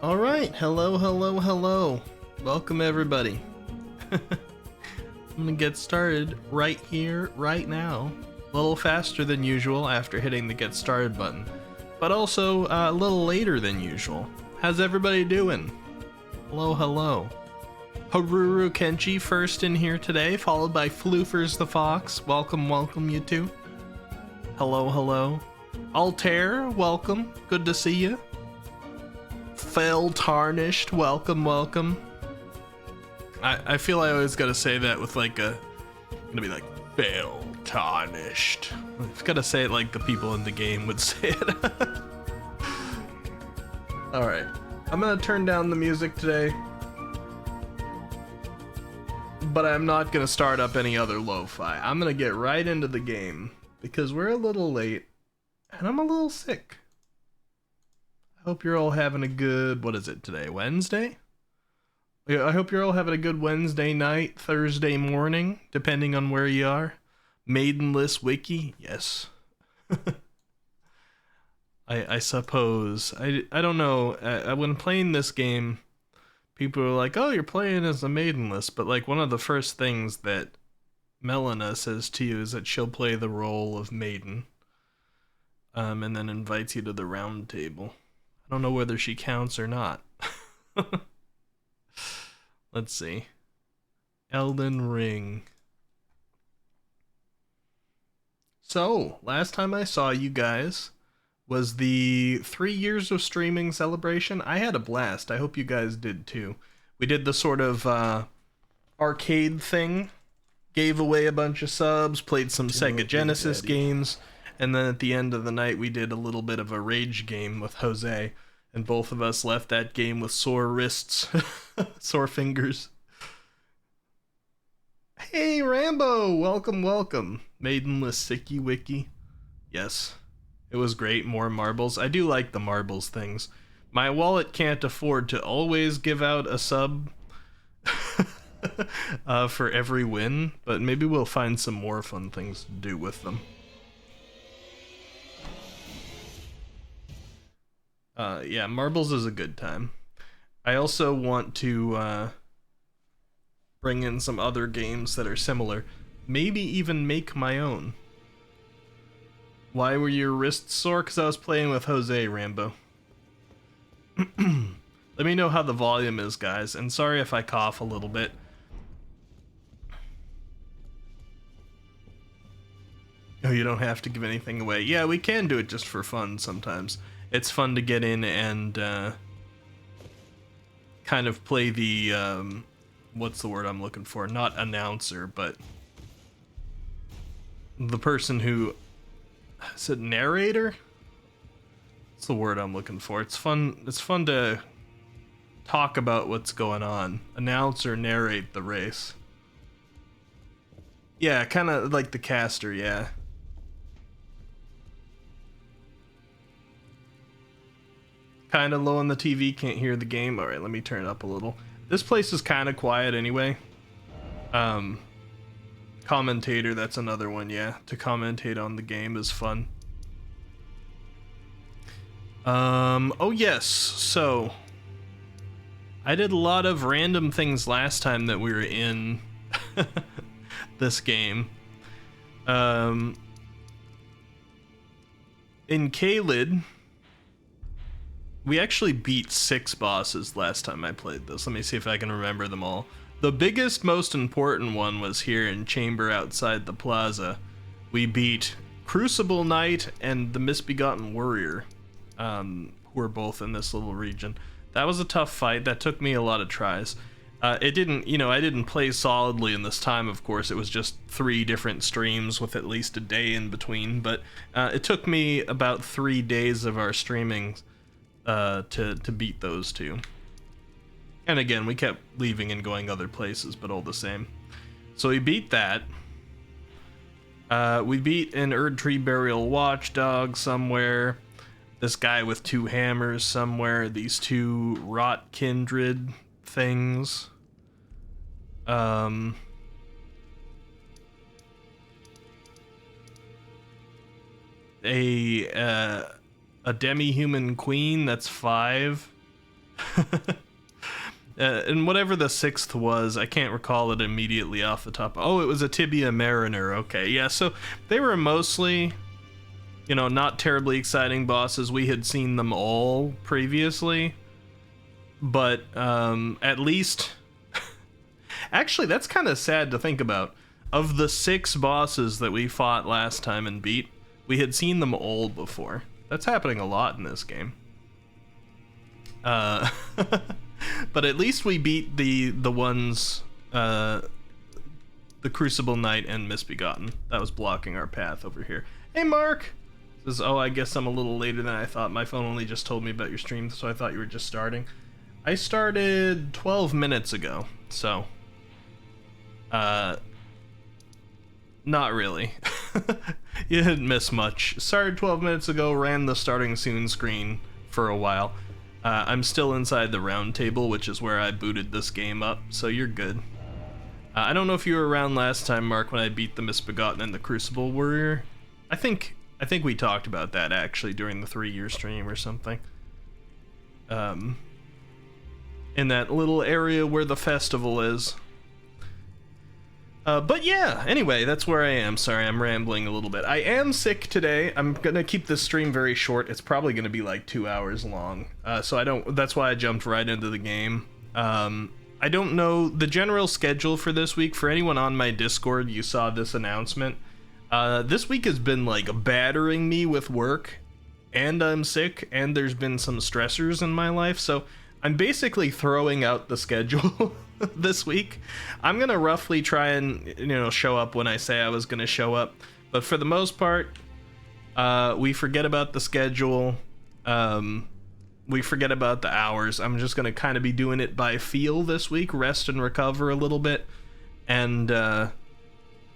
All right, hello. Welcome everybody. I'm gonna get started right here, right now. A little faster than usual after hitting the get started button, but also a little later than usual. How's everybody doing? Hello. Haruru Kenchi first in here today, followed by Floofers the Fox. Welcome you two. Hello. Altair, welcome. Good to see you. Fell Tarnished, welcome. I feel I always gotta say that with like gonna be like, Fell Tarnished. I've gotta say it like the people in the game would say it. Alright, I'm gonna turn down the music today, but I'm not gonna start up any other lo-fi. I'm gonna get right into the game, because we're a little late, and I'm a little sick. I hope you're all having a good, what is it today, Wednesday? Yeah, I hope you're all having a good Wednesday night, Thursday morning, depending on where you are. Maidenless Wiki, yes. I suppose. I don't know, when playing this game, people are like, oh, you're playing as a Maidenless, but like one of the first things that Melina says to you is that she'll play the role of Maiden, and then invites you to the round table. I don't know whether she counts or not. Let's see. Elden Ring. So, last time I saw you guys was the 3 years of streaming celebration. I had a blast. I hope you guys did too. We did the sort of arcade thing. Gave away a bunch of subs, played some Sega Genesis games. And then at the end of the night, we did a little bit of a rage game with Jose, and both of us left that game with sore wrists, sore fingers. Hey, Rambo! Welcome. Maidenless Sicky Wiki. Yes, it was great. More marbles. I do like the marbles things. My wallet can't afford to always give out a sub for every win, but maybe we'll find some more fun things to do with them. Yeah, marbles is a good time. I also want to bring in some other games that are similar. Maybe even make my own. Why were your wrists sore? Because I was playing with Jose, Rambo. Let me know how the volume is, guys, and sorry if I cough a little bit. Oh, you don't have to give anything away. Yeah, we can do it just for fun sometimes. It's fun to get in and kind of play the, what's the word I'm looking for? Not announcer, but the person who, is it narrator? What's the word I'm looking for? It's fun to talk about what's going on. Announce or narrate the race. Yeah, kind of like the caster, yeah. Kind of low on the TV, can't hear the game. Alright, let me turn it up a little. This place is kind of quiet anyway. Commentator, that's another one, yeah. To commentate on the game is fun. Oh yes, so I did a lot of random things last time that we were in in Caelid, we actually beat 6 bosses last time I played this. Let me see if I can remember them all. The biggest, most important one was here in Chamber outside the plaza. We beat Crucible Knight and the Misbegotten Warrior, who are both in this little region. That was a tough fight. That took me a lot of tries. It didn't, I didn't play solidly in this time, of course. It was just 3 different streams with at least a day in between, but it took me about 3 days of our streaming to beat those 2. And again, we kept leaving and going other places, but all the same. So we beat that. We beat an Erdtree Burial Watchdog somewhere. This guy with 2 hammers somewhere. These 2 Rot Kindred things. A demi-human queen, that's 5. And whatever the 6th was, I can't recall it immediately off the top. Oh, it was a Tibia Mariner. Okay, yeah, so they were mostly, not terribly exciting bosses. We had seen them all previously, but at least... Actually, that's kind of sad to think about. Of the 6 bosses that we fought last time and beat, we had seen them all before. That's happening a lot in this game. But at least we beat the ones, the Crucible Knight and Misbegotten. That was blocking our path over here. Hey, Mark! Says, oh, I guess I'm a little later than I thought. My phone only just told me about your stream, so I thought you were just starting. I started 12 minutes ago, so... not really. You didn't miss much. Started 12 minutes ago, ran the starting soon screen for a while. I'm still inside the round table, which is where I booted this game up, so you're good. I don't know if you were around last time, Mark, when I beat the Misbegotten and the Crucible Warrior. I think we talked about that, actually, during the 3-year stream or something. In that little area where the festival is. But yeah, anyway, that's where I am. Sorry, I'm rambling a little bit. I am sick today. I'm gonna keep this stream very short. It's probably gonna be like 2 hours long. That's why I jumped right into the game. I don't know the general schedule for this week. For anyone on my Discord, you saw this announcement. This week has been like battering me with work, and I'm sick, and there's been some stressors in my life, so I'm basically throwing out the schedule this week. I'm gonna roughly try and show up when I say I was gonna show up, but for the most part, we forget about the schedule. We forget about the hours. I'm just gonna kind of be doing it by feel this week, rest and recover a little bit, and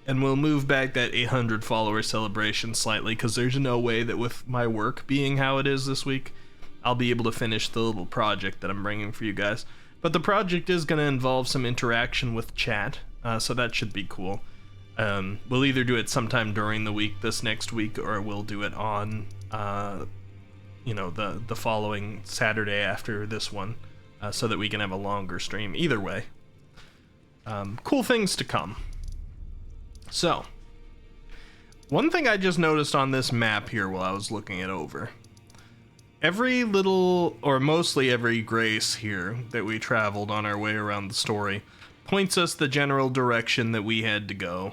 we'll move back that 800 follower celebration slightly, because there's no way that with my work being how it is this week, I'll be able to finish the little project that I'm bringing for you guys. But the project is going to involve some interaction with chat, so that should be cool. We'll either do it sometime during the week this next week, or we'll do it on, the following Saturday after this one, so that we can have a longer stream. Either way, cool things to come. So, one thing I just noticed on this map here while I was looking it over. Every little, or mostly every grace here that we traveled on our way around the story points us the general direction that we had to go.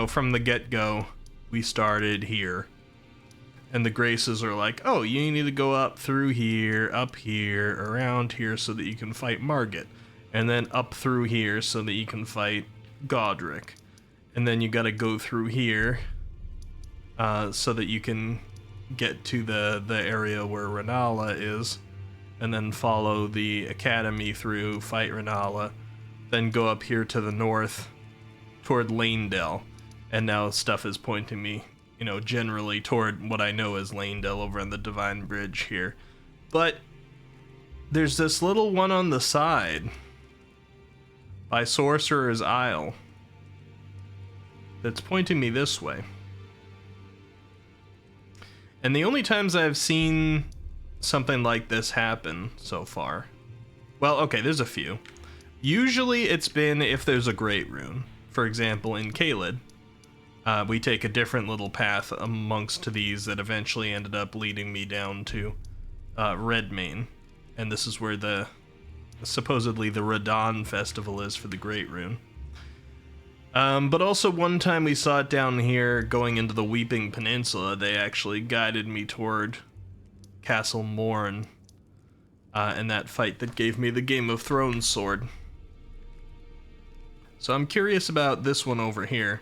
From the get-go, we started here. And the graces are like, oh, you need to go up through here, up here, around here so that you can fight Margit. And then up through here so that you can fight Godric. And then you gotta go through here so that you can get to the area where Renala is, and then follow the academy through, fight Renala, then go up here to the north toward Lanedale, and now stuff is pointing me, generally toward what I know as Lanedale over on the Divine Bridge here. But there's this little one on the side by Sorcerer's Isle that's pointing me this way. And the only times I've seen something like this happen so far, well, okay, there's a few. Usually it's been if there's a Great Rune. For example, in Caelid, we take a different little path amongst these that eventually ended up leading me down to Redmane, and this is where the supposedly the Radon festival is for the Great Rune. But also one time we saw it down here going into the Weeping Peninsula, they actually guided me toward Castle Morn, in that fight that gave me the Game of Thrones sword. So I'm curious about this one over here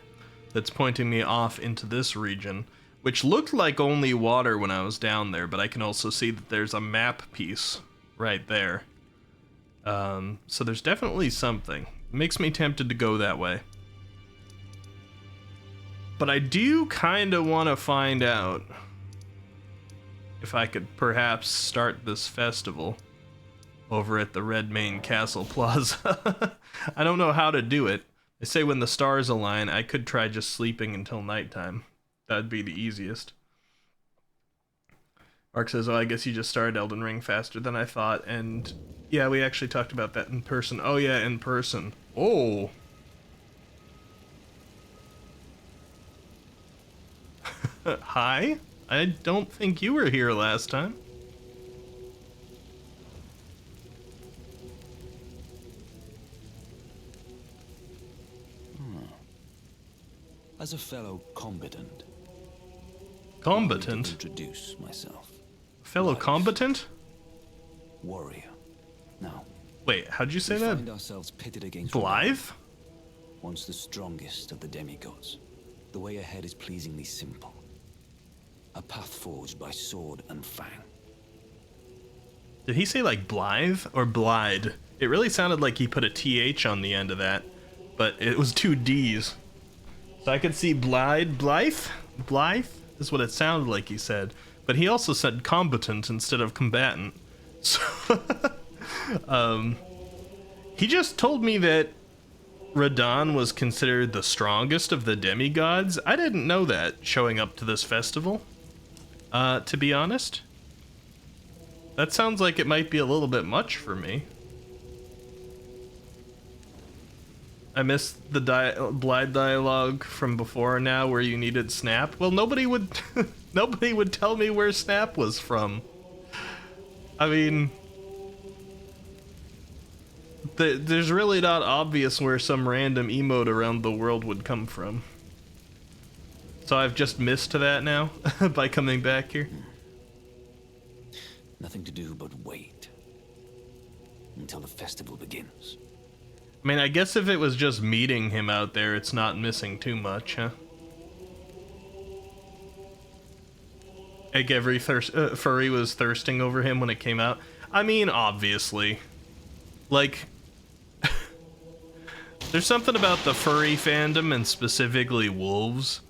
that's pointing me off into this region, which looked like only water when I was down there, but I can also see that there's a map piece right there. So there's definitely something. It makes me tempted to go that way. But I do kind of want to find out if I could perhaps start this festival over at the Redmane Castle Plaza. I don't know how to do it. They say when the stars align, I could try just sleeping until nighttime. That'd be the easiest. Mark says, oh, I guess you just started Elden Ring faster than I thought. And yeah, we actually talked about that in person. Oh yeah, in person. Oh. Hi? I don't think you were here last time. As a fellow combatant. Combatant? Introduce myself. Fellow combatant? Warrior. Now. Wait, how'd you say we that? Find ourselves pitted against Blythe? Once the strongest of the demigods. The way ahead is pleasingly simple. A path forged by sword and fang. Did he say like Blythe or Blide? It really sounded like he put a TH on the end of that, but it was two D's. So I could see Blythe? Blythe is what it sounded like he said, but he also said combatant instead of combatant. So, he just told me that Radon was considered the strongest of the demigods. I didn't know that showing up to this festival, to be honest. That sounds like it might be a little bit much for me. I missed the Blide dialogue from before now where you needed Snap. Well, nobody would nobody would tell me where Snap was from. I mean, there's really not obvious where some random emote around the world would come from. So I've just missed that now by coming back here. Nothing to do but wait until the festival begins. I mean, I guess if it was just meeting him out there, it's not missing too much, huh? Like every furry was thirsting over him when it came out. I mean, obviously. Like, there's something about the furry fandom and specifically wolves.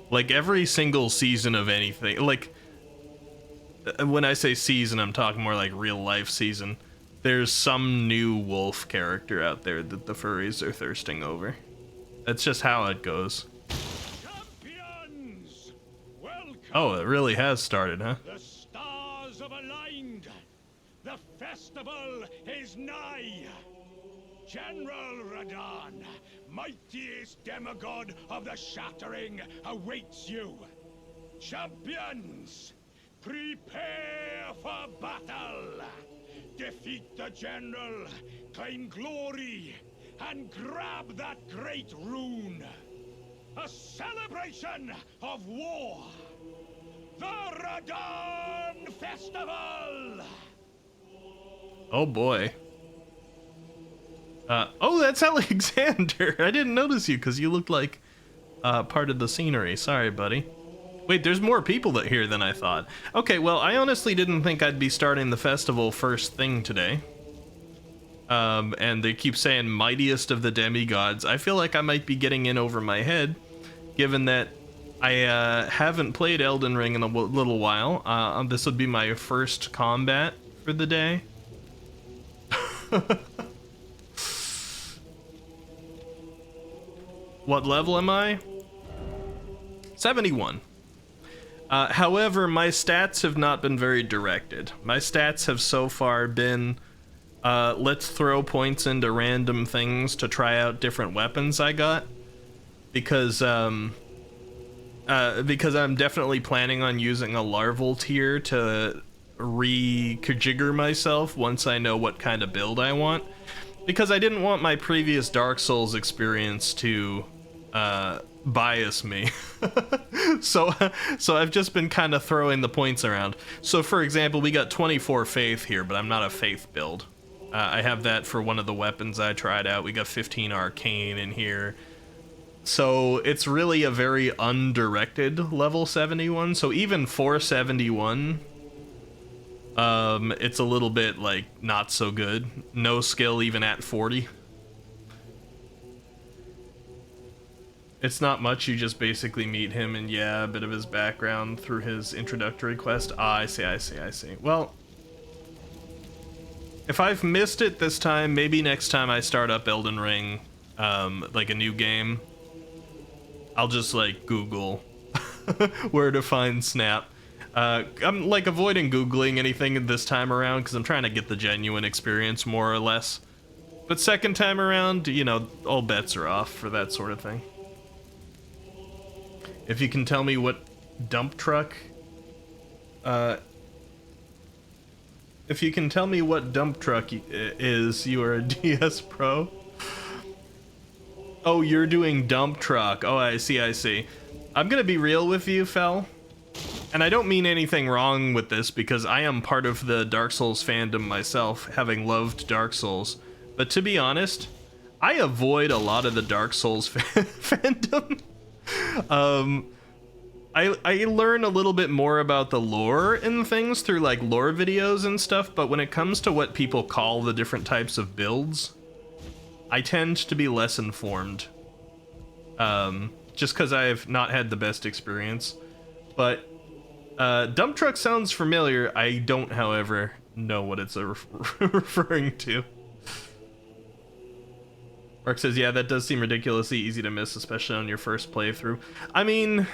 Like, every single season of anything, like, when I say season, I'm talking more like real life season. There's some new wolf character out there that the furries are thirsting over. That's just how it goes. Champions! Welcome. Oh, it really has started, huh? The stars have aligned. The festival is nigh. General Radon, mightiest demigod of the Shattering, awaits you. Champions, prepare for battle. Defeat the general, claim glory, and grab that great rune. A celebration of war. The Radon Festival! Oh boy. Oh, that's Alexander. I didn't notice you because you looked like part of the scenery. Sorry, buddy. Wait, there's more people here than I thought. Okay, well, I honestly didn't think I'd be starting the festival first thing today. And they keep saying mightiest of the demigods. I feel like I might be getting in over my head, given that I haven't played Elden Ring in a little while. This would be my first combat for the day. What level am I? 71. However, my stats have not been very directed. My stats have so far been, let's throw points into random things to try out different weapons I got. Because, because I'm definitely planning on using a larval tier to re-kajigger myself once I know what kind of build I want. Because I didn't want my previous Dark Souls experience to bias me. so I've just been kind of throwing the points around. So for example, we got 24 faith here, but I'm not a faith build. I have that for one of the weapons I tried out. We got 15 arcane in here. So it's really a very undirected level 71. So even 471, it's a little bit like not so good. No skill even at 40. It's not much, you just basically meet him and yeah, a bit of his background through his introductory quest. Ah, I see. Well, if I've missed it this time, maybe next time I start up Elden Ring, like a new game, I'll just like Google where to find Snap. I'm like avoiding Googling anything this time around because I'm trying to get the genuine experience more or less. But second time around, you know, all bets are off for that sort of thing. If you can tell me what dump truck, if you can tell me what dump truck is, you are a DS pro. Oh, you're doing dump truck. Oh, I see. I'm gonna be real with you, Fel. And I don't mean anything wrong with this because I am part of the Dark Souls fandom myself, having loved Dark Souls. But to be honest, I avoid a lot of the Dark Souls fandom. I learn a little bit more about the lore and things through like lore videos and stuff, but when it comes to what people call the different types of builds, I tend to be less informed. Just because I've not had the best experience. But dump truck sounds familiar. I don't, however, know what it's referring to. Mark says, yeah, that does seem ridiculously easy to miss, especially on your first playthrough. I mean,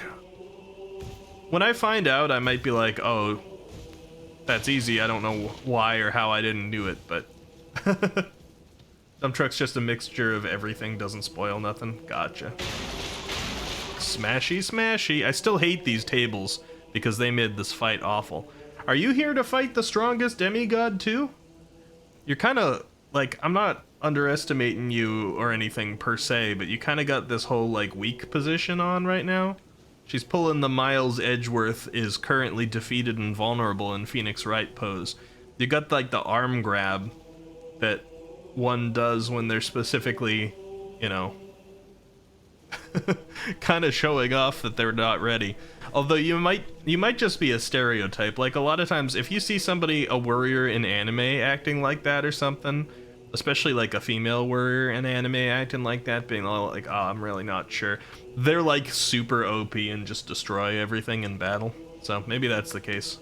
when I find out, I might be like, oh, that's easy. I don't know why or how I didn't do it, but dump truck's just a mixture of everything, doesn't spoil nothing. Gotcha. Smashy. I still hate these tables because they made this fight awful. Are you here to fight the strongest demigod too? You're kind of like, I'm not underestimating you or anything per se, but you kind of got this whole like weak position on right now. She's pulling the Miles Edgeworth is currently defeated and vulnerable in Phoenix Wright pose. You got like the arm grab that one does when they're specifically, you know, kind of showing off that they're not ready. Although you might just be a stereotype. Like a lot of times if you see somebody, a warrior in anime acting like that or something, especially like a female warrior in anime acting like that, being all like, oh, I'm really not sure. They're like super OP and just destroy everything in battle. So maybe that's the case.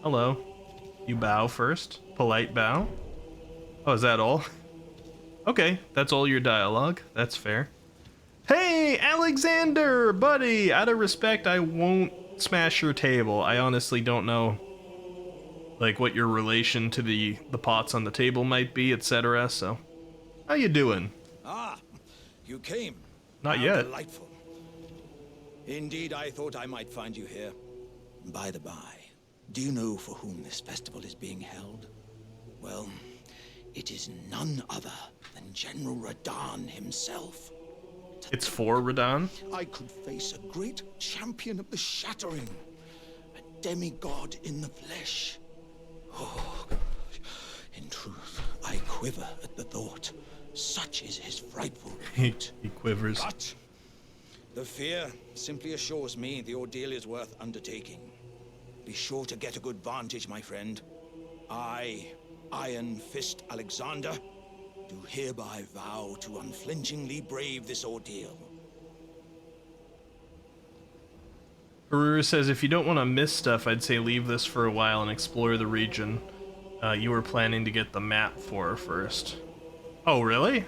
Hello. You bow first. Polite bow. Oh, is that all? Okay, that's all your dialogue. That's fair. Hey, Alexander, buddy! Out of respect, I won't smash your table. I honestly don't know like what your relation to the pots on the table might be, etc. So, how you doing? Ah, you came. Not How yet. Delightful. Indeed, I thought I might find you here. By the by, do you know for whom this festival is being held? Well, it is none other than General Radahn himself. It's for Radahn? I could face a great champion of the Shattering, a demigod in the flesh. Oh, in truth, I quiver at the thought. Such is his frightful repute. He quivers. But the fear simply assures me the ordeal is worth undertaking. Be sure to get a good vantage, my friend. I, Iron Fist Alexander, do hereby vow to unflinchingly brave this ordeal. Haruru says, if you don't want to miss stuff, I'd say leave this for a while and explore the region you were planning to get the map for first. Oh, really?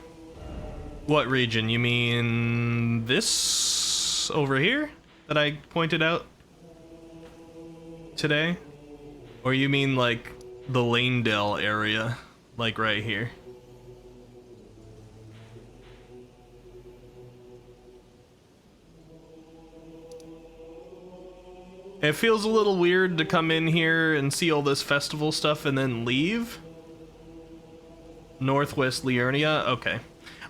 What region? You mean this over here that I pointed out today? Or you mean like the Lanedale area, like right here? It feels a little weird to come in here and see all this festival stuff and then leave. Northwest Liurnia? Okay.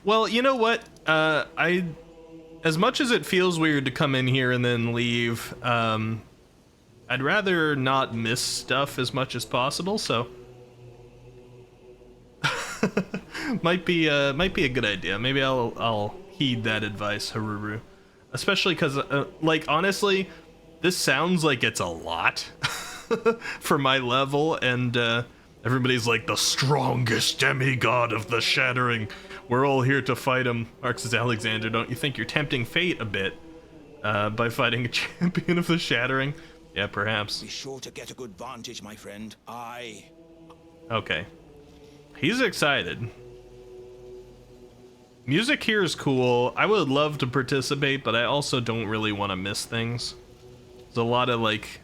Well, you know what? As much as it feels weird to come in here and then leave, I'd rather not miss stuff as much as possible, so... might be a good idea. Maybe I'll heed that advice, Haruru. Especially because, like, honestly, this sounds like it's a lot for my level, and everybody's like, the strongest demigod of the Shattering. We're all here to fight him. Mark says, Alexander, don't you think you're tempting fate a bit by fighting a champion of the Shattering? Yeah, perhaps. Be sure to get a good vantage, my friend. Okay. He's excited. Music here is cool. I would love to participate, but I also don't really want to miss things. There's a lot of, like,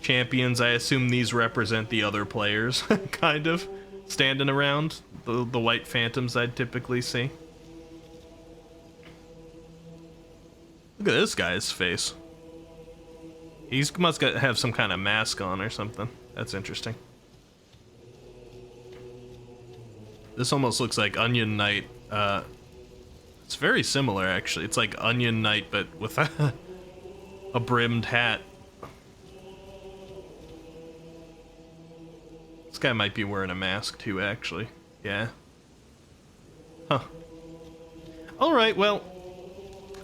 champions. I assume these represent the other players, kind of, standing around. The white phantoms I'd typically see. Look at this guy's face. He must have some kind of mask on or something. That's interesting. This almost looks like Onion Knight. It's very similar, actually. It's like Onion Knight, but with a brimmed hat. This guy might be wearing a mask, too, actually. Yeah. Huh. Alright, well,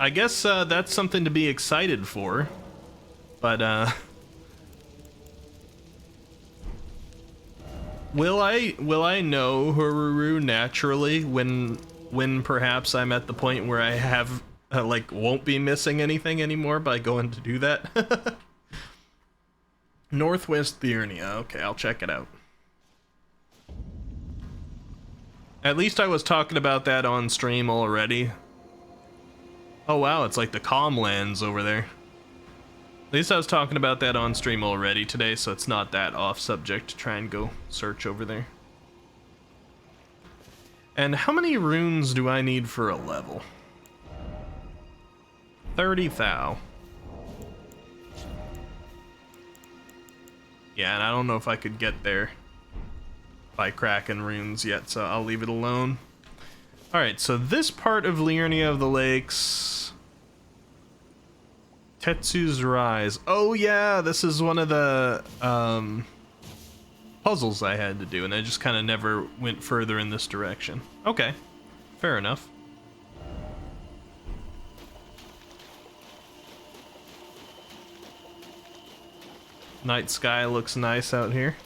I guess that's something to be excited for. But, will I know Haruru naturally when perhaps I'm at the point where I have, like, won't be missing anything anymore by going to do that? Northwest Liurnia. Okay, I'll check it out. At least I was talking about that on stream already. Oh wow, it's like the Calmlands over there. At least I was talking about that on stream already today, so it's not that off subject to try and go search over there. And how many runes do I need for a level? 30 thou. Yeah, and I don't know if I could get there by cracking runes yet, so I'll leave it alone. Alright, so this part of Liurnia of the Lakes... Tetsu's Rise. Oh yeah, this is one of the puzzles I had to do, and I just kind of never went further in this direction. Okay, fair enough. Night sky looks nice out here.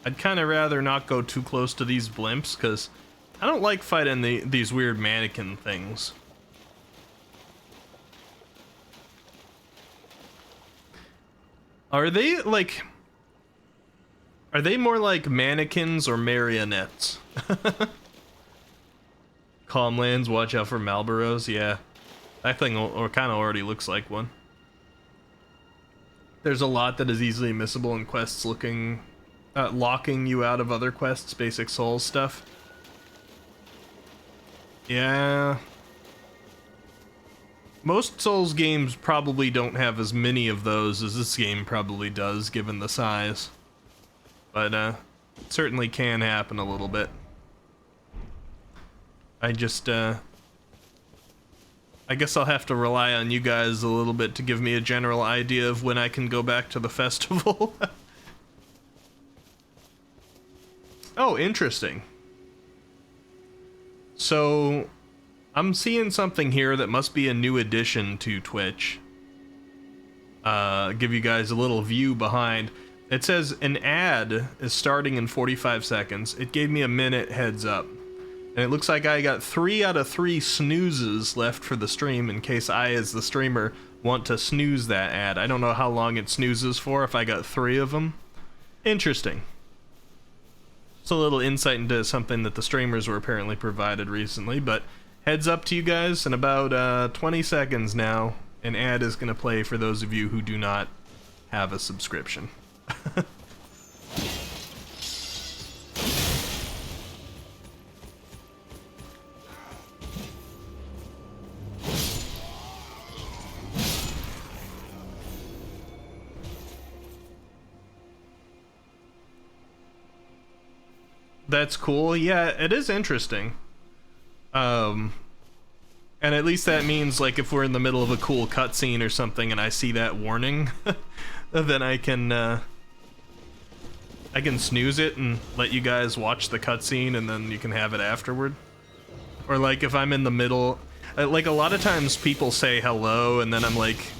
I'd kind of rather not go too close to these blimps, because I don't like fighting these weird mannequin things. Are they, like... Are they more like mannequins or marionettes? Calmlands, watch out for Malboros, yeah. That thing kind of already looks like one. There's a lot that is easily missable in quests locking you out of other quests, basic Souls stuff. Yeah. Most Souls games probably don't have as many of those as this game probably does, given the size. But, it certainly can happen a little bit. I just, I guess I'll have to rely on you guys a little bit to give me a general idea of when I can go back to the festival. Oh, interesting. So, I'm seeing something here that must be a new addition to Twitch. Give you guys a little view behind. It says an ad is starting in 45 seconds. It gave me a minute heads up. And it looks like I got 3 out of 3 snoozes left for the stream in case I, as the streamer, want to snooze that ad. I don't know how long it snoozes for if I got 3 of them. Interesting. It's a little insight into something that the streamers were apparently provided recently, but heads up to you guys, in about 20 seconds now, an ad is going to play for those of you who do not have a subscription. That's cool. Yeah, it is interesting. And at least that means, like, if we're in the middle of a cool cutscene or something and I see that warning, then I can snooze it and let you guys watch the cutscene, and then you can have it afterward. Or, like, if I'm in the middle... like, a lot of times people say hello, and then I'm, like,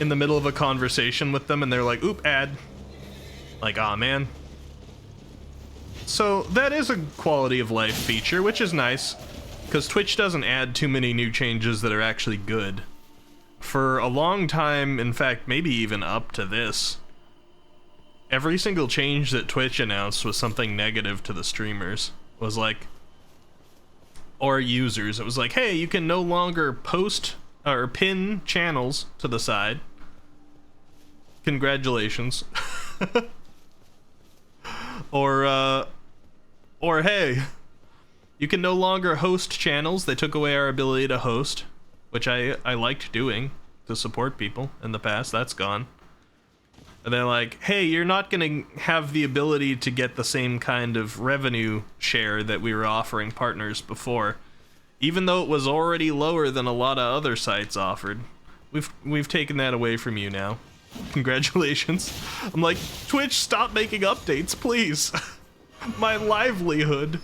in the middle of a conversation with them, and they're like, oop, ad. Like, aw, man. So, that is a quality of life feature, which is nice, because Twitch doesn't add too many new changes that are actually good. For a long time, in fact, maybe even up to this, every single change that Twitch announced was something negative to the streamers. It was like... or users. It was like, hey, you can no longer post or pin channels to the side. Congratulations. Or hey, you can no longer host channels. They took away our ability to host, which I liked doing to support people in the past. That's gone. And they're like, hey, you're not going to have the ability to get the same kind of revenue share that we were offering partners before, even though it was already lower than a lot of other sites offered. We've taken that away from you now. Congratulations. I'm like, Twitch, stop making updates, please. My livelihood.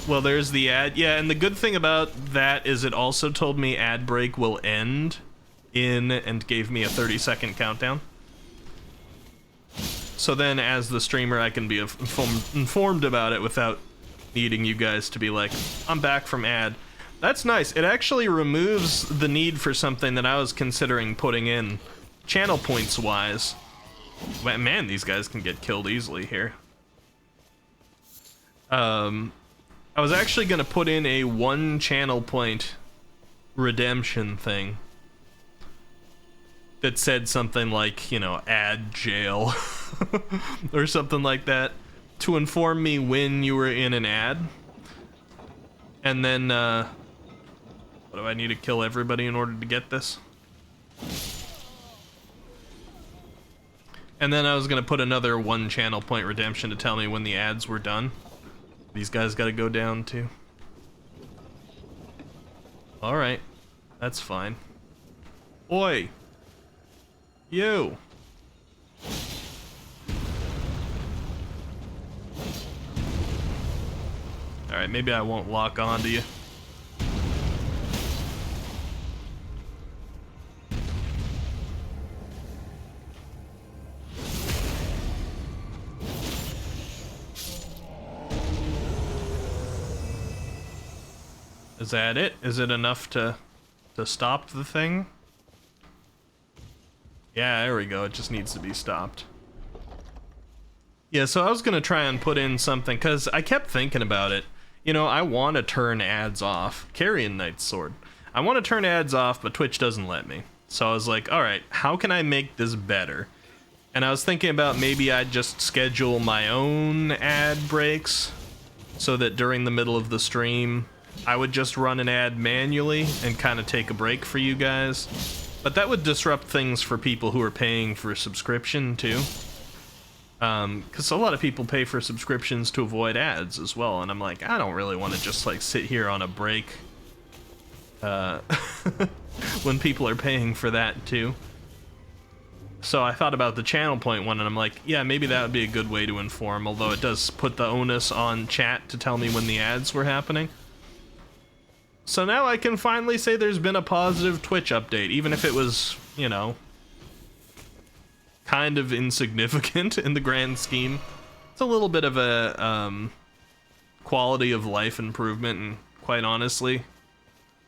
Well, there's the ad. Yeah, and the good thing about that is it also told me ad break will end in, and gave me a 30-second countdown. So then, as the streamer, I can be informed about it without needing you guys to be like, I'm back from ad. That's nice. It actually removes the need for something that I was considering putting in, channel points-wise. Man, these guys can get killed easily here. I was actually going to put in a 1 channel point redemption thing that said something like, you know, ad jail or something like that to inform me when you were in an ad. And then, what do I need to kill everybody in order to get this? And then I was going to put another 1 channel point redemption to tell me when the ads were done. These guys gotta go down too. Alright. That's fine. Oi! You! Alright, maybe I won't lock on to you. Is that it? Is it enough to stop the thing? Yeah, there we go. It just needs to be stopped. Yeah, so I was gonna try and put in something, because I kept thinking about it. You know, I want to turn ads off. Carrion Knight's sword. I want to turn ads off, but Twitch doesn't let me. So I was like, alright, how can I make this better? And I was thinking about maybe I'd just schedule my own ad breaks, so that during the middle of the stream, I would just run an ad manually and kind of take a break for you guys. But that would disrupt things for people who are paying for a subscription too. Because a lot of people pay for subscriptions to avoid ads as well, and I'm like, I don't really want to just like sit here on a break when people are paying for that too. So I thought about the channel point one, and I'm like, yeah, maybe that would be a good way to inform, although it does put the onus on chat to tell me when the ads were happening. So now I can finally say there's been a positive Twitch update, even if it was, you know, kind of insignificant in the grand scheme. It's a little bit of a quality of life improvement, and quite honestly,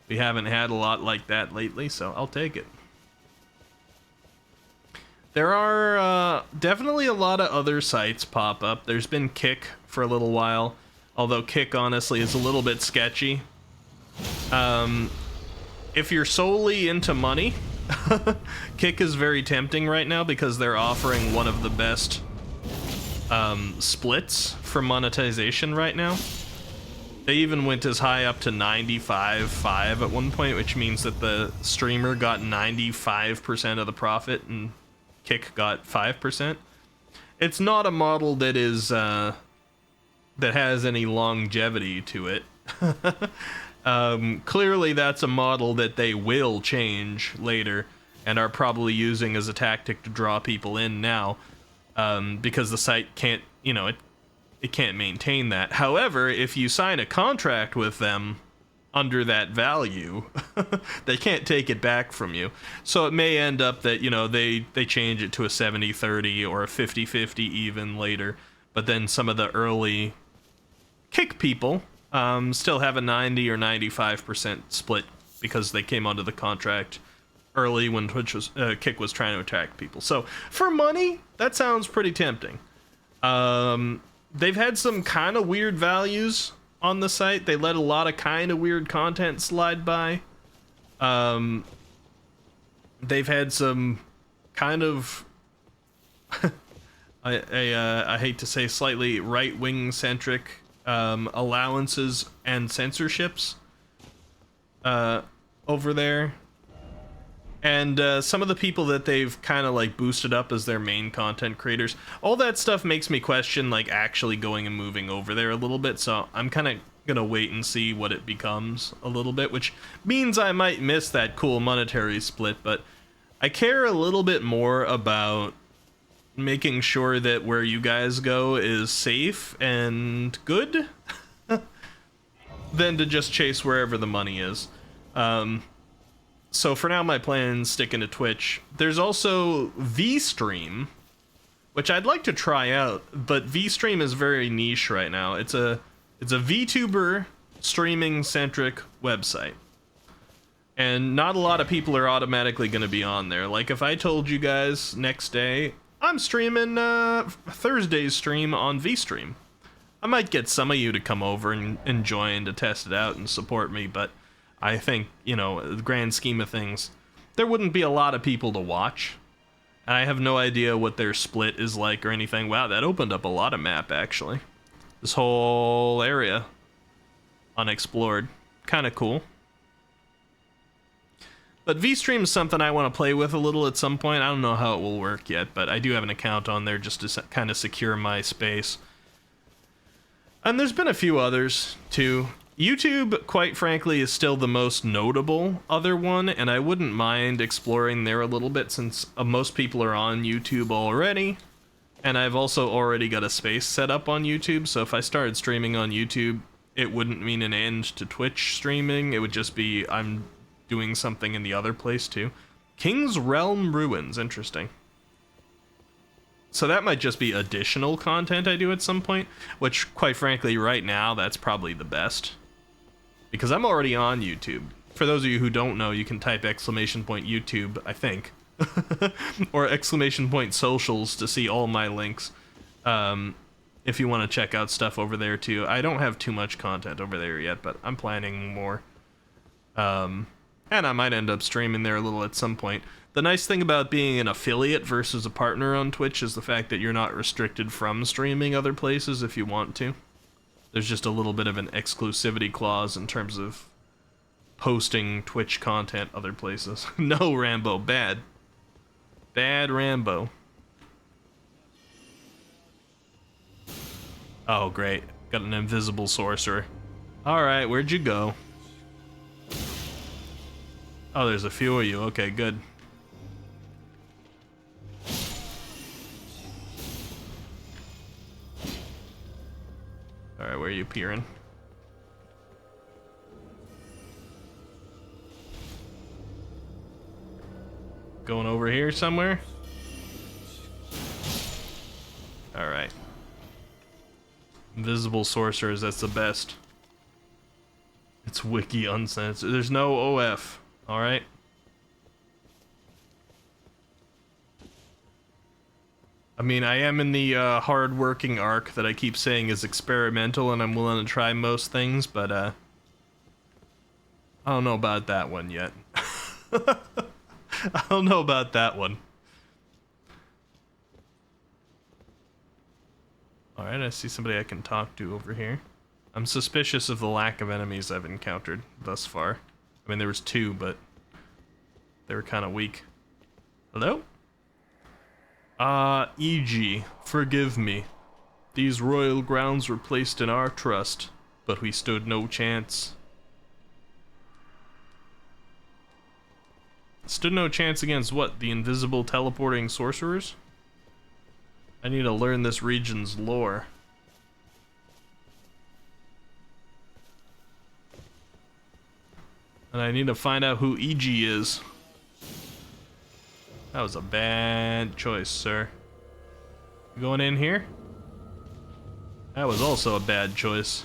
we haven't had a lot like that lately, so I'll take it. There are definitely a lot of other sites pop up. There's been Kick for a little while, although Kick honestly is a little bit sketchy. If you're solely into money, Kick is very tempting right now because they're offering one of the best splits for monetization right now. They even went as high up to 95.5 at one point, which means that the streamer got 95% of the profit and Kick got 5%. It's not a model that is that has any longevity to it. Clearly that's a model that they will change later and are probably using as a tactic to draw people in now, because the site can't, you know, it can't maintain that. However, if you sign a contract with them under that value, they can't take it back from you. So it may end up that, you know, they change it to a 70-30 or a 50-50 even later, but then some of the early Kick people still have a 90 or 95% split because they came onto the contract early when Kick was trying to attack people. So for money, that sounds pretty tempting. They've had some kind of weird values on the site. They let a lot of kind of weird content slide by. They've had some kind of I hate to say slightly right-wing centric allowances and censorships over there. And some of the people that they've kind of like boosted up as their main content creators, all that stuff makes me question like actually going and moving over there a little bit. So I'm kind of gonna wait and see what it becomes a little bit, which means I might miss that cool monetary split. But I care a little bit more about making sure that where you guys go is safe and good than to just chase wherever the money is. So for now, my plan's sticking to Twitch. There's also VStream, which I'd like to try out, but VStream is very niche right now. It's a VTuber streaming-centric website. And not a lot of people are automatically going to be on there. Like, if I told you guys next day, I'm streaming Thursday's stream on VStream, I might get some of you to come over and join to test it out and support me, but I think, you know, the grand scheme of things, there wouldn't be a lot of people to watch. And I have no idea what their split is like or anything. Wow, that opened up a lot of map, actually. This whole area unexplored. Kind of cool. But VStream is something I want to play with a little at some point. I don't know how it will work yet, but I do have an account on there just to kind of secure my space. And there's been a few others, too. YouTube, quite frankly, is still the most notable other one, and I wouldn't mind exploring there a little bit since most people are on YouTube already. And I've also already got a space set up on YouTube, so if I started streaming on YouTube, it wouldn't mean an end to Twitch streaming. It would just be I'm doing something in the other place too. King's Realm Ruins, interesting. So that might just be additional content I do at some point, which quite frankly right now that's probably the best. Because I'm already on YouTube. For those of you who don't know, you can type !YouTube, I think. Or !socials to see all my links. If you want to check out stuff over there too. I don't have too much content over there yet, but I'm planning more. And I might end up streaming there a little at some point. The nice thing about being an affiliate versus a partner on Twitch is the fact that you're not restricted from streaming other places if you want to. There's just a little bit of an exclusivity clause in terms of posting Twitch content other places. No, Rambo, bad. Bad Rambo. Oh, great. Got an invisible sorcerer. Alright, where'd you go? Oh, there's a few of you. Okay, good. Alright, where are you peering? Going over here somewhere? Alright. Invisible sorcerers, that's the best. It's wiki uncensored. There's no OF. Alright. I mean, I am in the hard-working arc that I keep saying is experimental and I'm willing to try most things, but I don't know about that one yet. I don't know about that one. Alright, I see somebody I can talk to over here. I'm suspicious of the lack of enemies I've encountered thus far. I mean, there was two, but they were kind of weak. Hello? E.g., forgive me. These royal grounds were placed in our trust, but we stood no chance. Stood no chance against what? The invisible teleporting sorcerers? I need to learn this region's lore. And I need to find out who E.g. is. That was a bad choice, sir. You going in here? That was also a bad choice.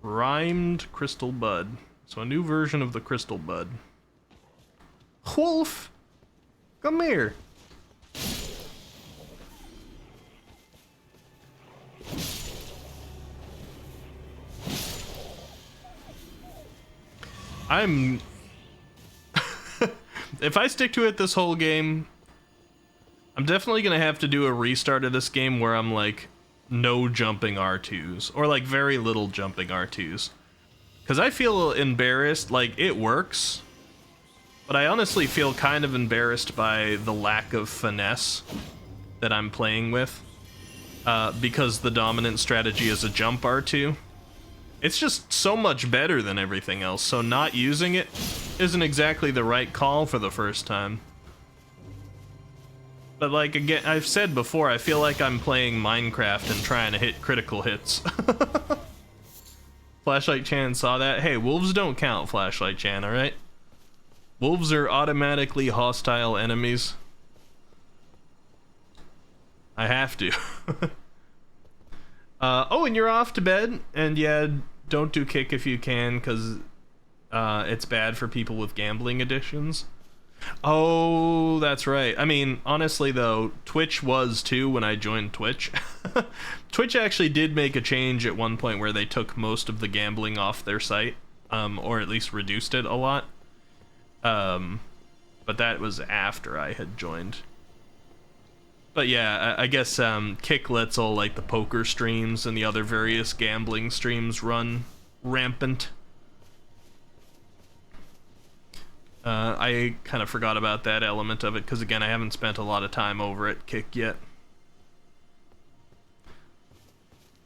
Rhymed crystal bud. So a new version of the crystal bud. Wolf! Come here! If I stick to it this whole game, I'm definitely gonna have to do a restart of this game where I'm like, no jumping R2s, or like very little jumping R2s. Because I feel embarrassed, like it works, but I honestly feel kind of embarrassed by the lack of finesse that I'm playing with, because the dominant strategy is a jump R2. It's just so much better than everything else, so not using it isn't exactly the right call for the first time. But like, again, I've said before, I feel like I'm playing Minecraft and trying to hit critical hits. Flashlight Chan saw that. Hey, wolves don't count, Flashlight Chan, alright? Wolves are automatically hostile enemies. I have to. Oh, and you're off to bed, and yeah, don't do kick if you can, because it's bad for people with gambling addictions. Oh, that's right. I mean, honestly though, Twitch was too when I joined Twitch. Twitch actually did make a change at one point where they took most of the gambling off their site, or at least reduced it a lot. But that was after I had joined. But yeah, I guess Kick lets all like the poker streams and the other various gambling streams run rampant. I kind of forgot about that element of it because again, I haven't spent a lot of time over at Kick yet.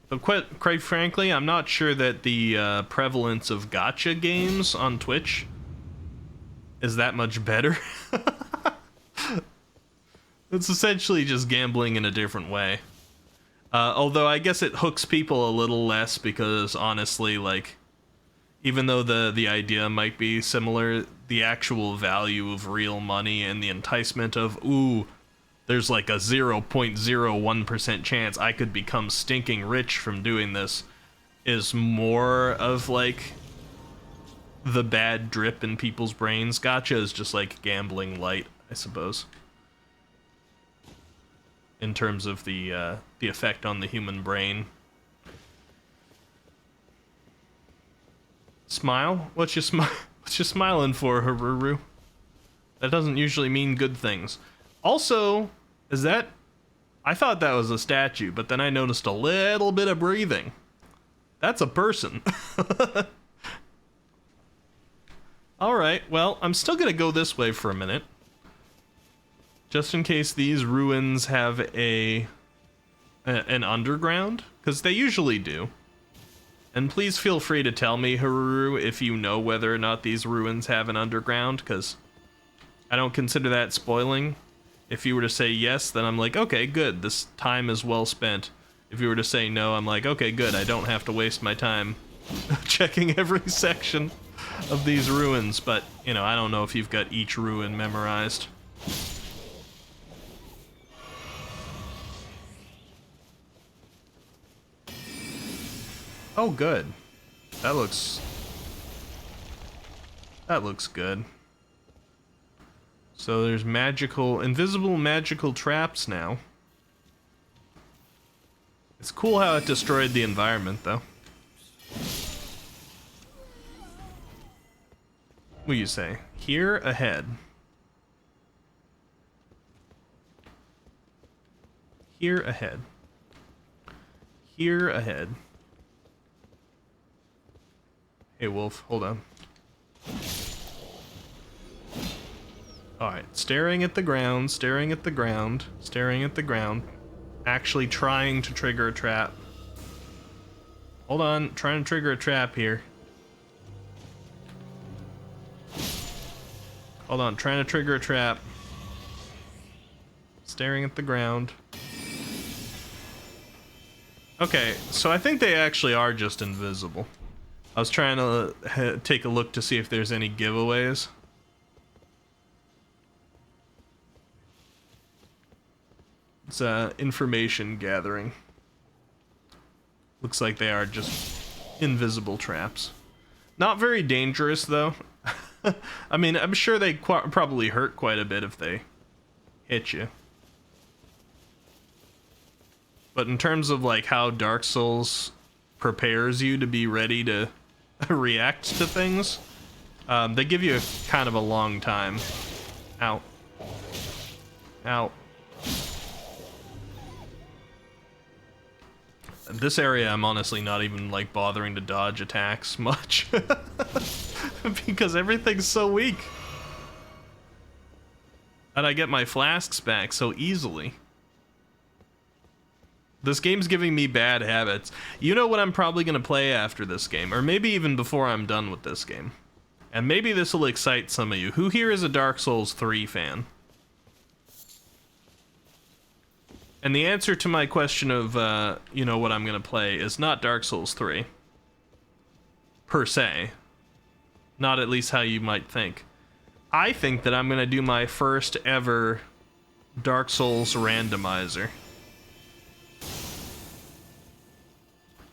But quite frankly, I'm not sure that the prevalence of gacha games on Twitch is that much better. It's essentially just gambling in a different way. Although I guess it hooks people a little less because honestly, like, even though the idea might be similar, the actual value of real money and the enticement of, ooh, there's like a 0.01% chance I could become stinking rich from doing this, is more of like the bad drip in people's brains. Gacha is just like gambling light, I suppose, in terms of the effect on the human brain. Smile? What you smiling for, Haruru? That doesn't usually mean good things. Also, is that... I thought that was a statue, but then I noticed a little bit of breathing. That's a person. Alright, well, I'm still gonna go this way for a minute. Just in case these ruins have an underground, because they usually do. And please feel free to tell me, Haruru, if you know whether or not these ruins have an underground, because I don't consider that spoiling. If you were to say yes, then I'm like, okay, good, this time is well spent. If you were to say no, I'm like, okay, good, I don't have to waste my time checking every section of these ruins. But, you know, I don't know if you've got each ruin memorized. Oh, good. That looks good. So there's invisible magical traps now. It's cool how it destroyed the environment, though. What do you say? Here ahead. Here ahead. Here ahead. Hey, Wolf, hold on. Alright, staring at the ground, staring at the ground, staring at the ground. Actually trying to trigger a trap. Hold on, trying to trigger a trap here. Hold on, trying to trigger a trap. Staring at the ground. Okay, so I think they actually are just invisible. I was trying to take a look to see if there's any giveaways. It's information gathering. Looks like they are just invisible traps. Not very dangerous though. I mean, I'm sure they probably hurt quite a bit if they hit you. But in terms of like how Dark Souls prepares you to be ready to react to things, they give you kind of a long time. Ow. Ow. This area, I'm honestly not even like bothering to dodge attacks much. Because everything's so weak. And I get my flasks back so easily. This game's giving me bad habits. You know what I'm probably going to play after this game, or maybe even before I'm done with this game. And maybe this will excite some of you. Who here is a Dark Souls 3 fan? And the answer to my question of, you know, what I'm going to play is not Dark Souls 3. Per se. Not at least how you might think. I think that I'm going to do my first ever Dark Souls randomizer.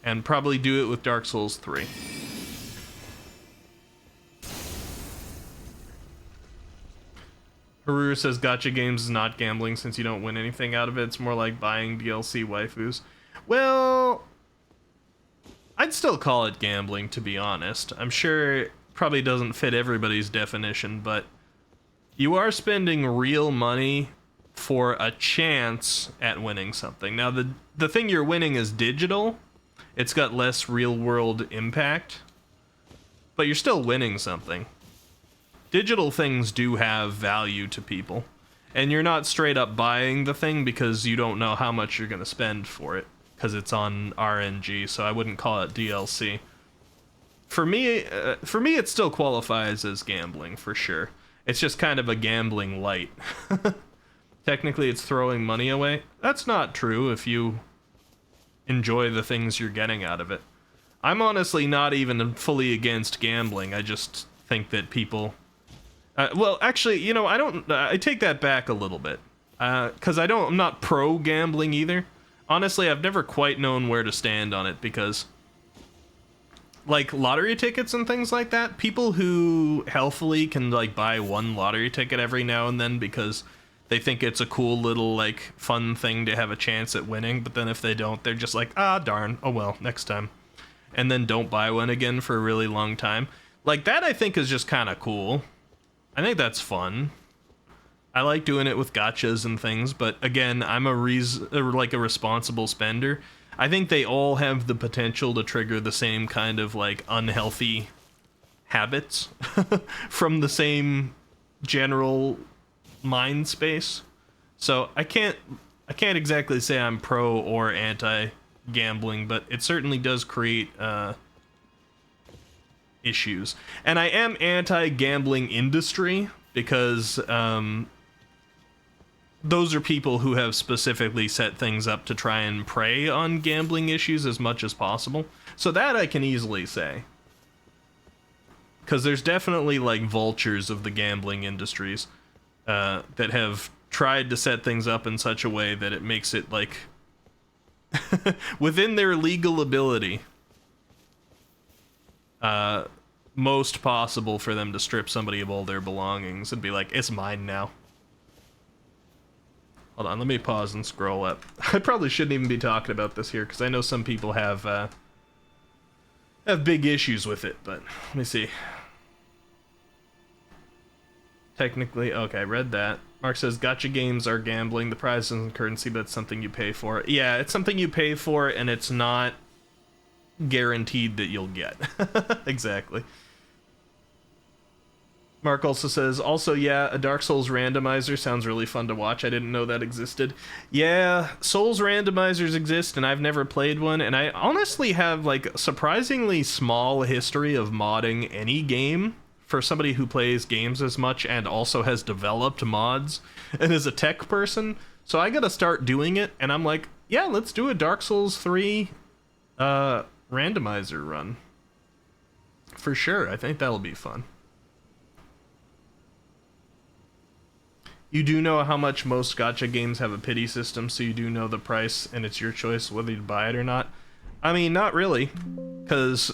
And probably do it with Dark Souls 3. Haruru says gacha games is not gambling since you don't win anything out of it. It's more like buying DLC waifus. Well, I'd still call it gambling, to be honest. I'm sure it probably doesn't fit everybody's definition, but you are spending real money for a chance at winning something. Now, the thing you're winning is digital. It's got less real-world impact, but you're still winning something. Digital things do have value to people, and you're not straight up buying the thing because you don't know how much you're going to spend for it, because it's on RNG, so I wouldn't call it DLC. For me, it still qualifies as gambling, for sure. It's just kind of a gambling light. Technically, it's throwing money away. That's not true if you enjoy the things you're getting out of it. I'm honestly not even fully against gambling. I just think that people... well, actually, you know, I take that back a little bit. Because I'm not pro-gambling either. Honestly, I've never quite known where to stand on it because... like, lottery tickets and things like that, people who healthily can, like, buy one lottery ticket every now and then because they think it's a cool little, like, fun thing to have a chance at winning, but then if they don't, they're just like, ah, darn, oh well, next time. And then don't buy one again for a really long time. Like, that I think is just kind of cool. I think that's fun. I like doing it with gachas and things, but again, I'm a responsible spender. I think they all have the potential to trigger the same kind of like unhealthy habits from the same general mind space. So I can't exactly say I'm pro or anti gambling, but it certainly does create issues. And I am anti-gambling industry because those are people who have specifically set things up to try and prey on gambling issues as much as possible. So that I can easily say. Because there's definitely like vultures of the gambling industries that have tried to set things up in such a way that it makes it like within their legal ability most possible for them to strip somebody of all their belongings and be like, it's mine now. Hold on, let me pause and scroll up. I probably shouldn't even be talking about this here because I know some people have big issues with it, but let me see. Technically, okay, read that. Mark says, gacha games are gambling. The prize isn't currency, but it's something you pay for. Yeah, it's something you pay for, and it's not guaranteed that you'll get. Exactly. Mark also says, also, yeah, a Dark Souls randomizer sounds really fun to watch. I didn't know that existed. Yeah, Souls randomizers exist, and I've never played one, and I honestly have, like, a surprisingly small history of modding any game for somebody who plays games as much and also has developed mods and is a tech person. So I gotta start doing it, and I'm like, yeah, let's do a Dark Souls 3 randomizer run. For sure, I think that'll be fun. You do know how much most gacha games have a pity system, so you do know the price, and it's your choice whether you buy it or not. I mean, not really, because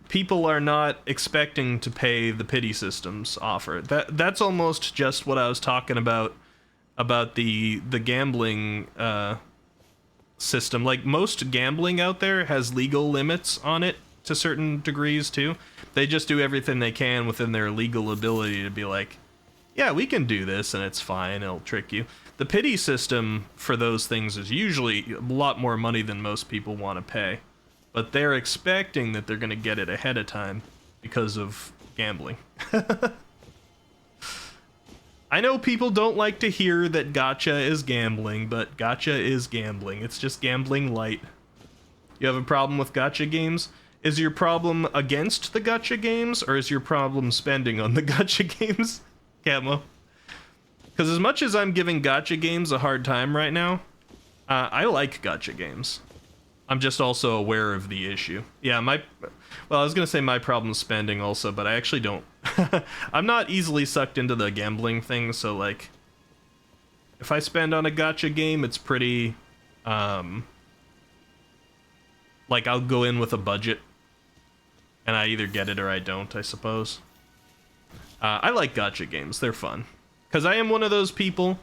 people are not expecting to pay the pity systems offer. That's almost just what I was talking about the gambling system. Like, most gambling out there has legal limits on it to certain degrees too. They just do everything they can within their legal ability to be like, yeah, we can do this and it's fine, it'll trick you. The pity system for those things is usually a lot more money than most people want to pay, but they're expecting that they're going to get it ahead of time because of gambling. I know people don't like to hear that gacha is gambling, but gacha is gambling. It's just gambling light. You have a problem with gacha games? Is your problem against the gacha games, or is your problem spending on the gacha games, Camo? Because as much as I'm giving gacha games a hard time right now, I like gacha games. I'm just also aware of the issue. Yeah, well, I was going to say my problem's spending also, but I actually don't. I'm not easily sucked into the gambling thing, so, like, if I spend on a gacha game, it's pretty, like, I'll go in with a budget, and I either get it or I don't, I suppose. I like gacha games. They're fun. Because I am one of those people,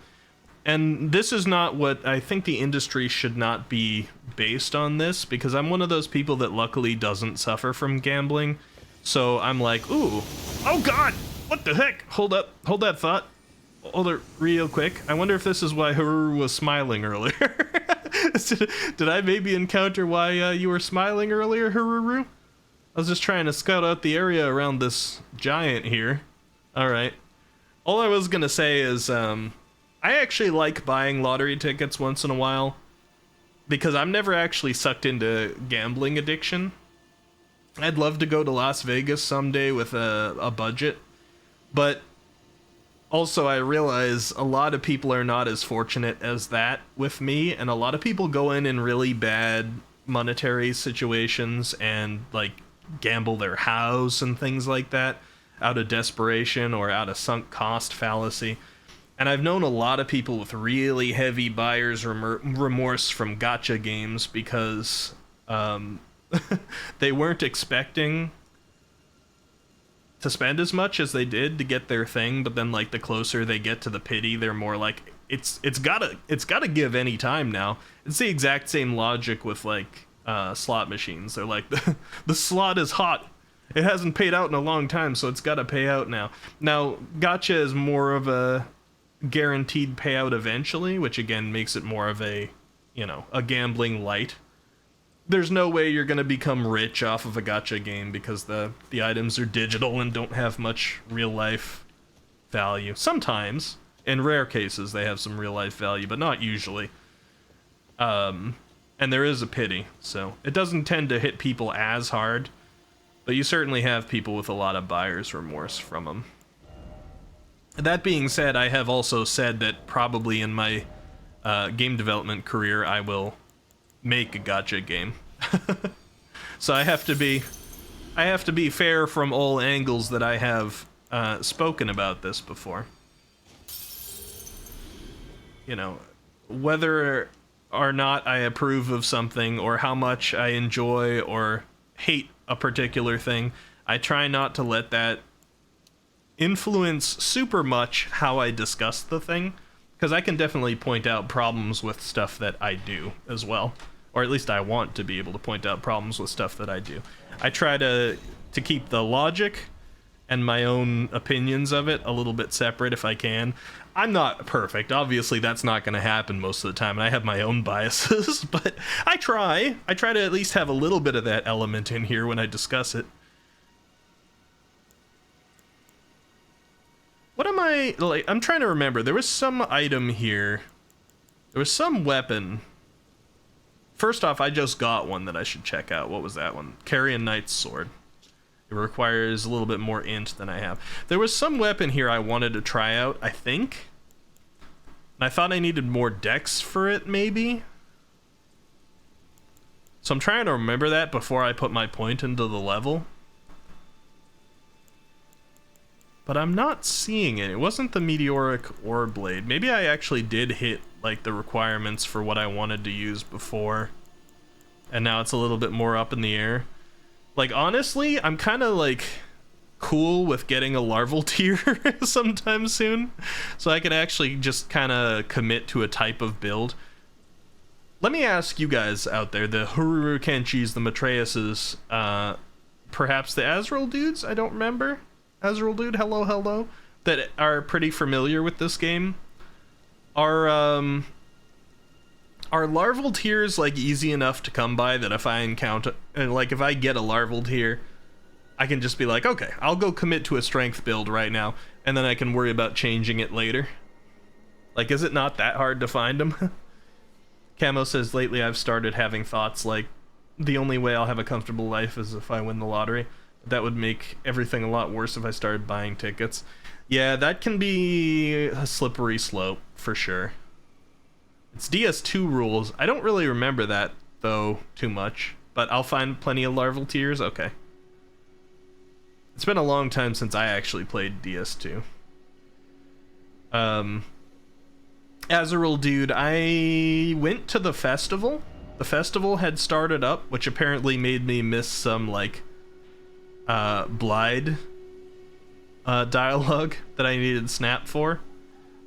and this is not what I think the industry should not be based on this, because I'm one of those people that luckily doesn't suffer from gambling. So I'm like, ooh, oh god, what the heck? Hold up, hold that thought. Hold it real quick. I wonder if this is why Haru was smiling earlier. Did I maybe encounter why you were smiling earlier, Haruru? I was just trying to scout out the area around this giant here. Alright. All I was gonna say is, I actually like buying lottery tickets once in a while, because I'm never actually sucked into gambling addiction. I'd love to go to Las Vegas someday with a budget, but also I realize a lot of people are not as fortunate as that with me, and a lot of people go in really bad monetary situations and, like, gamble their house and things like that out of desperation or out of sunk cost fallacy. And I've known a lot of people with really heavy buyer's remorse from gacha games because they weren't expecting to spend as much as they did to get their thing, but then, like, the closer they get to the pity, they're more like, it's gotta give any time now. It's the exact same logic with, like, slot machines. They're like, the slot is hot. It hasn't paid out in a long time, so it's gotta pay out now. Now, gacha is more of a guaranteed payout eventually, which again makes it more of a, you know, a gambling light. There's no way you're gonna become rich off of a gacha game because the items are digital and don't have much real life value. Sometimes, in rare cases, they have some real life value, but not usually. And there is a pity, so it doesn't tend to hit people as hard, but you certainly have people with a lot of buyer's remorse from them. That being said, I have also said that probably in my game development career, I will make a gacha game. So I have to be fair from all angles that I have spoken about this before. You know, whether or not I approve of something or how much I enjoy or hate a particular thing, I try not to let that influence super much how I discuss the thing, because I can definitely point out problems with stuff that I do as well, or at least I want to be able to point out problems with stuff that I do. I try to keep the logic and my own opinions of it a little bit separate if I can. I'm not perfect. Obviously, that's not going to happen most of the time, and I have my own biases, but I try to at least have a little bit of that element in here when I discuss it. What am I, like, I'm trying to remember. There was some item here. There was some weapon. First off, I just got one that I should check out. What was that one? Carrion Knight's Sword. It requires a little bit more int than I have. There was some weapon here I wanted to try out, I think. And I thought I needed more dex for it, maybe? So I'm trying to remember that before I put my point into the level. But I'm not seeing it. It wasn't the meteoric ore blade. Maybe I actually did hit like the requirements for what I wanted to use before. And now it's a little bit more up in the air. Like, honestly, I'm kind of like cool with getting a larval tier sometime soon. So I could actually just kind of commit to a type of build. Let me ask you guys out there, the Hururu Kenchis, the Matreuses, perhaps the Azrael dudes, I don't remember. Azrael dude, hello, that are pretty familiar with this game. Are larval tiers like easy enough to come by that if I encounter, like if I get a larval tier, I can just be like, okay, I'll go commit to a strength build right now, and then I can worry about changing it later. Like, is it not that hard to find them? Camo says, lately I've started having thoughts like, the only way I'll have a comfortable life is if I win the lottery. That would make everything a lot worse if I started buying tickets. Yeah, that can be a slippery slope, for sure. It's DS2 rules. I don't really remember that, though, too much. But I'll find plenty of larval tiers? Okay. It's been a long time since I actually played DS2. Azrael dude, I went to the festival. The festival had started up, which apparently made me miss some, like, Blide dialogue that I needed Snap for.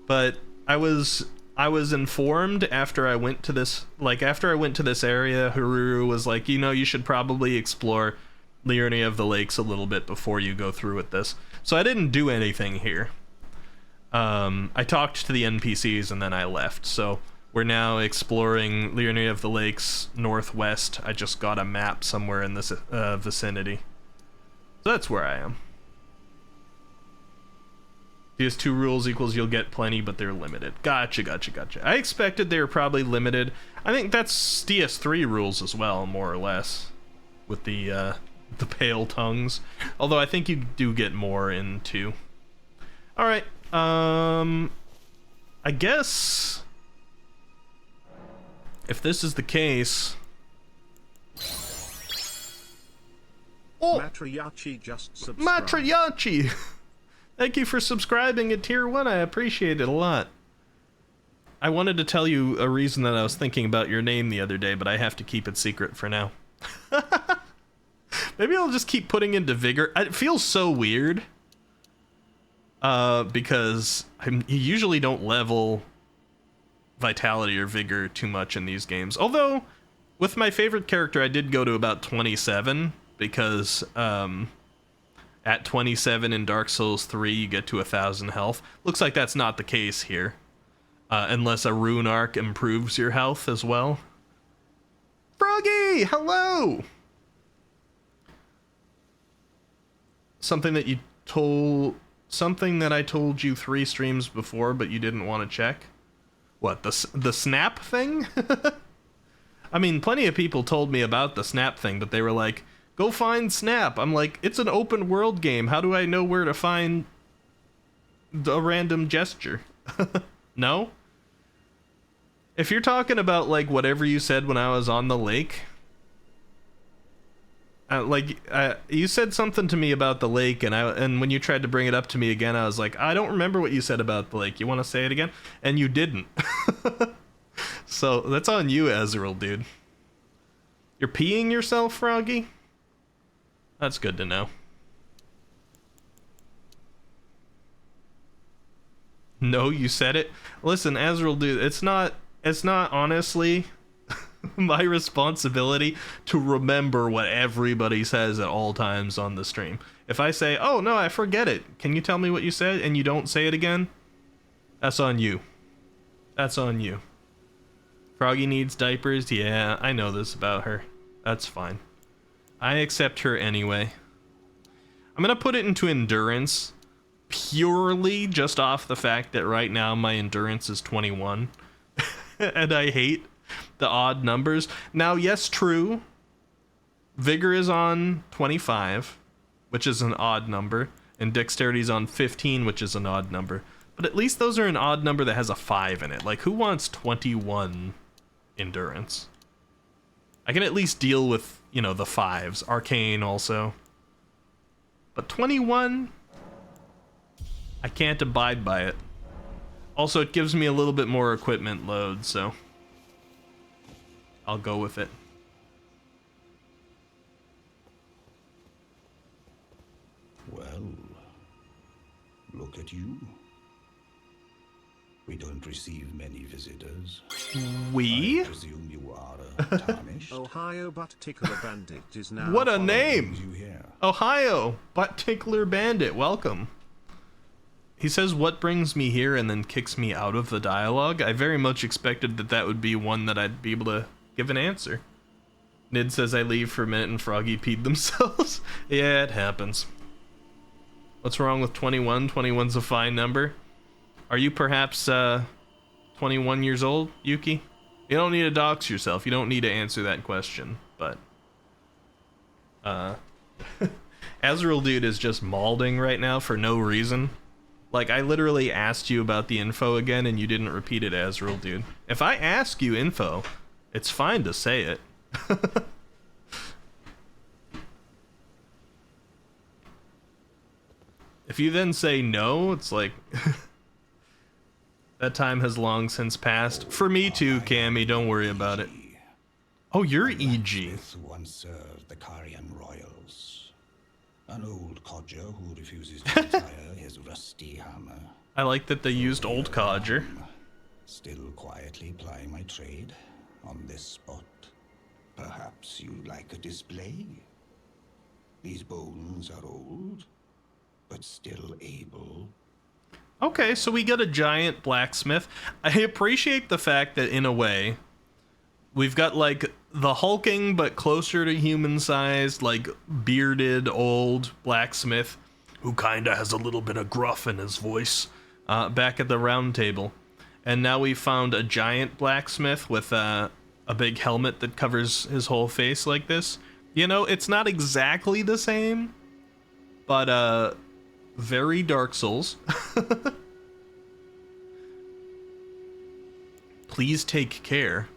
But I was informed after I went to this, area, Hururu was like, you know, you should probably explore Liurnia of the Lakes a little bit before you go through with this. So I didn't do anything here. I talked to the NPCs and then I left. So we're now exploring Liurnia of the Lakes northwest. I just got a map somewhere in this vicinity. So that's where I am. DS2 rules equals you'll get plenty, but they're limited. Gotcha. I expected they were probably limited. I think that's DS3 rules as well, more or less, with the pale tongues. Although I think you do get more in 2. All right. I guess if this is the case. Oh, Matriyachi just subscribed. Matriyachi! Thank you for subscribing at tier 1. I appreciate it a lot. I wanted to tell you a reason that I was thinking about your name the other day, but I have to keep it secret for now. Maybe I'll just keep putting into vigor. It feels so weird. Because you usually don't level vitality or vigor too much in these games. Although, with my favorite character, I did go to about 27. Because at 27 in Dark Souls 3, you get to 1,000 health. Looks like that's not the case here. Unless a rune arc improves your health as well. Froggy, hello! Something that I told you 3 streams before, but you didn't want to check? What, the snap thing? I mean, plenty of people told me about the snap thing, but they were like, go find Snap. I'm like, it's an open world game. How do I know where to find a random gesture? No? If you're talking about, like, whatever you said when I was on the lake, you said something to me about the lake, and when you tried to bring it up to me again, I was like, I don't remember what you said about the lake. You want to say it again? And you didn't. So that's on you, Azrael, dude. You're peeing yourself, Froggy? That's good to know. No, you said it. Listen, Azrael, dude, it's not honestly my responsibility to remember what everybody says at all times on the stream. If I say, oh no, I forget it, can you tell me what you said, and you don't say it again? That's on you. That's on you. Froggy needs diapers? Yeah, I know this about her. That's fine. I accept her anyway. I'm gonna put it into endurance, purely just off the fact that right now my endurance is 21. And I hate the odd numbers. Now, yes, true. Vigor is on 25, which is an odd number, and dexterity is on 15, which is an odd number. But at least those are an odd number that has a 5 in it. Like, who wants 21 endurance? I can at least deal with, you know, the 5s. Arcane also. But 21, I can't abide by it. Also, it gives me a little bit more equipment load, so I'll go with it. Well, look at you. We don't receive many visitors. We? I presume you are tarnished. Ohio Butt Tickler Bandit is now. What a name! You here? Ohio, Butt Tickler Bandit, welcome. He says, "What brings me here?" and then kicks me out of the dialogue. I very much expected that that would be one that I'd be able to give an answer. Nid says, "I leave for a minute and Froggy peed themselves." Yeah, it happens. What's wrong with 21? 21's a fine number. Are you perhaps 21 years old, Yuki? You don't need to dox yourself. You don't need to answer that question, but Azrael Dude is just malding right now for no reason. Like, I literally asked you about the info again and you didn't repeat it, Azrael Dude. If I ask you info, it's fine to say it. If you then say no, it's like that time has long since passed. For me too, Cammy, don't worry about it. Oh, you're EG. This once served the Carian royals. An old codger who refuses to retire his rusty hammer. I like that they used old codger. Still quietly plying my trade on this spot. Perhaps you'd like a display? These bones are old, but still able. Okay, so we got a giant blacksmith. I appreciate the fact that, in a way, we've got, like, the hulking but closer to human-sized, like, bearded old blacksmith who kinda has a little bit of gruff in his voice back at the round table. And now we found a giant blacksmith with a big helmet that covers his whole face like this. You know, it's not exactly the same, but, very Dark Souls. Please take care.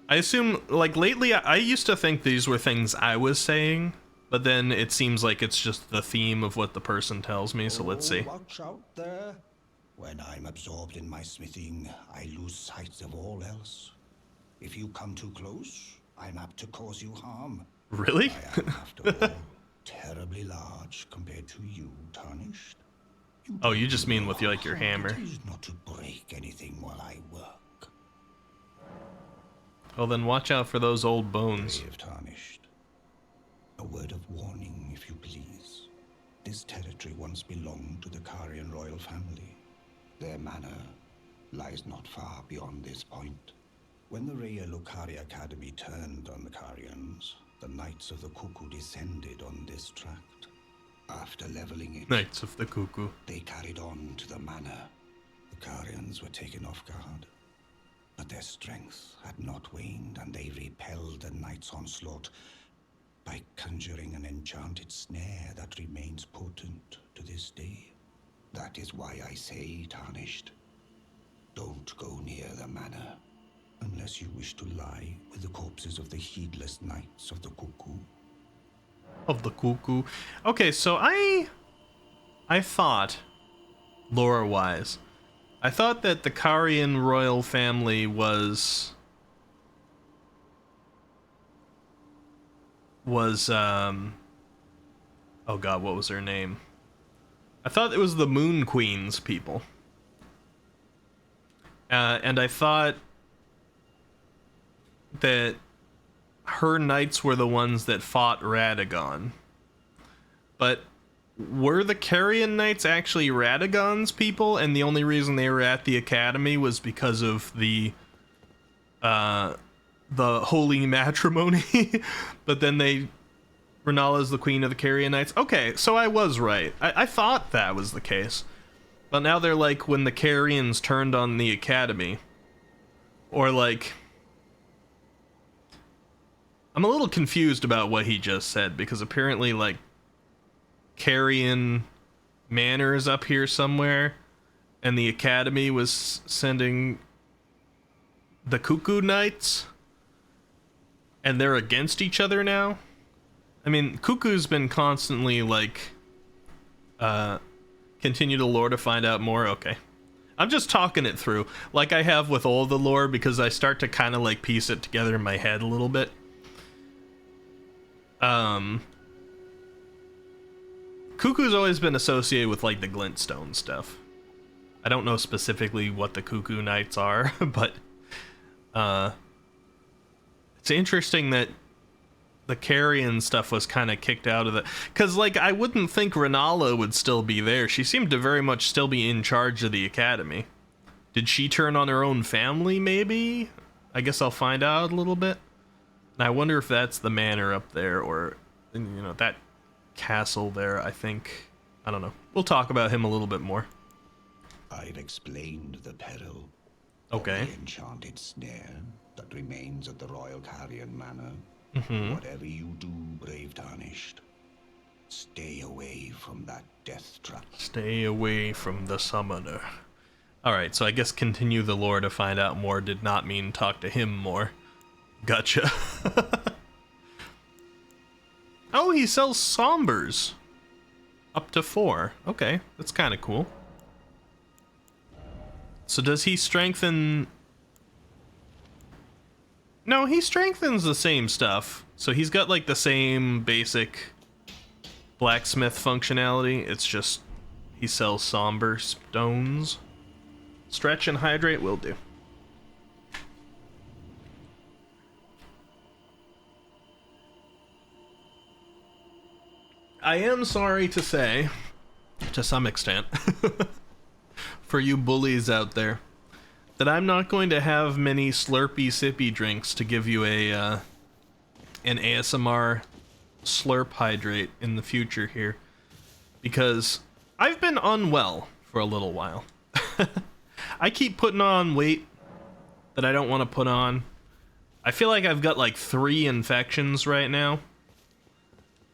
I assume, like, lately I used to think these were things I was saying, but then it seems like it's just the theme of what the person tells me, so let's see. Watch out there. When I'm absorbed in my smithing, I lose sight of all else. If you come too close, I'm apt to cause you harm. Really? I am, after all, terribly large compared to you, Tarnished. Oh, you just mean with, like, your How hammer. it is not to break anything while I work. Well, then watch out for those old bones. Brave Tarnished. A word of warning, if you please. This territory once belonged to the Carian royal family. Their manor lies not far beyond this point. When the Raya Lucaria Academy turned on the Carians, the Knights of the Cuckoo descended on this tract. After leveling it, Knights of the Cuckoo. they carried on to the manor. The Carians were taken off guard, but their strength had not waned, and they repelled the Knights' onslaught by conjuring an enchanted snare that remains potent to this day. That is why I say, Tarnished, don't go near the manor, unless you wish to lie with the corpses of the heedless Knights of the Cuckoo. Of the Cuckoo. Okay, so I thought, lore-wise, I thought that the Carian royal family was oh god, what was her name? I thought it was the Moon Queen's people. And I thought that her knights were the ones that fought Radagon. But were the Carian Knights actually Radagon's people, and the only reason they were at the academy was because of the holy matrimony? But then they Renala's the queen of the Carrion Knights. Okay, so I was right. I thought that was the case. But now they're like when the Carrions turned on the Academy. Or like... I'm a little confused about what he just said, because apparently, like, Carrion Manor is up here somewhere, and the Academy was sending the Cuckoo Knights, and they're against each other now? I mean, Cuckoo's been constantly, like, continue the lore to find out more. Okay. I'm just talking it through, like I have with all the lore, because I start to kind of, like, piece it together in my head a little bit. Cuckoo's always been associated with, like, the glintstone stuff. I don't know specifically what the Cuckoo Knights are, but, it's interesting that the Carrion stuff was kind of kicked out of the... Because, like, I wouldn't think Renala would still be there. She seemed to very much still be in charge of the Academy. Did she turn on her own family, maybe? I guess I'll find out a little bit. And I wonder if that's the manor up there, or, you know, that castle there, I think. I don't know. We'll talk about him a little bit more. I've explained the peril. Okay. Of the enchanted snare that remains at the Royal Carrion Manor. Whatever you do, brave Tarnished, stay away from that death trap. Stay away from the summoner. Alright, so I guess continue the lore to find out more did not mean talk to him more. Gotcha. Oh, he sells sombers. Up to 4. Okay, that's kind of cool. So does he strengthen... No, he strengthens the same stuff. So he's got, like, the same basic blacksmith functionality. It's just he sells somber stones. Stretch and hydrate will do. I am sorry to say, to some extent, for you bullies out there, that I'm not going to have many slurpy sippy drinks to give you a an ASMR slurp hydrate in the future here, because I've been unwell for a little while. I keep putting on weight that I don't want to put on. I feel like I've got like 3 infections right now.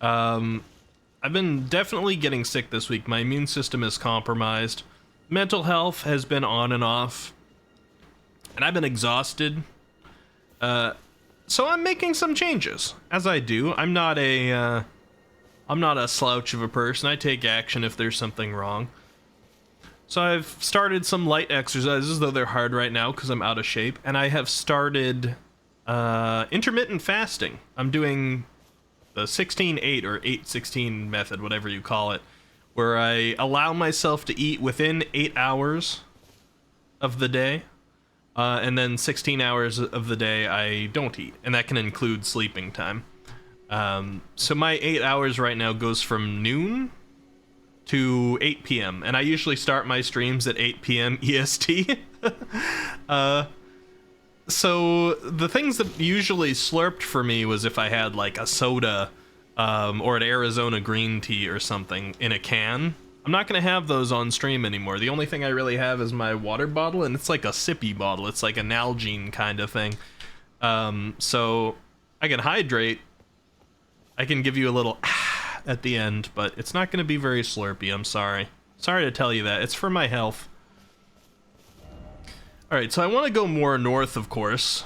I've been definitely getting sick this week. My immune system is compromised. Mental health has been on and off. And I've been exhausted. So I'm making some changes, as I do. I'm not a slouch of a person. I take action if there's something wrong. So I've started some light exercises, though they're hard right now because I'm out of shape. And I have started intermittent fasting. I'm doing the 16-8 or 8-16 method, whatever you call it, where I allow myself to eat within 8 hours of the day, and then 16 hours of the day I don't eat, and that can include sleeping time. So my 8 hours right now goes from noon to 8 p.m., and I usually start my streams at 8 p.m. EST. So the things that usually slurped for me was if I had like a soda or an Arizona green tea or something in a can. I'm not going to have those on stream anymore. The only thing I really have is my water bottle, and it's like a sippy bottle. It's like a Nalgene kind of thing. So I can hydrate. I can give you a little at the end, but it's not going to be very slurpy. I'm sorry. Sorry to tell you that. It's for my health. Alright, so I want to go more north, of course,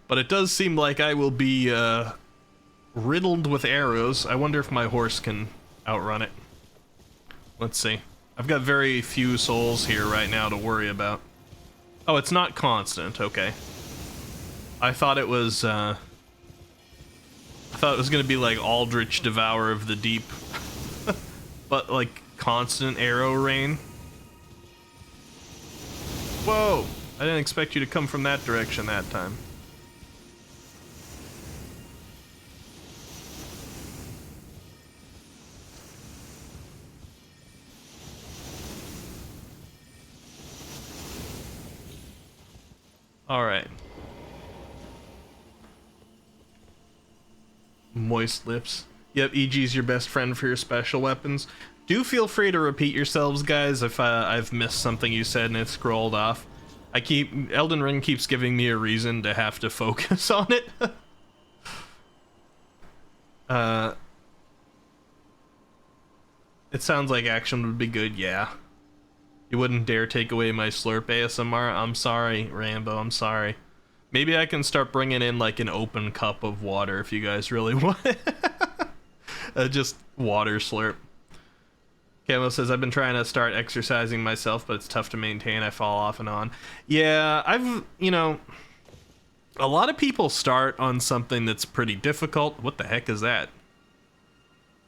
but it does seem like I will be riddled with arrows. I wonder if my horse can outrun it. Let's see. I've got very few souls here right now to worry about. Oh, it's not constant. Okay. I thought it was going to be like Aldrich Devourer of the Deep, but like constant arrow rain. Whoa! I didn't expect you to come from that direction that time. Alright. Moist lips. Yep, EG's your best friend for your special weapons. Do feel free to repeat yourselves, guys, if I've missed something you said and it's scrolled off. Elden Ring keeps giving me a reason to have to focus on it. It sounds like action would be good, yeah. You wouldn't dare take away my slurp ASMR? I'm sorry, Rambo, I'm sorry. Maybe I can start bringing in like an open cup of water if you guys really want it. Just water slurp. Camo says, I've been trying to start exercising myself, but it's tough to maintain. I fall off and on. Yeah, a lot of people start on something that's pretty difficult. What the heck is that?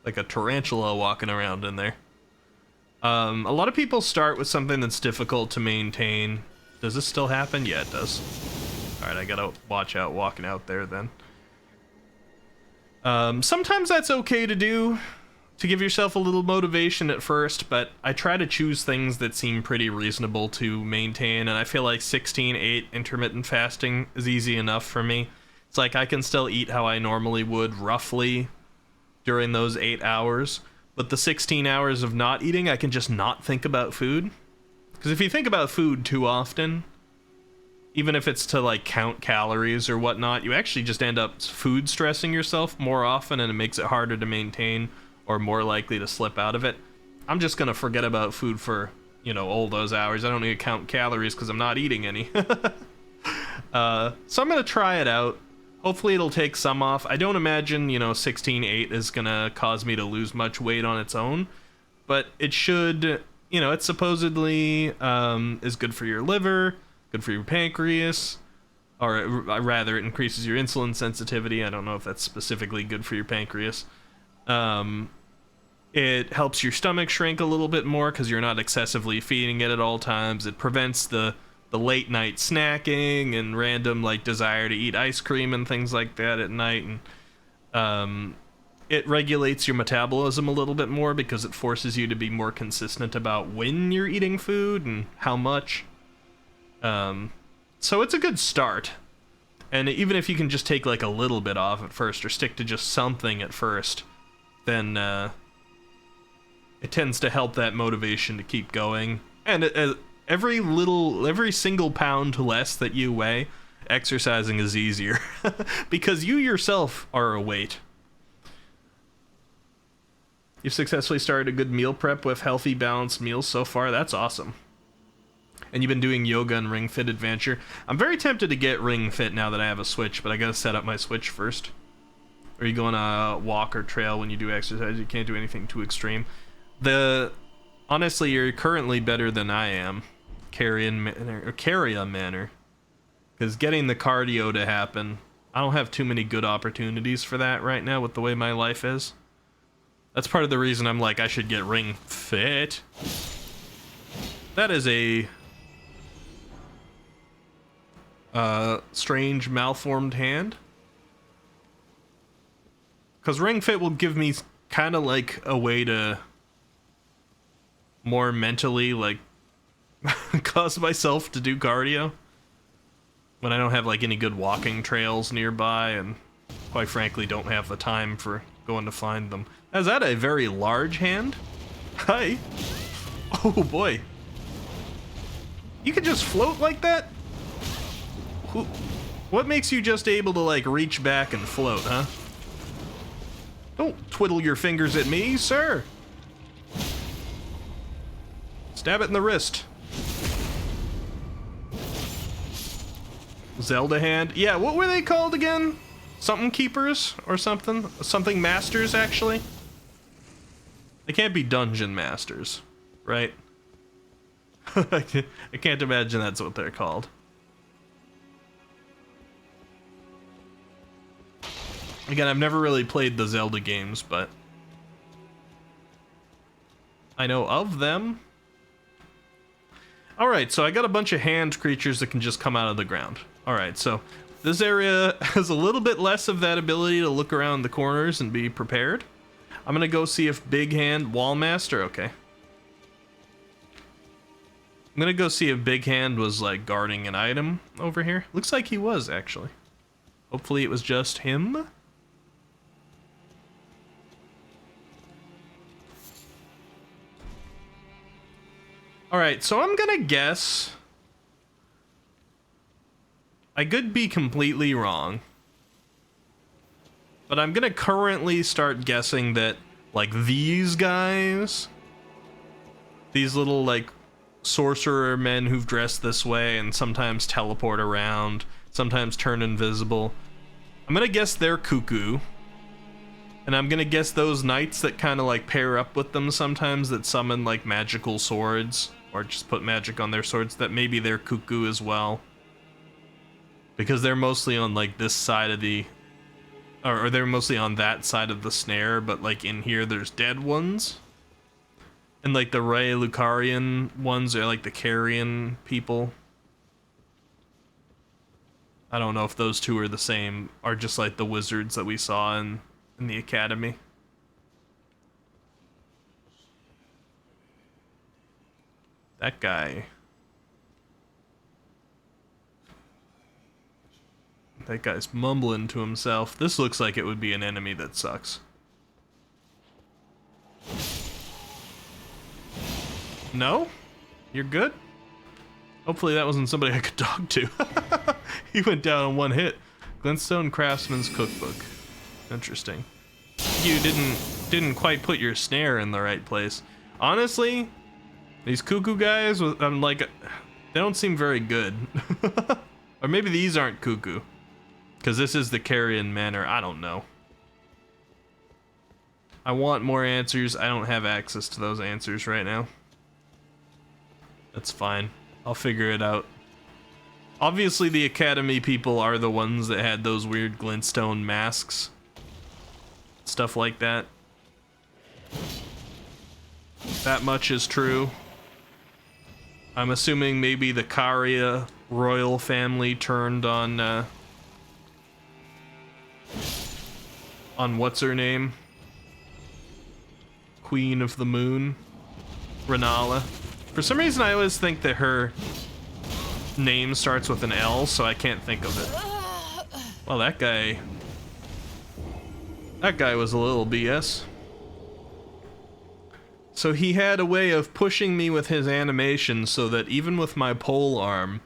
Like a tarantula walking around in there. A lot of people start with something that's difficult to maintain. Does this still happen? Yeah, it does. Alright, I gotta watch out walking out there then. Sometimes that's okay to do, to give yourself a little motivation at first, but I try to choose things that seem pretty reasonable to maintain, and I feel like 16-8 intermittent fasting is easy enough for me. It's like I can still eat how I normally would, roughly, during those 8 hours, but the 16 hours of not eating, I can just not think about food. Because if you think about food too often, even if it's to like count calories or whatnot, you actually just end up food stressing yourself more often, and it makes it harder to maintain or more likely to slip out of it. I'm just gonna forget about food for, all those hours. I don't need to count calories because I'm not eating any. So I'm gonna try it out. Hopefully it'll take some off. I don't imagine, 16-8 is gonna cause me to lose much weight on its own, but it should, it supposedly is good for your liver, good for your pancreas, or rather it increases your insulin sensitivity. I don't know if that's specifically good for your pancreas. It helps your stomach shrink a little bit more because you're not excessively feeding it at all times. It prevents the late night snacking and random like desire to eat ice cream and things like that at night. And it regulates your metabolism a little bit more because it forces you to be more consistent about when you're eating food and how much. So it's a good start. And even if you can just take like a little bit off at first or stick to just something at first, then it tends to help that motivation to keep going. And every single pound less that you weigh, exercising is easier because you yourself are a weight. You've successfully started a good meal prep with healthy, balanced meals so far. That's awesome. And you've been doing yoga and Ring Fit Adventure. I'm very tempted to get Ring Fit now that I have a Switch, but I gotta set up my Switch first. Or you go on a walk or trail when you do exercise. You can't do anything too extreme. Honestly, you're currently better than I am. Carry a manner. Because getting the cardio to happen, I don't have too many good opportunities for that right now with the way my life is. That's part of the reason I'm like, I should get Ring Fit. That is a strange malformed hand. Because Ring Fit will give me kind of like a way to more mentally like cause myself to do cardio when I don't have like any good walking trails nearby and quite frankly don't have the time for going to find them. Is that a very large hand? Hi. Oh boy. You can just float like that? What makes you just able to like reach back and float, huh? Don't twiddle your fingers at me, sir. Stab it in the wrist. Zelda hand. Yeah, what were they called again? Something keepers or something? Something masters, actually? They can't be dungeon masters, right? I can't imagine that's what they're called. Again, I've never really played the Zelda games, but I know of them. Alright, so I got a bunch of hand creatures that can just come out of the ground. Alright, so this area has a little bit less of that ability to look around the corners and be prepared. I'm gonna go see if Big Hand... Wallmaster? Okay. I'm gonna go see if Big Hand was, like, guarding an item over here. Looks like he was, actually. Hopefully it was just him. Alright, so I'm gonna guess... I could be completely wrong. But I'm gonna currently start guessing that, like, these guys... These little, like, sorcerer men who've dressed this way and sometimes teleport around, sometimes turn invisible. I'm gonna guess they're cuckoo. And I'm gonna guess those knights that kind of, like, pair up with them sometimes that summon, like, magical swords. Or just put magic on their swords, that maybe they're cuckoo as well. Because they're mostly on, like, this side of the... Or they're mostly on that side of the snare, but, like, in here there's dead ones. And, like, the Ray Lucarian ones are, like, the carrion people. I don't know if those two are the same, or just, like, the wizards that we saw in the academy. That guy. That guy's mumbling to himself. This looks like it would be an enemy that sucks. No? You're good? Hopefully that wasn't somebody I could talk to. He went down in one hit. Glintstone Craftsman's Cookbook. Interesting. You didn't quite put your snare in the right place. Honestly, these cuckoo guys, I'm like, they don't seem very good. Or maybe these aren't cuckoo. Because this is the Carrion Manor. I don't know. I want more answers. I don't have access to those answers right now. That's fine. I'll figure it out. Obviously, the Academy people are the ones that had those weird glintstone masks. Stuff like that. That much is true. I'm assuming maybe the Karia royal family turned on what's her name? Queen of the Moon. Renala. For some reason, I always think that her name starts with an L, so I can't think of it. Well, that guy was a little BS. So he had a way of pushing me with his animation so that even with my pole arm,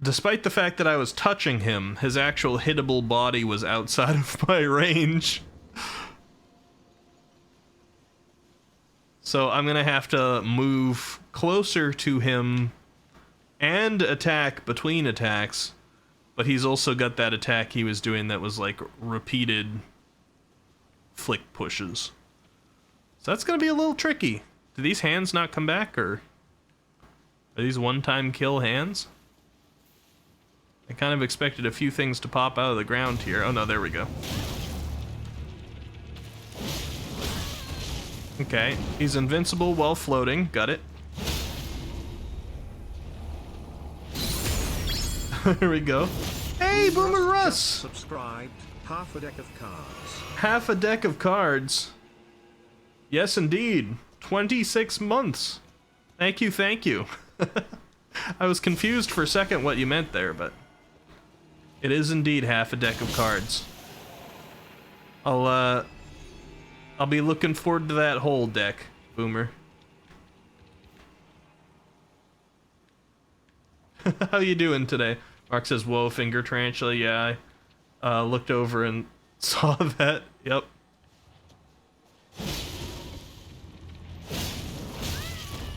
despite the fact that I was touching him, his actual hittable body was outside of my range. So I'm gonna have to move closer to him and attack between attacks, but he's also got that attack he was doing that was like repeated flick pushes. So that's gonna be a little tricky. Do these hands not come back, or are these one-time kill hands? I kind of expected a few things to pop out of the ground here. Oh no, there we go. Okay, he's invincible while floating. Got it. Here we go. Hey, Boomer Russ! Subscribed. Half a deck of cards. Half a deck of cards. Yes, indeed. 26 months. Thank you, thank you. I was confused for a second what you meant there, but it is indeed half a deck of cards. I'll be looking forward to that whole deck, Boomer. How you doing today? Mark says, whoa, finger tarantula. Yeah, I looked over and saw that. Yep.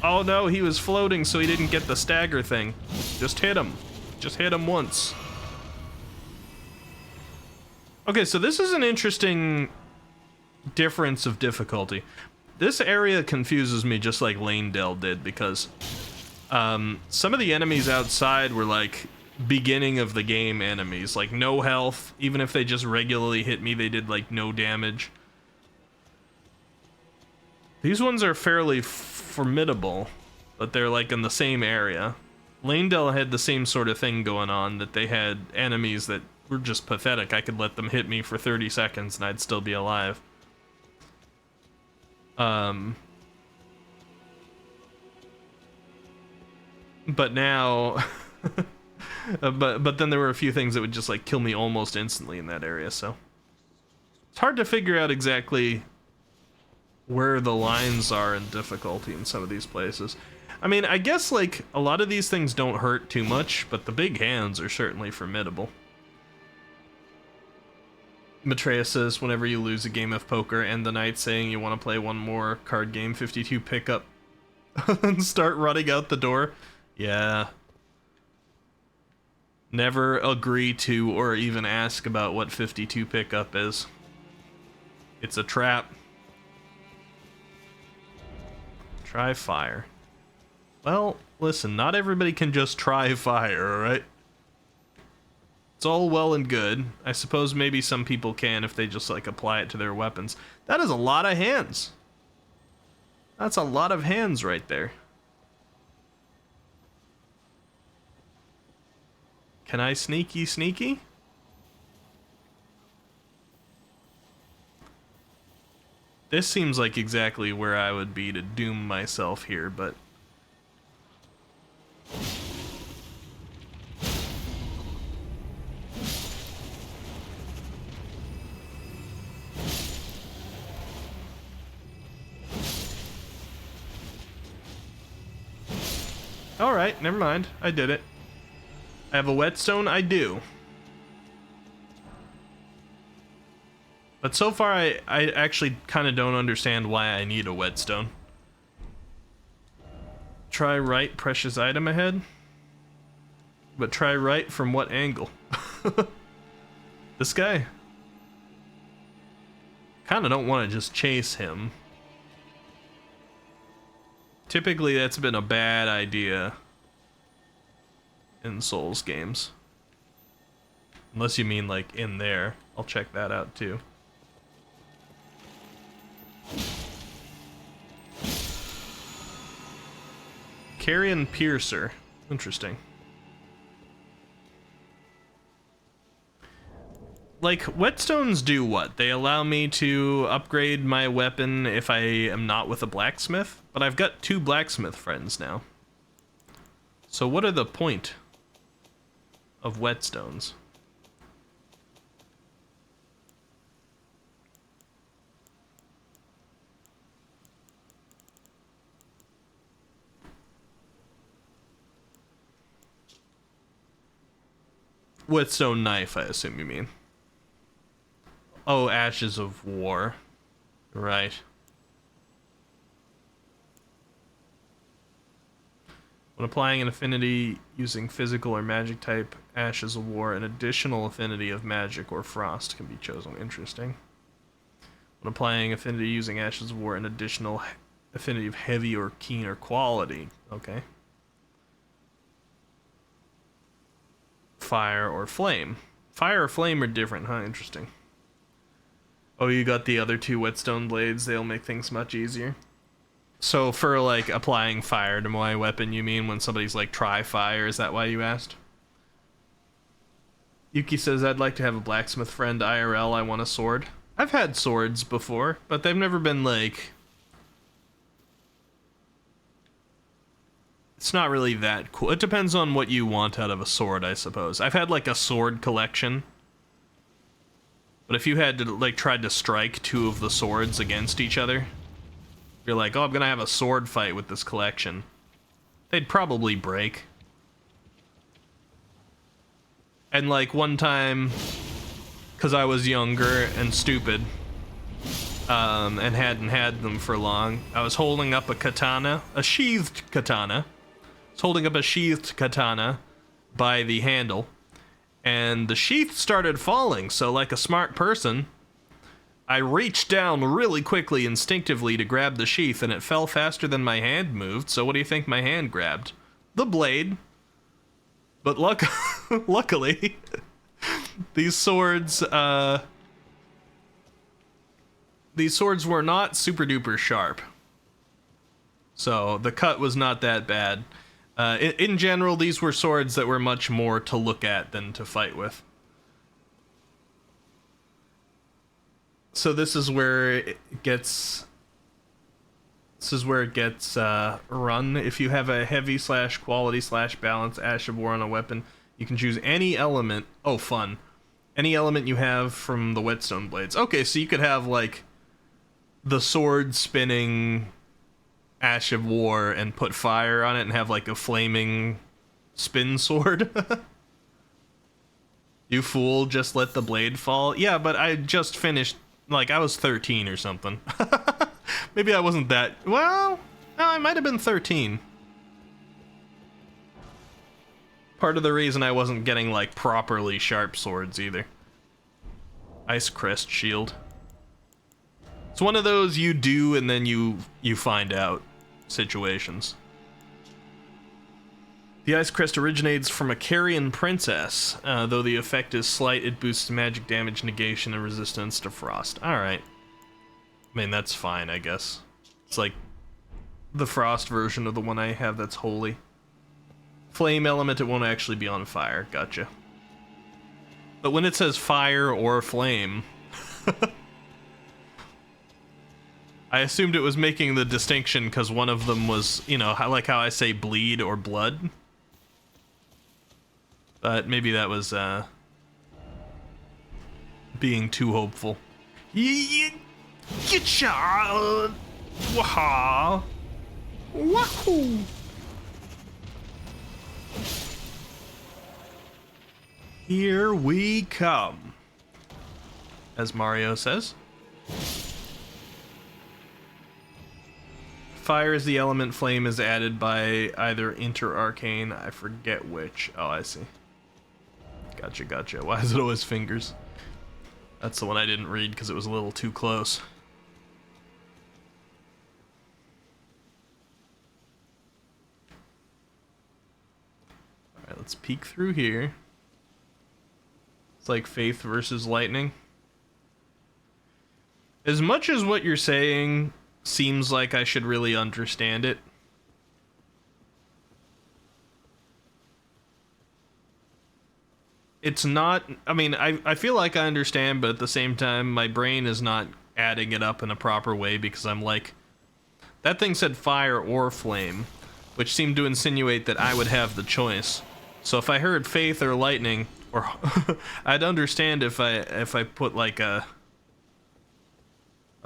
Oh no, he was floating, so he didn't get the stagger thing. Just hit him. Just hit him once. Okay, so this is an interesting difference of difficulty. This area confuses me just like Lanedale did, because some of the enemies outside were like beginning of the game enemies, like no health. Even if they just regularly hit me, they did like no damage. These ones are fairly formidable, but they're like in the same area. Lanedale had the same sort of thing going on, that they had enemies that were just pathetic. I could let them hit me for 30 seconds and I'd still be alive. But now, but then there were a few things that would just like kill me almost instantly in that area, so it's hard to figure out exactly where the lines are in difficulty in some of these places. I mean, I guess, like, a lot of these things don't hurt too much, but the big hands are certainly formidable. Matreya says, whenever you lose a game of poker, end the night saying you want to play one more card game, 52 pickup, and start running out the door. Yeah. Never agree to or even ask about what 52 pickup is. It's a trap. Try fire. Well, listen, not everybody can just try fire, alright? It's all well and good. I suppose maybe some people can if they just, like, apply it to their weapons. That is a lot of hands. That's a lot of hands right there. Can I sneaky sneaky? This seems like exactly where I would be to doom myself here, but... Alright, never mind. I did it. I have a whetstone? I do. But so far, I actually kind of don't understand why I need a whetstone. Try right, precious item ahead. But try right from what angle? This guy. Kind of don't want to just chase him. Typically, that's been a bad idea in Souls games. Unless you mean, like, in there. I'll check that out, too. Carrion Piercer. Interesting. Like, whetstones do what? They allow me to upgrade my weapon if I am not with a blacksmith, but I've got 2 blacksmith friends now. So what are the point of whetstones? Whetstone knife, I assume you mean. Oh, Ashes of War. Right. When applying an affinity using physical or magic type Ashes of War, an additional affinity of magic or frost can be chosen. Interesting. When applying affinity using Ashes of War, an additional affinity of heavy or keen or quality. Okay. Fire or flame. Fire or flame are different, huh? Interesting. Oh, you got the other 2 whetstone blades. They'll make things much easier. So for, like, applying fire to my weapon, you mean when somebody's like, try fire? Is that why you asked? Yuki says, I'd like to have a blacksmith friend IRL. I want a sword. I've had swords before, but they've never been, like... It's not really that cool. It depends on what you want out of a sword, I suppose. I've had, like, a sword collection. But if you had to, like, try to strike 2 of the swords against each other, you're like, oh, I'm gonna have a sword fight with this collection. They'd probably break. And, like, one time, because I was younger and stupid, and hadn't had them for long, I was holding up a katana, a sheathed katana. I was holding up a sheathed katana by the handle, and the sheath started falling, so like a smart person, I reached down really quickly, instinctively, to grab the sheath, and it fell faster than my hand moved, so what do you think my hand grabbed? The blade. But luckily, these swords were not super duper sharp. So the cut was not that bad. In general, these were swords that were much more to look at than to fight with. So this is where it gets... run. If you have a heavy / quality / balance Ash of War on a weapon, you can choose any element. Oh, fun. Any element you have from the whetstone blades. Okay, so you could have, like, the sword spinning Ash of War and put fire on it and have like a flaming spin sword. You fool, just let the blade fall. Yeah, but I just finished, like, I was 13 or something. Maybe I wasn't that, well, no, I might have been 13. Part of the reason I wasn't getting, like, properly sharp swords either. Ice Crest Shield. It's one of those you do and then you find out situations. The Ice Crest originates from a Carian princess. Though the effect is slight, it boosts magic damage, negation, and resistance to frost. Alright. I mean, that's fine, I guess. It's like the frost version of the one I have that's holy. Flame element, it won't actually be on fire. Gotcha. But when it says fire or flame... I assumed it was making the distinction because one of them was, you know, like how I say bleed or blood. But maybe that was being too hopeful. Getcha! Waha! Wahoo! Here we come, as Mario says. Fire is the element, flame is added by either inter-arcane, I forget which. Oh, I see. Gotcha, gotcha. Why is it always fingers? That's the one I didn't read because it was a little too close. Alright, let's peek through here. It's like faith versus lightning. As much as what you're saying seems like I should really understand it, it's not. I mean, I feel like I understand, but at the same time, my brain is not adding it up in a proper way because I'm like, that thing said fire or flame, which seemed to insinuate that I would have the choice. So if I heard faith or lightning, or I'd understand if I put like a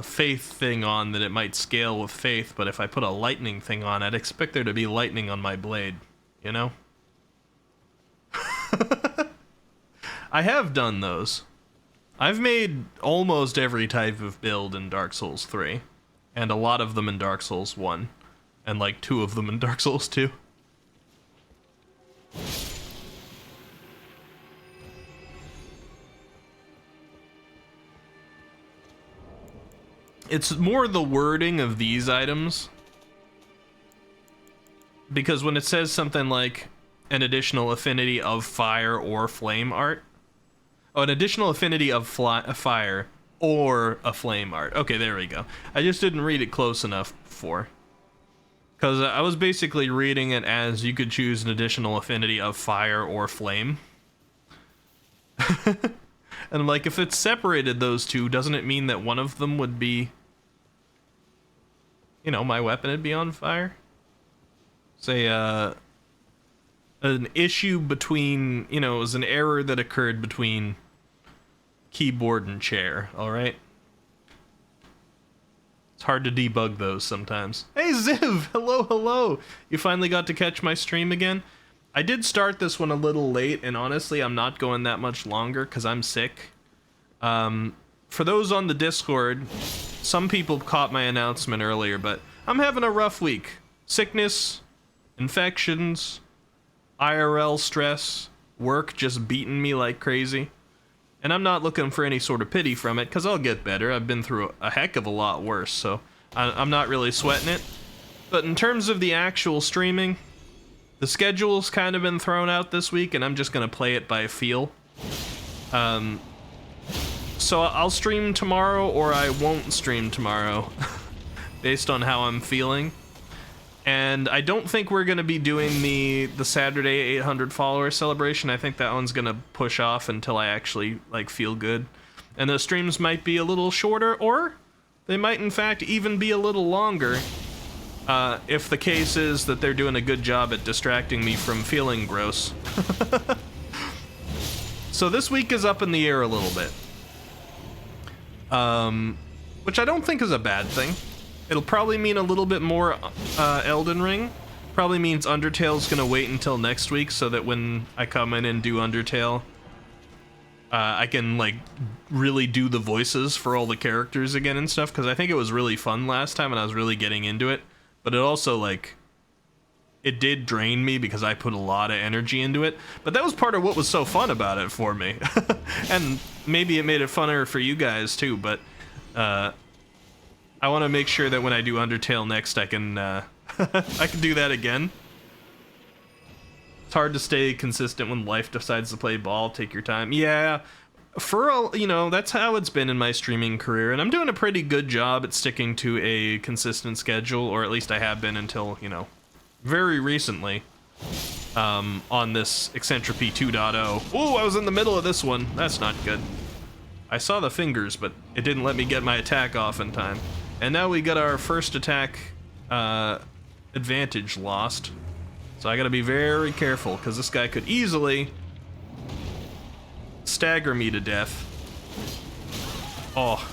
faith thing on, that it might scale with faith, but if I put a lightning thing on, I'd expect there to be lightning on my blade, you know? I have done those. I've made almost every type of build in Dark Souls 3, and a lot of them in Dark Souls 1, and like 2 of them in Dark Souls 2. It's more the wording of these items, because when it says something like an additional affinity of fire or flame art, oh, an additional affinity of fire or a flame art. Okay, there we go. I just didn't read it close enough before, because I was basically reading it as you could choose an additional affinity of fire or flame. And I'm like, if it's separated those two, doesn't it mean that one of them would be, you know, my weapon would be on fire? Say, an issue between, you know, it was an error that occurred between keyboard and chair, alright? It's hard to debug those sometimes. Hey Ziv! Hello, hello! You finally got to catch my stream again? I did start this one a little late, and honestly, I'm not going that much longer because I'm sick. For those on the Discord, some people caught my announcement earlier, but I'm having a rough week. Sickness, infections, IRL stress, work just beating me like crazy. And I'm not looking for any sort of pity from it, because I'll get better. I've been through a heck of a lot worse, so I'm not really sweating it. But in terms of the actual streaming, the schedule's kind of been thrown out this week, and I'm just going to play it by feel. So I'll stream tomorrow, or I won't stream tomorrow, based on how I'm feeling. And I don't think we're going to be doing the Saturday 800 follower celebration. I think that one's going to push off until I actually, like, feel good. And the streams might be a little shorter, or they might, in fact, even be a little longer. If the case is that they're doing a good job at distracting me from feeling gross. So this week is up in the air a little bit. Which I don't think is a bad thing. It'll probably mean a little bit more Elden Ring. Probably means Undertale's gonna wait until next week so that when I come in and do Undertale, I can like really do the voices for all the characters again and stuff, because I think it was really fun last time and I was really getting into it. But it also like, it did drain me because I put a lot of energy into it. But that was part of what was so fun about it for me. And maybe it made it funner for you guys too, but I want to make sure that when I do Undertale next, I can I can do that again. It's hard to stay consistent when life decides to play ball. Take your time. Yeah, for a, you know, that's how it's been in my streaming career, and I'm doing a pretty good job at sticking to a consistent schedule, or at least I have been until, you know, very recently. On this Eccentropy 2.0. Oh, I was in the middle of this one. That's not good. I saw the fingers, but it didn't let me get my attack off in time. And now we got our first attack advantage lost. So I gotta be very careful, because this guy could easily stagger me to death. Oh.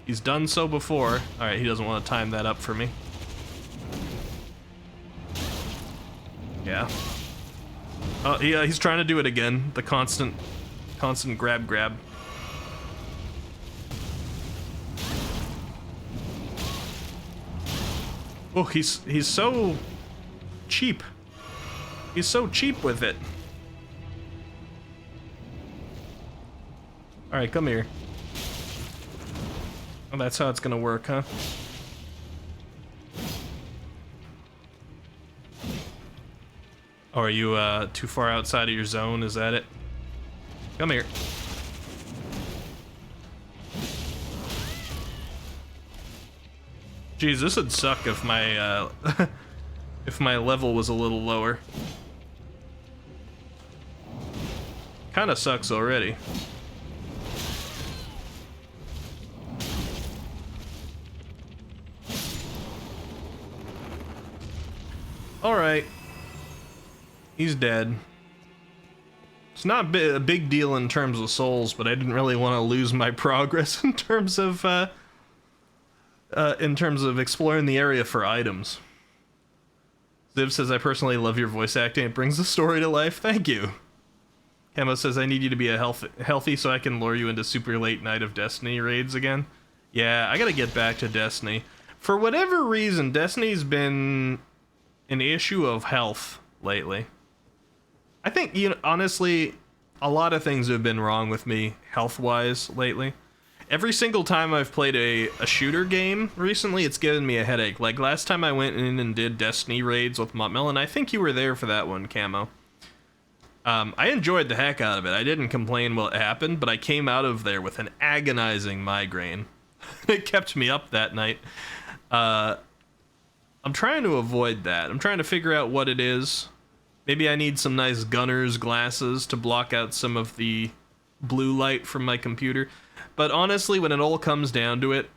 He's done so before. Alright, he doesn't want to time that up for me. Yeah. Oh, yeah, he's trying to do it again. The constant grab. Oh, he's so cheap. He's so cheap with it. All right, come here. Oh, that's how it's gonna work, huh? Oh, are you too far outside of your zone? Is that it? Come here. Jeez, this would suck if my if my level was a little lower. Kinda sucks already. Alright. He's dead. It's not a big deal in terms of souls, but I didn't really want to lose my progress in terms of exploring the area for items. Ziv says, I personally love your voice acting. It brings the story to life. Thank you. Camo says, I need you to be healthy so I can lure you into super late Night of Destiny raids again. Yeah, I gotta get back to Destiny. For whatever reason, Destiny's been an issue of health lately. I think, you know, honestly, a lot of things have been wrong with me health-wise lately. Every single time I've played a shooter game recently, it's given me a headache. Like last time I went in and did Destiny raids with Muttmelon, I think you were there for that one, Camo. I enjoyed the heck out of it. I didn't complain what happened, but I came out of there with an agonizing migraine. It kept me up that night. I'm trying to avoid that. I'm trying to figure out what it is. Maybe I need some nice gunner's glasses to block out some of the blue light from my computer. But honestly, when it all comes down to it,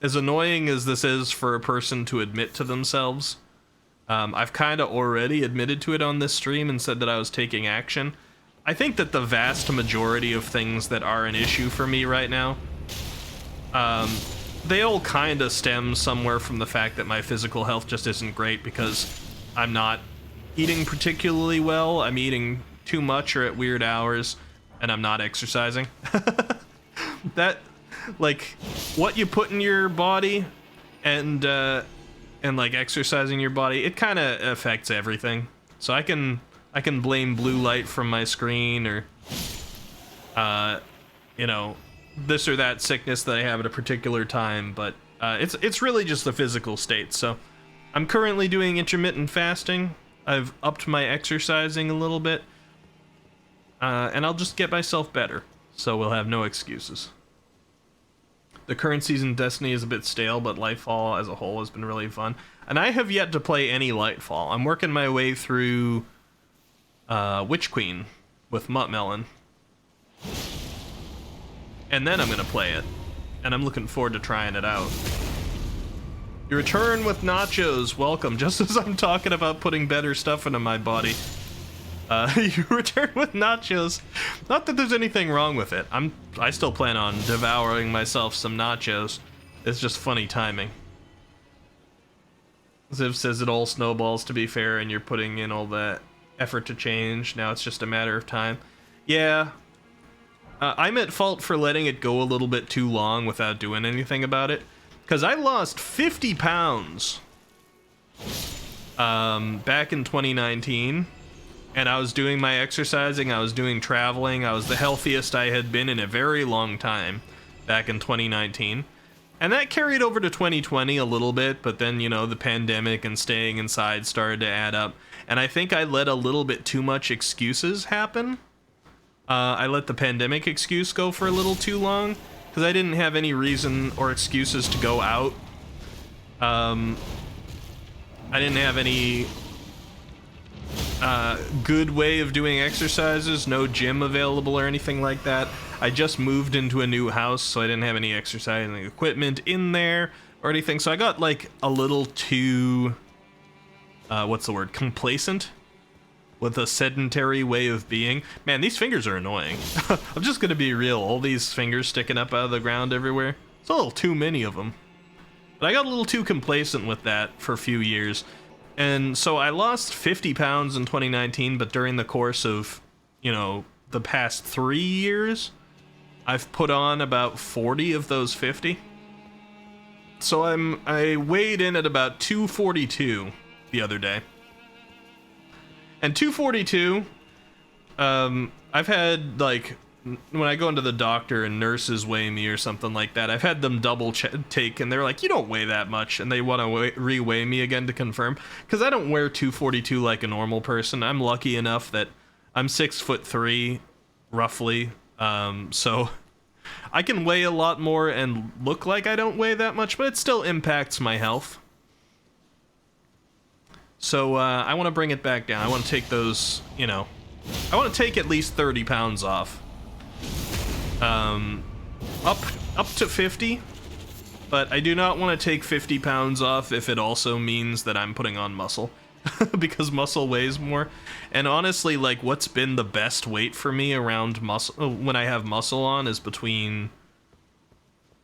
as annoying as this is for a person to admit to themselves, I've kind of already admitted to it on this stream and said that I was taking action. I think that the vast majority of things that are an issue for me right now, they all kind of stem somewhere from the fact that my physical health just isn't great because I'm not eating particularly well. I'm eating too much or at weird hours, and I'm not exercising. That, like, what you put in your body and like exercising your body, it kind of affects everything. So I can blame blue light from my screen or you know, this or that sickness that I have at a particular time, but it's really just the physical state. So I'm currently doing intermittent fasting. I've upped my exercising a little bit, and I'll just get myself better, so we'll have no excuses. The current season of Destiny is a bit stale, but Lightfall as a whole has been really fun. And I have yet to play any Lightfall. I'm working my way through Witch Queen with Muttmelon. And then I'm going to play it. And I'm looking forward to trying it out. You return with nachos. Welcome. Just as I'm talking about putting better stuff into my body. You return with nachos. Not that there's anything wrong with it. I still plan on devouring myself some nachos. It's just funny timing. Ziv says it all snowballs, to be fair, and you're putting in all that effort to change. Now it's just a matter of time. Yeah. I'm at fault for letting it go a little bit too long without doing anything about it. Because I lost 50 pounds back in 2019. And I was doing my exercising, I was doing traveling. I was the healthiest I had been in a very long time back in 2019. And that carried over to 2020 a little bit, but then, you know, the pandemic and staying inside started to add up. And I think I let a little bit too much excuses happen. I let the pandemic excuse go for a little too long, because I didn't have any reason or excuses to go out. I didn't have any good way of doing exercises, no gym available or anything like that. I just moved into a new house, so I didn't have any exercising equipment in there or anything. So I got like a little too, what's the word, complacent with a sedentary way of being. Man, these fingers are annoying. I'm just gonna be real. All these fingers sticking up out of the ground everywhere. It's a little too many of them. But I got a little too complacent with that for a few years. And so I lost 50 pounds in 2019, but during the course of, you know, the past 3 years, I've put on about 40 of those 50. So I weighed in at about 242 the other day. And 242, I've had, like, when I go into the doctor and nurses weigh me or something like that, I've had them double take, and they're like, you don't weigh that much, and they want to re-weigh me again to confirm, because I don't wear 242 like a normal person. I'm lucky enough that I'm 6'3", roughly, so I can weigh a lot more and look like I don't weigh that much, but it still impacts my health. So I want to bring it back down. I want to take those, you know, I want to take at least 30 pounds off. Up to 50, but I do not want to take 50 pounds off if it also means that I'm putting on muscle, because muscle weighs more. And honestly, like, what's been the best weight for me around muscle when I have muscle on is between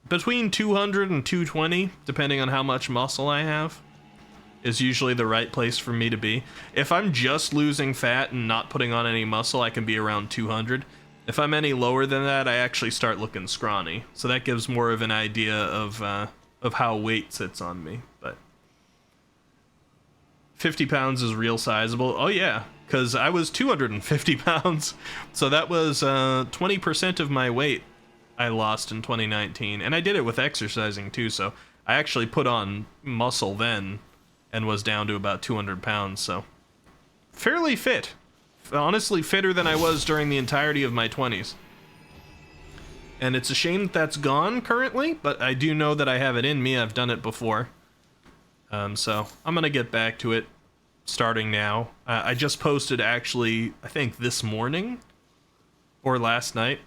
200 and 220, depending on how much muscle I have, is usually the right place for me to be. If I'm just losing fat and not putting on any muscle, I can be around 200. If I'm any lower than that, I actually start looking scrawny. So that gives more of an idea of how weight sits on me. But 50 pounds is real sizable. Oh yeah, because I was 250 pounds. So that was 20% of my weight I lost in 2019. And I did it with exercising too, so I actually put on muscle then and was down to about 200 pounds, so fairly fit. Honestly, fitter than I was during the entirety of my 20s. And it's a shame that that's gone currently, but I do know that I have it in me. I've done it before. So I'm gonna get back to it starting now. I just posted, actually, I think this morning or last night,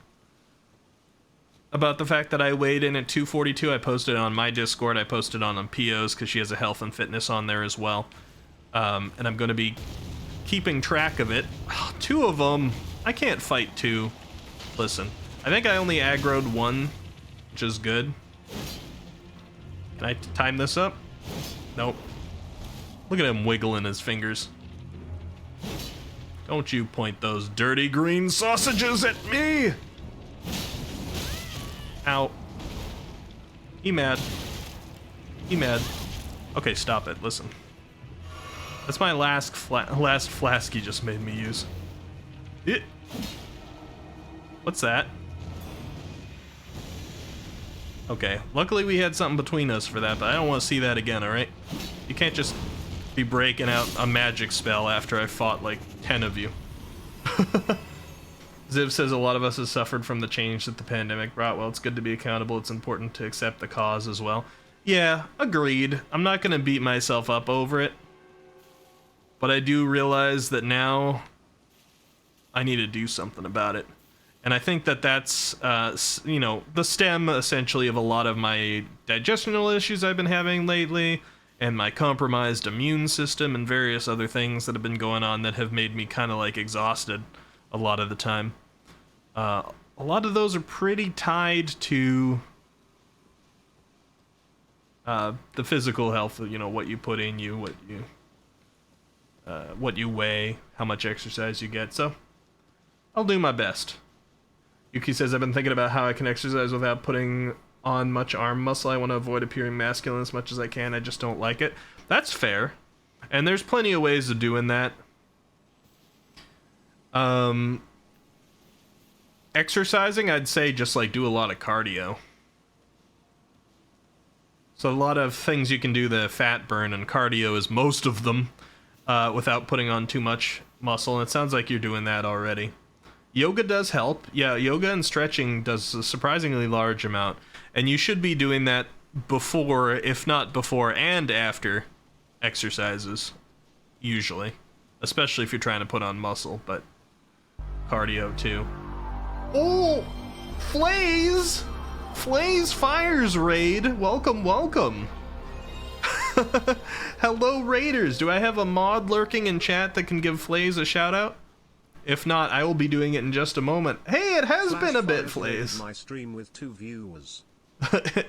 about the fact that I weighed in at 242. I posted it on my Discord. I posted it on PO's because she has a health and fitness on there as well. And I'm going to be keeping track of it. Two of them. I can't fight two. Listen, I think I only aggroed one, which is good. Can I time this up? Nope. Look at him wiggling his fingers. Don't you point those dirty green sausages at me! Ow. He mad. He mad. Okay, stop it. Listen. That's my last flask he just made me use. It. What's that? Okay, luckily we had something between us for that, but I don't want to see that again, alright? You can't just be breaking out a magic spell after I fought like 10 of you. Ziv says a lot of us have suffered from the change that the pandemic brought. Well, it's good to be accountable. It's important to accept the cause as well. Yeah, agreed. I'm not going to beat myself up over it. But I do realize that now I need to do something about it. And I think that that's, you know, the stem, essentially, of a lot of my digestional issues I've been having lately, and my compromised immune system, and various other things that have been going on that have made me kind of, like, exhausted a lot of the time. A lot of those are pretty tied to The physical health, you know, what you put in you, what you weigh, how much exercise you get. So I'll do my best. Yuki says, I've been thinking about how I can exercise without putting on much arm muscle. I want to avoid appearing masculine as much as I can. I just don't like it. That's fair. And there's plenty of ways of doing that. Exercising, I'd say just like do a lot of cardio. So a lot of things you can do the fat burn, and cardio is most of them, without putting on too much muscle. And it sounds like you're doing that already. Yoga does help. Yeah, yoga and stretching does a surprisingly large amount. And you should be doing that before, if not before and after exercises, usually. Especially if you're trying to put on muscle, but cardio too. Oh! Flays! Flays Fires raid! Welcome, welcome! Hello, raiders! Do I have a mod lurking in chat that can give Flays a shout out? If not, I will be doing it in just a moment. Hey, it has been a bit, Flays! My stream with 2 viewers.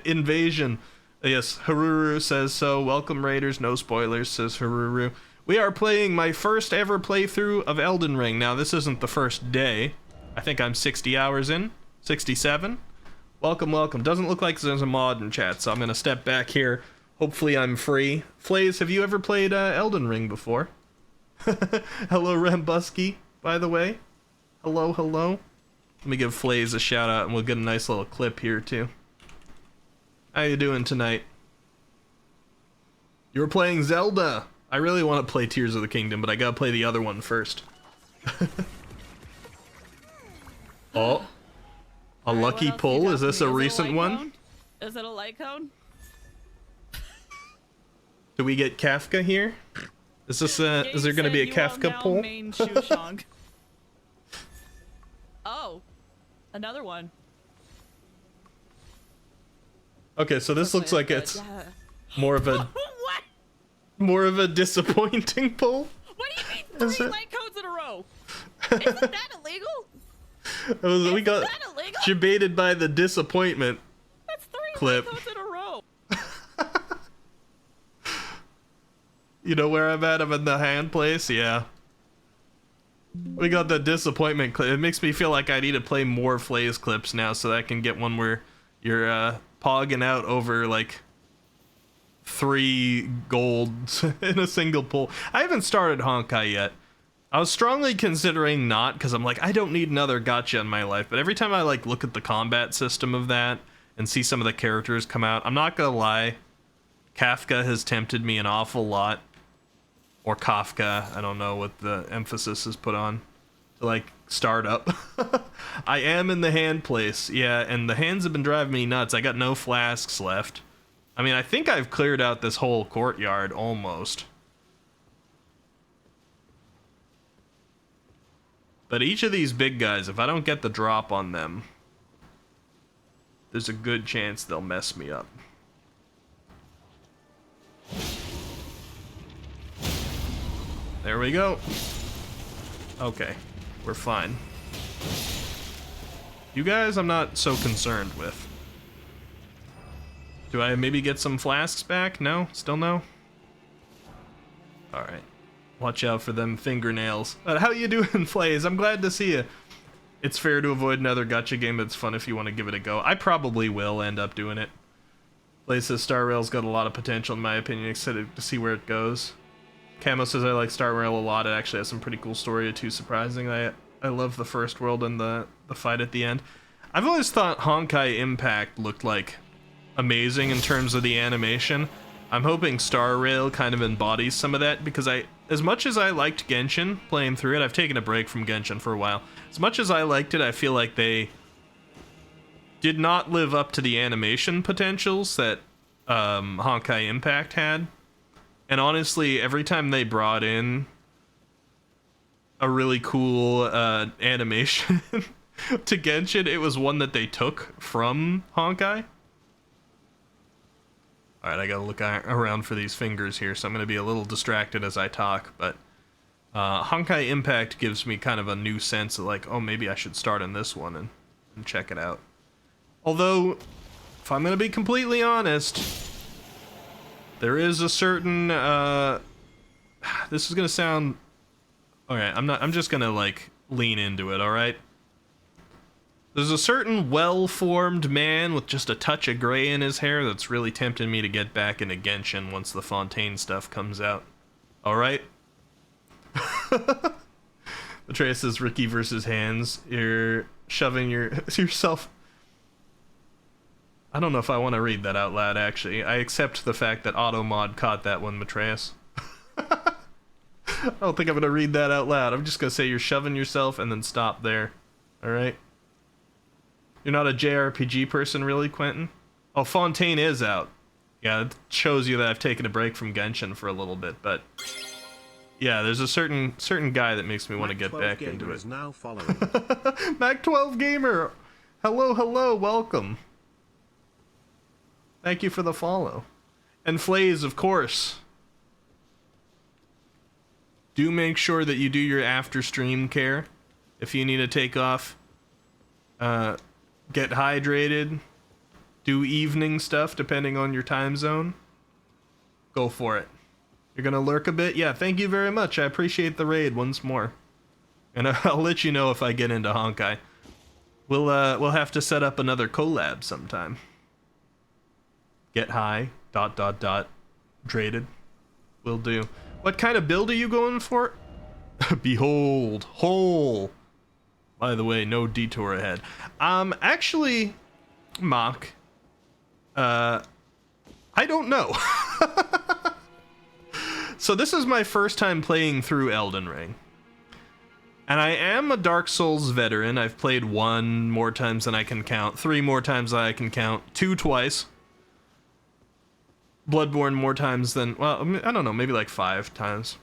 Invasion. Yes, Haruru says so. Welcome, raiders. No spoilers, says Haruru. We are playing my first ever playthrough of Elden Ring. Now, this isn't the first day. I think I'm 60 hours in. 67. Welcome, welcome. Doesn't look like there's a mod in chat, so I'm going to step back here. Hopefully I'm free. Flays, have you ever played Elden Ring before? Hello, Rambusky, by the way. Hello, hello. Let me give Flays a shout out, and we'll get a nice little clip here, too. How you doing tonight? You were playing Zelda. I really want to play Tears of the Kingdom, but I gotta play the other one first. Oh. A lucky pull? Is this a recent one? Cone? Is it a light cone? Do we get Kafka here? Is this is there gonna be a Kafka pull? Oh, another one. Okay, so this looks like it's more of a What? more of a disappointing pull. What do you mean 3 light cones in a row? Isn't that illegal? We got that illegal? debated by the disappointment. That's 3 clip. light cones in a row. You know where I'm at? I'm in the hand place. Yeah. We got the disappointment clip. It makes me feel like I need to play more Flays clips now so that I can get one where you're pogging out over like 3 golds in a single pull. I haven't started Honkai yet. I was strongly considering not, because I'm like, I don't need another gacha in my life. But every time I like look at the combat system of that and see some of the characters come out, I'm not gonna lie, Kafka has tempted me an awful lot. Or Kafka, I don't know what the emphasis is put on, to like start up. I am in the hand place, yeah, and the hands have been driving me nuts. I got no flasks left. I mean, I think I've cleared out this whole courtyard almost. But each of these big guys, if I don't get the drop on them, there's a good chance they'll mess me up. There we go. Okay, we're fine. You guys, I'm not so concerned with. Do I maybe get some flasks back? No? Still no? Alright. Watch out for them fingernails. But how you doing, Flays? I'm glad to see you. It's fair to avoid another gacha game, but it's fun if you want to give it a go. I probably will end up doing it. Flays says Star Rail's got a lot of potential in my opinion, excited to see where it goes. Camo says I like Star Rail a lot. It actually has some pretty cool story too, surprising. I love the first world and the fight at the end. I've always thought Honkai Impact looked like amazing in terms of the animation. I'm hoping Star Rail kind of embodies some of that, because as much as I liked Genshin playing through it, I've taken a break from Genshin for a while. As much as I liked it, I feel like they did not live up to the animation potentials that Honkai Impact had. And honestly, every time they brought in a really cool animation to Genshin, it was one that they took from Honkai. Alright, I gotta look around for these fingers here, so I'm gonna be a little distracted as I talk, but Honkai Impact gives me kind of a new sense of like, oh, maybe I should start on this one and check it out. Although, if I'm gonna be completely honest, There is a certain this is gonna sound alright, I'm just gonna like lean into it, alright? There's a certain well-formed man with just a touch of gray in his hair that's really tempting me to get back into Genshin once the Fontaine stuff comes out. Alright? Atreus says Ricky versus Hands. You're shoving yourself. I don't know if I want to read that out loud, actually. I accept the fact that Automod caught that one, Matreus. I don't think I'm going to read that out loud. I'm just going to say you're shoving yourself and then stop there. Alright? You're not a JRPG person, really, Quentin? Oh, Fontaine is out. Yeah, it shows you that I've taken a break from Genshin for a little bit, but... Yeah, there's a certain guy that makes me want to get back into it. Is now following. Mac 12 Gamer! Hello, welcome. Thank you for the follow. And Flays, of course. Do make sure that you do your after-stream care. If you need to take off... get hydrated, do evening stuff depending on your time zone, go for it. You're gonna lurk a bit? Yeah, thank you very much. I appreciate the raid once more. And I'll let you know if I get into Honkai. We'll have to set up another collab sometime. Get high, ... Draded. Will do. What kind of build are you going for? Behold, hole. By the way, no detour ahead. Actually, Mock, I don't know. So this is my first time playing through Elden Ring. And I am a Dark Souls veteran. I've played 1 more times than I can count, 3 more times than I can count, 2 twice. Bloodborne more times than, well, I don't know, maybe like 5 times.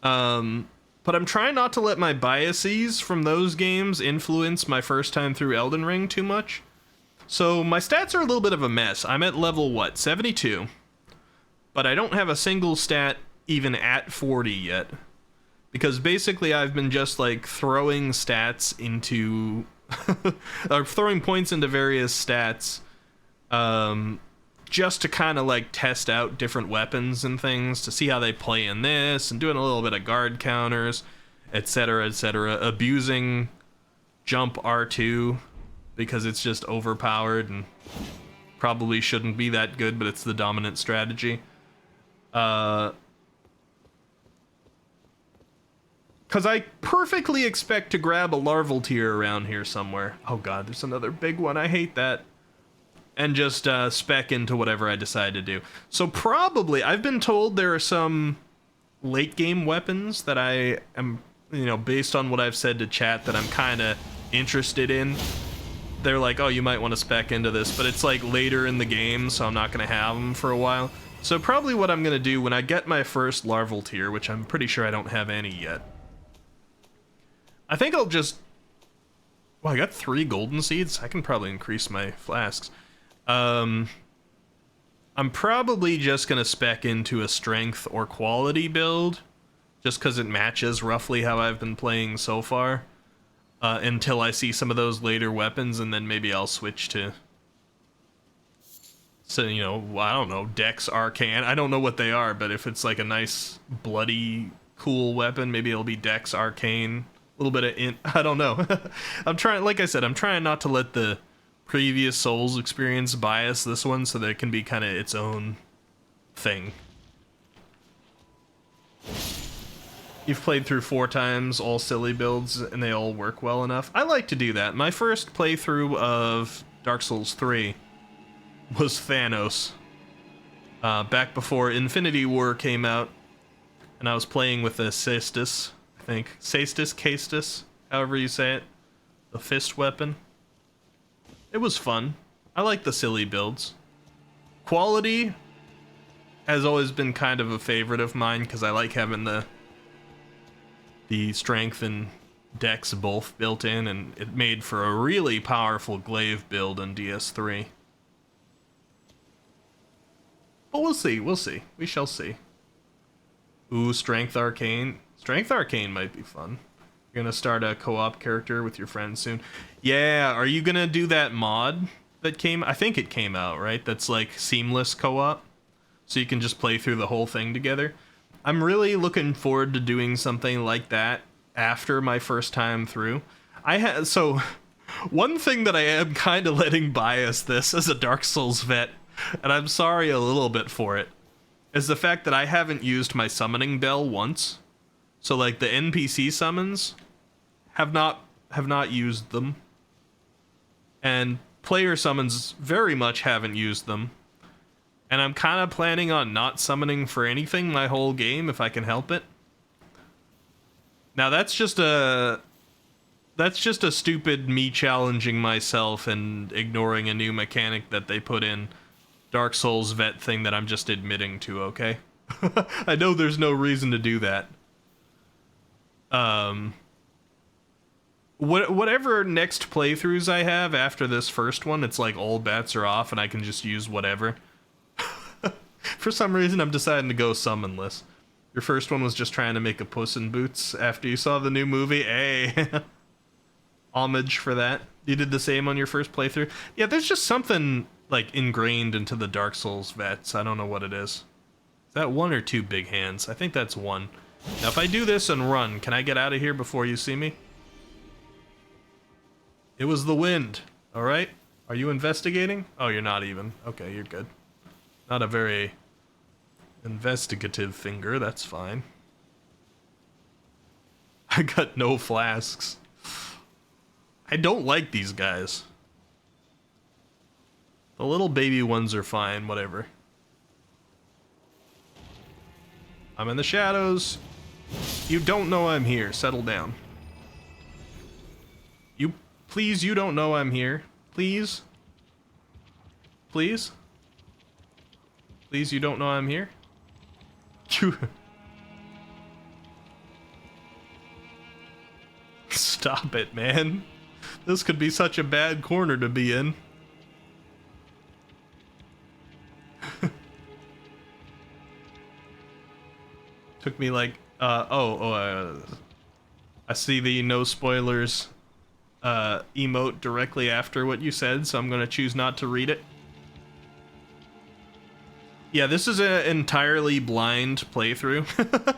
But I'm trying not to let my biases from those games influence my first time through Elden Ring too much. So my stats are a little bit of a mess. I'm at level, 72? But I don't have a single stat even at 40 yet. Because basically I've been just, like, throwing stats into... or throwing points into various stats, just to kind of, like, test out different weapons and things, to see how they play in this, and doing a little bit of guard counters, etc., etc., abusing jump R2, because it's just overpowered, and probably shouldn't be that good, but it's the dominant strategy. Because I perfectly expect to grab a larval tier around here somewhere. Oh god, there's another big one, I hate that. And just spec into whatever I decide to do. So probably, I've been told there are some late game weapons that I am, you know, based on what I've said to chat, that I'm kind of interested in. They're like, oh, you might want to spec into this, but it's like later in the game, so I'm not going to have them for a while. So probably what I'm going to do when I get my first larval tier, which I'm pretty sure I don't have any yet, I think I'll just... Well, I got 3 golden seeds. I can probably increase my flasks. I'm probably just gonna spec into a strength or quality build, just because it matches roughly how I've been playing so far, until I see some of those later weapons, and then maybe I'll switch to, so, you know, I don't know, Dex Arcane. I don't know what they are, but if it's like a nice, bloody, cool weapon, maybe it'll be Dex Arcane. A little bit of I don't know. I'm trying, like I said, I'm trying not to let the previous Souls experience bias this one, so that it can be kind of its own thing. You've played through 4 times, all silly builds, and they all work well enough. I like to do that. My first playthrough of Dark Souls 3 was Thanos. Back before Infinity War came out, and I was playing with a Cestus, I think. Castus, however you say it. The fist weapon. It was fun. I like the silly builds. Quality has always been kind of a favorite of mine, because I like having the strength and dex both built in, and it made for a really powerful glaive build in DS3. But we'll see, we shall see. Ooh, Strength Arcane. Strength Arcane might be fun. You're gonna start a co-op character with your friends soon. Yeah, are you gonna do that mod that came, I think it came out, right? That's like seamless co-op, so you can just play through the whole thing together. I'm really looking forward to doing something like that after my first time through. So one thing that I am kind of letting bias this as a Dark Souls vet, and I'm sorry a little bit for it, is the fact that I haven't used my summoning bell once. So like the NPC summons have not used them. And player summons very much haven't used them. And I'm kind of planning on not summoning for anything my whole game if I can help it. Now that's just a stupid me challenging myself and ignoring a new mechanic that they put in Dark Souls vet thing that I'm just admitting to, okay? I know there's no reason to do that. Whatever next playthroughs I have after this first one, it's like all bets are off and I can just use whatever. For some reason, I'm deciding to go summonless. Your first one was just trying to make a Puss in Boots after you saw the new movie. Hey, homage for that. You did the same on your first playthrough. Yeah, there's just something like ingrained into the Dark Souls vets. I don't know what it is. Is that one or two big hands? I think that's one. Now, if I do this and run, can I get out of here before you see me? It was the wind. All right. Are you investigating? Oh, you're not even. Okay, you're good. Not a very investigative finger. That's fine. I got no flasks. I don't like these guys. The little baby ones are fine, whatever. I'm in the shadows. You don't know I'm here. Settle down. Please, you don't know I'm here. Please? Please? Please, you don't know I'm here? Stop it, man. This could be such a bad corner to be in. Took me like, I see the no spoilers emote directly after what you said, so I'm gonna choose not to read it. Yeah, this is an entirely blind playthrough.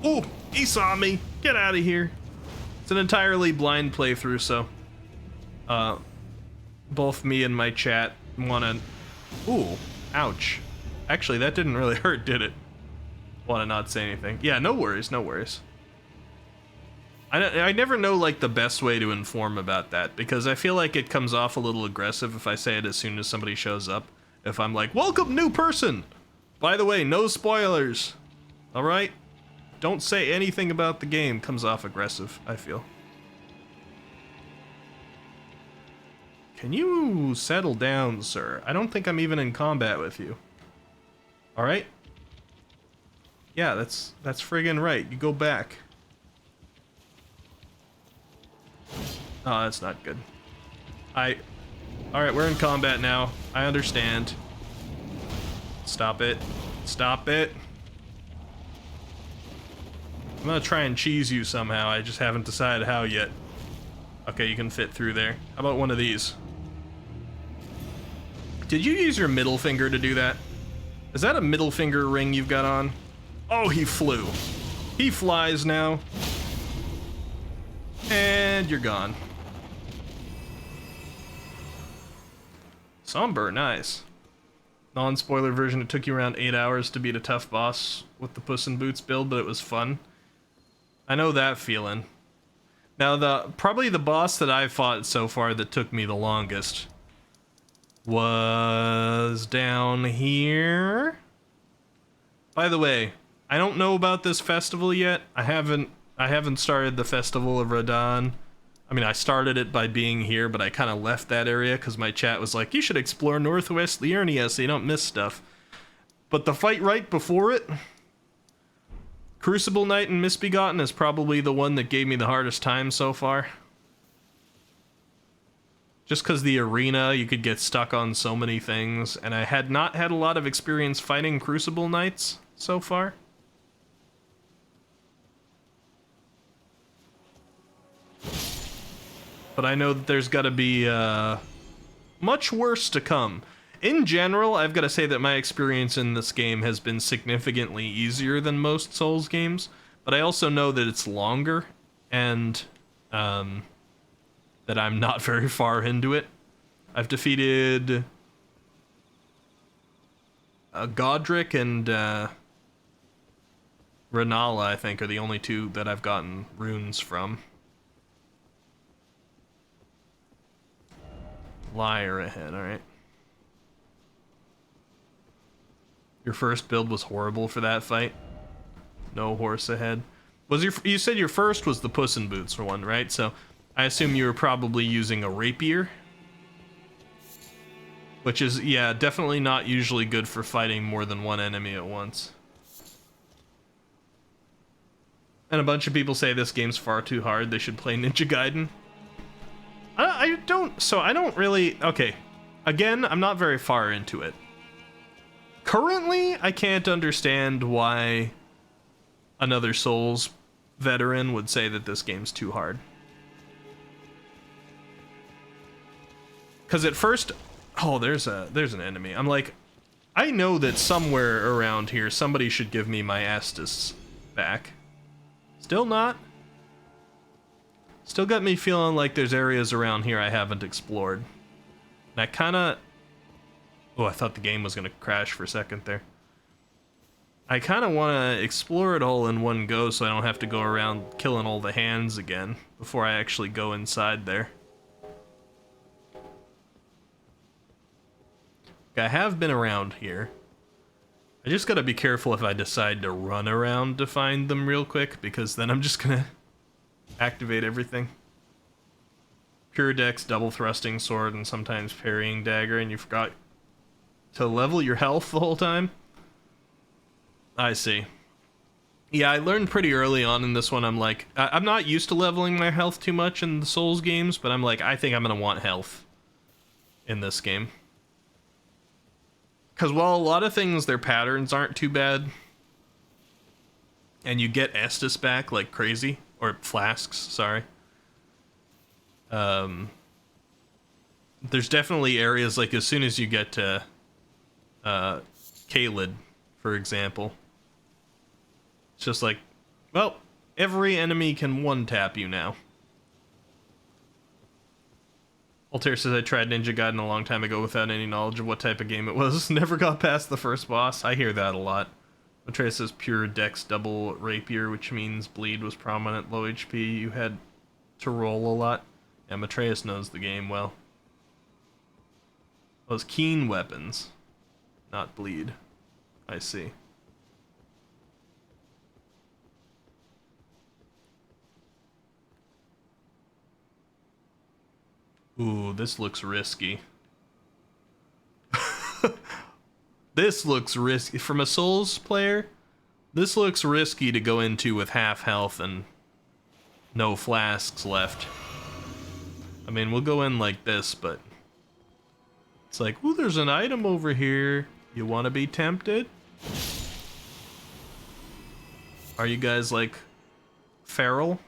Oh, he saw me. Get out of here. It's an entirely blind playthrough, so both me and my chat wanna... Ooh, ouch. Actually, that didn't really hurt, did it? Wanna not say anything. Yeah, no worries, no worries. I never know, like, the best way to inform about that, because I feel like it comes off a little aggressive if I say it as soon as somebody shows up. If I'm like, welcome, new person! By the way, no spoilers! Alright? Don't say anything about the game. Comes off aggressive, I feel. Can you settle down, sir? I don't think I'm even in combat with you. Alright? Yeah, that's friggin' right. You go back. Oh, that's not good. Alright, we're in combat now. I understand. Stop it. Stop it. I'm gonna try and cheese you somehow. I just haven't decided how yet. Okay, you can fit through there. How about one of these? Did you use your middle finger to do that? Is that a middle finger ring you've got on? Oh, he flew. He flies now. And you're gone. Somber, nice. Non-spoiler version, it took you around 8 hours to beat a tough boss with the Puss in Boots build, but it was fun. I know that feeling. Now, probably the boss that I've fought so far that took me the longest was down here. By the way, I don't know about this festival yet. I haven't started the Festival of Radahn. I mean, I started it by being here, but I kind of left that area because my chat was like, you should explore Northwest Liurnia so you don't miss stuff. But the fight right before it, Crucible Knight and Misbegotten, is probably the one that gave me the hardest time so far. Just because the arena, you could get stuck on so many things, and I had not had a lot of experience fighting Crucible Knights so far. But I know that there's got to be much worse to come. In general, I've got to say that my experience in this game has been significantly easier than most Souls games, but I also know that it's longer, and that I'm not very far into it. I've defeated Godric and Renala, I think, are the only two that I've gotten runes from. Liar ahead, alright. Your first build was horrible for that fight? No horse ahead. You said your first was the Puss in Boots one, right? So I assume you were probably using a rapier. Which is, yeah, definitely not usually good for fighting more than one enemy at once. And a bunch of people say this game's far too hard, they should play Ninja Gaiden. I don't really... Okay, again, I'm not very far into it. Currently, I can't understand why another Souls veteran would say that this game's too hard. Because at first... Oh, there's an enemy. I'm like, I know that somewhere around here somebody should give me my Estus back. Still not. Still got me feeling like there's areas around here I haven't explored. And I kinda... Oh, I thought the game was gonna crash for a second there. I kinda wanna explore it all in one go so I don't have to go around killing all the hands again before I actually go inside there. I have been around here. I just gotta be careful if I decide to run around to find them real quick, because then I'm just gonna activate everything. Pure Dex, double thrusting sword, and sometimes parrying dagger, and you forgot to level your health the whole time? I see. Yeah, I learned pretty early on in this one, I'm like, I'm not used to leveling my health too much in the Souls games, but I'm like, I think I'm gonna want health in this game. Because while a lot of things, their patterns aren't too bad, and you get Estus back like crazy, or flasks, sorry. There's definitely areas, like as soon as you get to Caelid, for example, it's just like, well, every enemy can one-tap you now. Altair says, I tried Ninja Gaiden a long time ago without any knowledge of what type of game it was. Never got past the first boss. I hear that a lot. Atreus says pure dex double rapier, which means bleed was prominent, low HP. You had to roll a lot. Yeah, Matreus knows the game well. Those keen weapons, not bleed. I see. Ooh, this looks risky. This looks risky. From a Souls player, this looks risky to go into with half health and no flasks left. I mean, we'll go in like this, but it's like, ooh, there's an item over here. You want to be tempted? Are you guys, like, feral?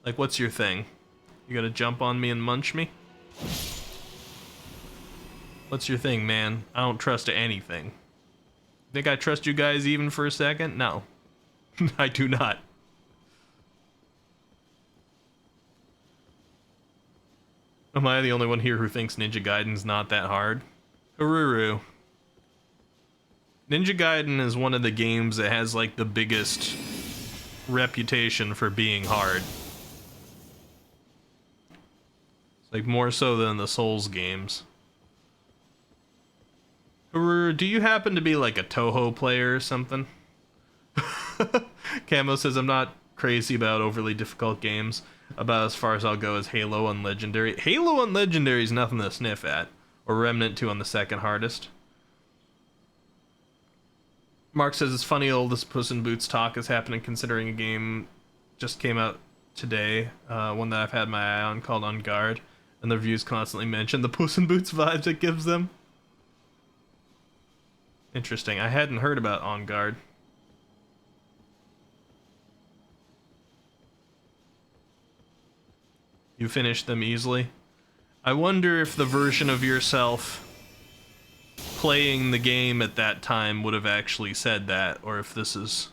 Like, what's your thing? You gonna jump on me and munch me? What's your thing, man? I don't trust anything. Think I trust you guys even for a second? No. I do not. Am I the only one here who thinks Ninja Gaiden's not that hard? Haruru. Ninja Gaiden is one of the games that has, like, the biggest reputation for being hard. Like, more so than the Souls games. Do you happen to be like a Toho player or something? Camo says, I'm not crazy about overly difficult games. About as far as I'll go as Halo and Legendary. Halo and Legendary is nothing to sniff at. Or Remnant 2 on the second hardest. Mark says, it's funny all this Puss in Boots talk is happening considering a game just came out today. One that I've had my eye on called On Guard. And the reviews constantly mention the Puss in Boots vibes it gives them. Interesting. I hadn't heard about On Guard. You finished them easily? I wonder if the version of yourself playing the game at that time would have actually said that, or if this is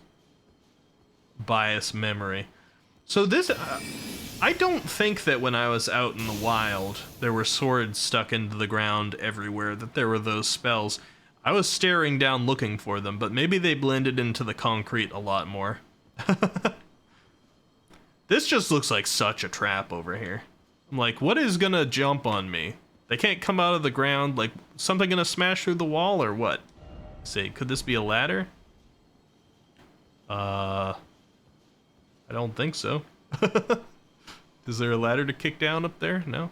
biased memory. So this, I don't think that when I was out in the wild, there were swords stuck into the ground everywhere, that there were those spells. I was staring down looking for them, but maybe they blended into the concrete a lot more. This just looks like such a trap over here. I'm like, what is gonna jump on me? They can't come out of the ground, like, something gonna smash through the wall or what? Let's see, could this be a ladder? I don't think so. Is there a ladder to kick down up there? No?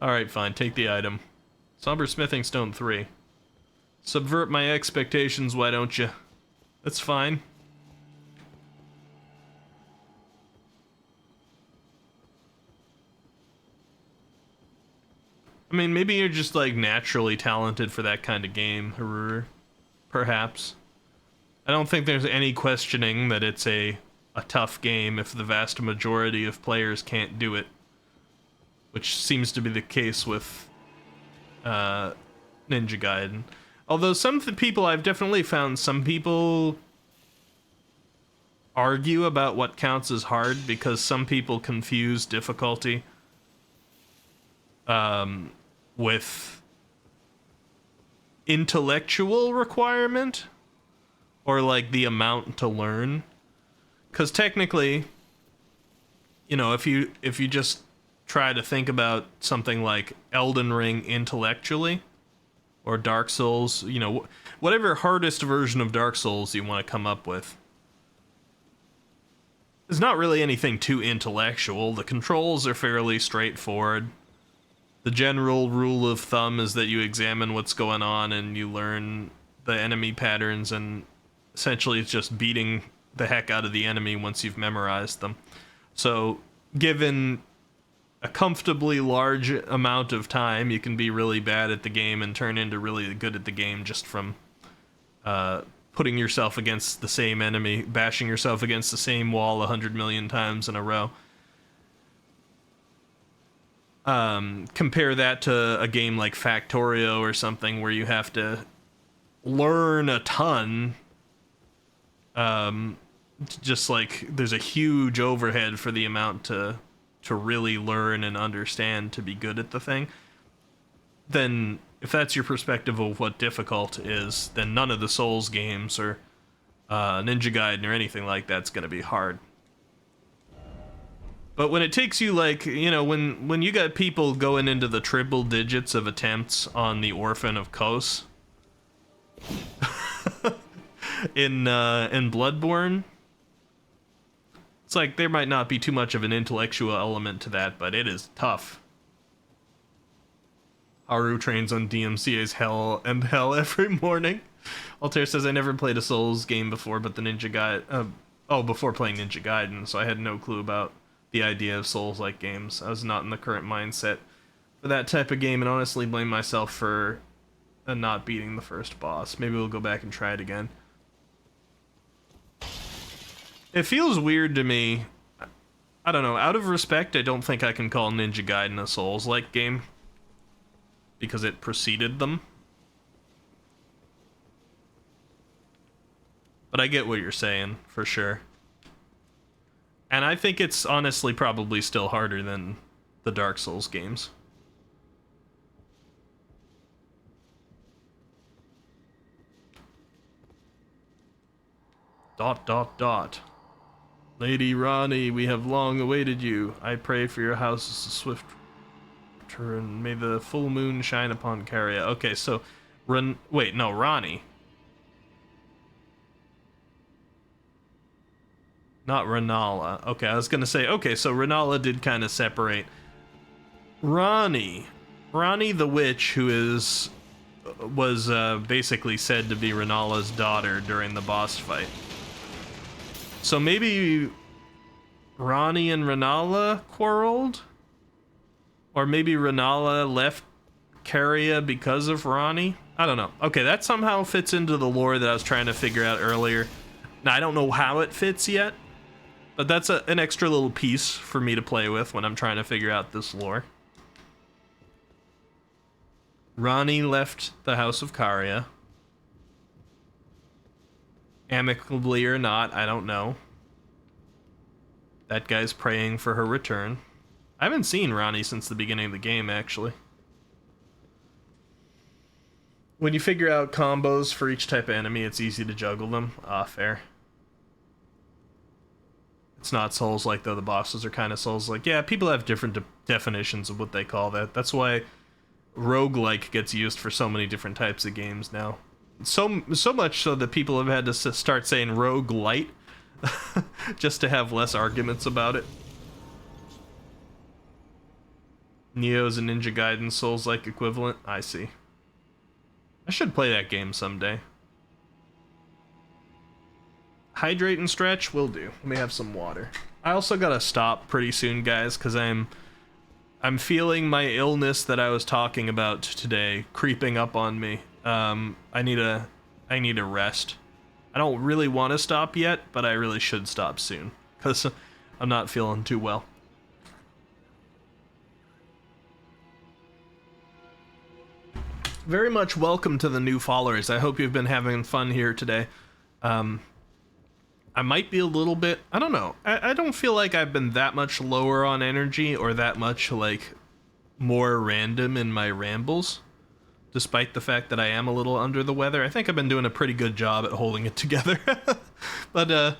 Alright, fine, take the item. Somber Smithing Stone 3. Subvert my expectations, why don't you? That's fine. I mean, maybe you're just, like, naturally talented for that kind of game, perhaps. I don't think there's any questioning that it's a tough game if the vast majority of players can't do it. Which seems to be the case with Ninja Gaiden. Although some people, I've definitely found some people argue about what counts as hard because some people confuse difficulty with intellectual requirement or like the amount to learn. Because technically, you know, if you just try to think about something like Elden Ring intellectually, or Dark Souls, you know, whatever hardest version of Dark Souls you want to come up with, there's not really anything too intellectual. The controls are fairly straightforward. The general rule of thumb is that you examine what's going on and you learn the enemy patterns, and essentially it's just beating the heck out of the enemy once you've memorized them. So, given a comfortably large amount of time, you can be really bad at the game and turn into really good at the game just from putting yourself against the same enemy, bashing yourself against the same wall 100 million times in a row. Compare that to a game like Factorio or something where you have to learn a ton. Just like there's a huge overhead for the amount to really learn and understand to be good at the thing. Then if that's your perspective of what difficult is, then none of the Souls games or Ninja Gaiden or anything like that's going to be hard. But when it takes you, like, you know, when you got people going into the triple digits of attempts on the Orphan of Kos in Bloodborne, it's like there might not be too much of an intellectual element to that, but it is tough. Haru trains on DMCA's Hell every morning. Altair says, I never played a Souls game before, but the Ninja Gaiden... before playing Ninja Gaiden, so I had no clue about the idea of Souls-like games. I was not in the current mindset for that type of game, and honestly blame myself for not beating the first boss. Maybe we'll go back and try it again. It feels weird to me. I don't know, out of respect, I don't think I can call Ninja Gaiden a Souls-like game, because it preceded them. But I get what you're saying, for sure. And I think it's honestly probably still harder than the Dark Souls games. ... Lady Ronnie, we have long awaited you. I pray for your house's swift return. May the full moon shine upon Caria. Okay, so... Ronnie. Not Renala. Okay, I was gonna say, okay, so Renala did kind of separate. Ronnie the witch, who was basically said to be Renala's daughter during the boss fight. So maybe Ronnie and Renala quarreled? Or maybe Renala left Caria because of Ronnie? I don't know. Okay, that somehow fits into the lore that I was trying to figure out earlier. Now, I don't know how it fits yet, but that's an extra little piece for me to play with when I'm trying to figure out this lore. Ronnie left the House of Karia. Amicably or not, I don't know. That guy's praying for her return. I haven't seen Ronnie since the beginning of the game, actually. When you figure out combos for each type of enemy, it's easy to juggle them. Ah, fair. It's not Souls-like, though. The bosses are kind of Souls-like. Yeah, people have different definitions of what they call that. That's why roguelike gets used for so many different types of games now. So much so that people have had to start saying roguelite just to have less arguments about it. Neo's a Ninja Gaiden Souls-like equivalent. I see. I should play that game someday. Hydrate and stretch will do. Let me have some water. I also gotta stop pretty soon, guys, because I'm feeling my illness that I was talking about today creeping up on me. I need a rest. I don't really want to stop yet, but I really should stop soon because I'm not feeling too well. Very much welcome to the new followers. I hope you've been having fun here today. I might be a little bit, I don't know. I don't feel like I've been that much lower on energy or that much like more random in my rambles, despite the fact that I am a little under the weather. I think I've been doing a pretty good job at holding it together. But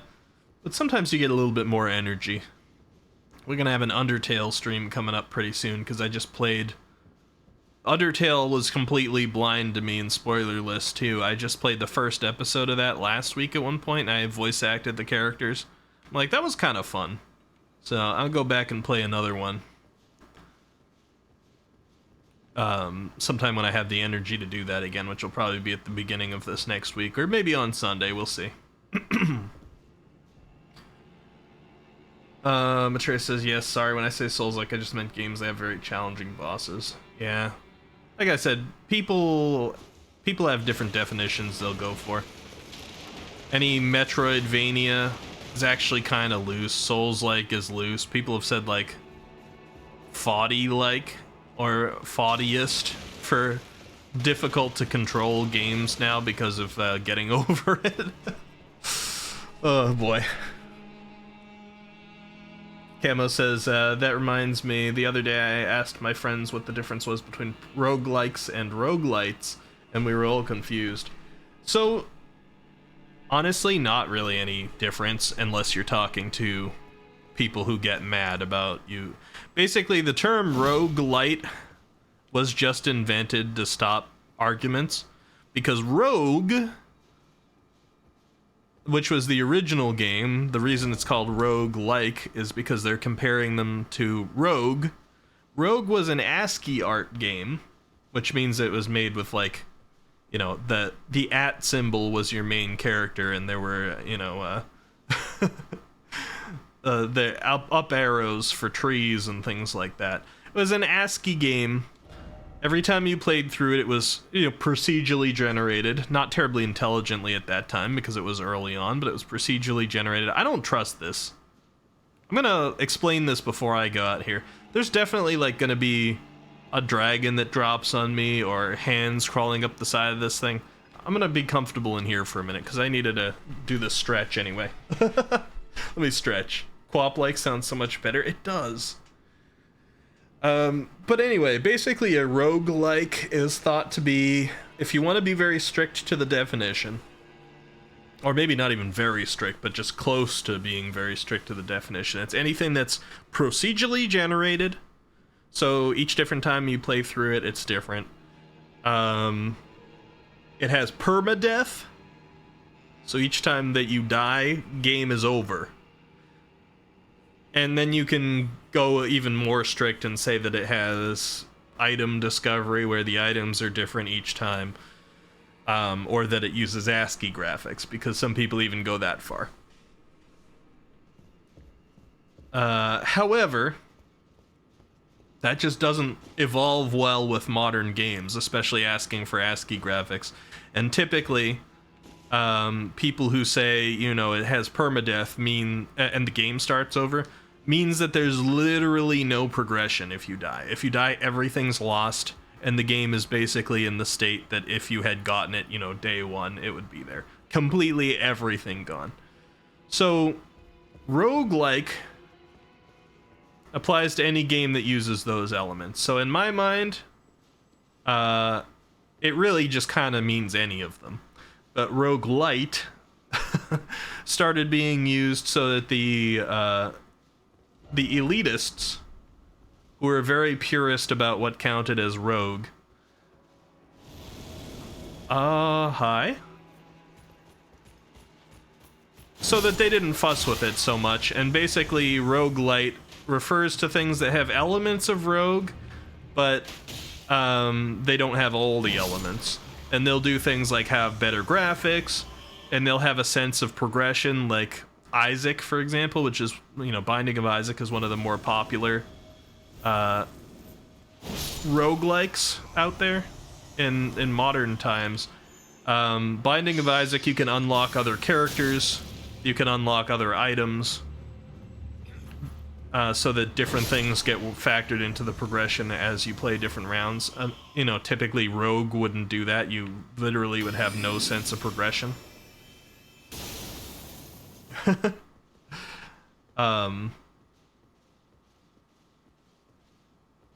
sometimes you get a little bit more energy. We're gonna have an Undertale stream coming up pretty soon because I just played. Undertale was completely blind to me in spoilerless too. I just played the first episode of that last week at one point, and I voice acted the characters. I'm like, that was kind of fun. So I'll go back and play another one. Sometime when I have the energy to do that again, which will probably be at the beginning of this next week, or maybe on Sunday, we'll see. Matreya says, yes, sorry, when I say Souls-like, I just meant games that have very challenging bosses. Yeah. Like I said, people have different definitions they'll go for. Any Metroidvania is actually kind of loose. Souls-like is loose. People have said, like, Foddy-like, or Foddiest for difficult-to-control games now because of getting over it. Oh, boy. Camo says, that reminds me, the other day I asked my friends what the difference was between roguelikes and roguelites, and we were all confused. So, honestly, not really any difference unless you're talking to people who get mad about you. Basically, the term roguelite was just invented to stop arguments, because rogue, which was the original game, the reason it's called roguelike is because they're comparing them to Rogue. Rogue was an ASCII art game, which means it was made with, like, you know, the at symbol was your main character, and there were, you know, the up arrows for trees and things like that. It was an ASCII game. Every time you played through it, it was, you know, procedurally generated. Not terribly intelligently at that time, because it was early on, but it was procedurally generated. I don't trust this. I'm gonna explain this before I go out here. There's definitely, like, gonna be a dragon that drops on me, or hands crawling up the side of this thing. I'm gonna be comfortable in here for a minute, because I needed to do the stretch anyway. Let me stretch. Quap-like sounds so much better. It does. But anyway, basically a roguelike is thought to be, if you want to be very strict to the definition, or maybe not even very strict, but just close to being very strict to the definition, it's anything that's procedurally generated, so each different time you play through it, it's different. It has permadeath, so each time that you die, game is over. And then you can go even more strict and say that it has item discovery, where the items are different each time, or that it uses ASCII graphics, because some people even go that far. However, that just doesn't evolve well with modern games, especially asking for ASCII graphics. And typically, people who say, you know, it has permadeath and the game starts over, means that there's literally no progression if you die. If you die, everything's lost. and the game is basically in the state that if you had gotten it, you know, day one, it would be there. Completely everything gone. So, roguelike applies to any game that uses those elements. So in my mind, it really just kind of means any of them. But roguelite started being used so that the elitists, who were very purist about what counted as rogue. Hi? So that they didn't fuss with it so much, and basically roguelite refers to things that have elements of rogue, but they don't have all the elements. And they'll do things like have better graphics, and they'll have a sense of progression, like Isaac, for example, which is, you know, Binding of Isaac is one of the more popular roguelikes out there in modern times. Binding of Isaac, you can unlock other characters, you can unlock other items, so that different things get factored into the progression as you play different rounds. You know, typically Rogue wouldn't do that. You literally would have no sense of progression.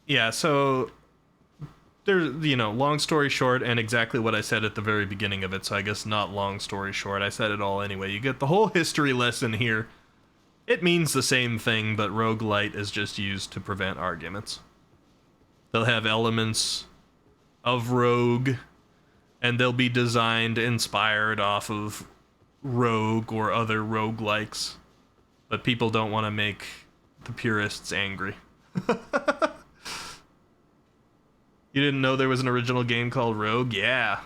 Yeah, so there's, you know, long story short, and exactly what I said at the very beginning of it, so I guess not long story short, I said it all anyway. You get the whole history lesson here. It means the same thing, but roguelite is just used to prevent arguments. They'll have elements of rogue, and they'll be designed, inspired off of rogue or other roguelikes. But people don't want to make the purists angry. You didn't know there was an original game called Rogue? Yeah.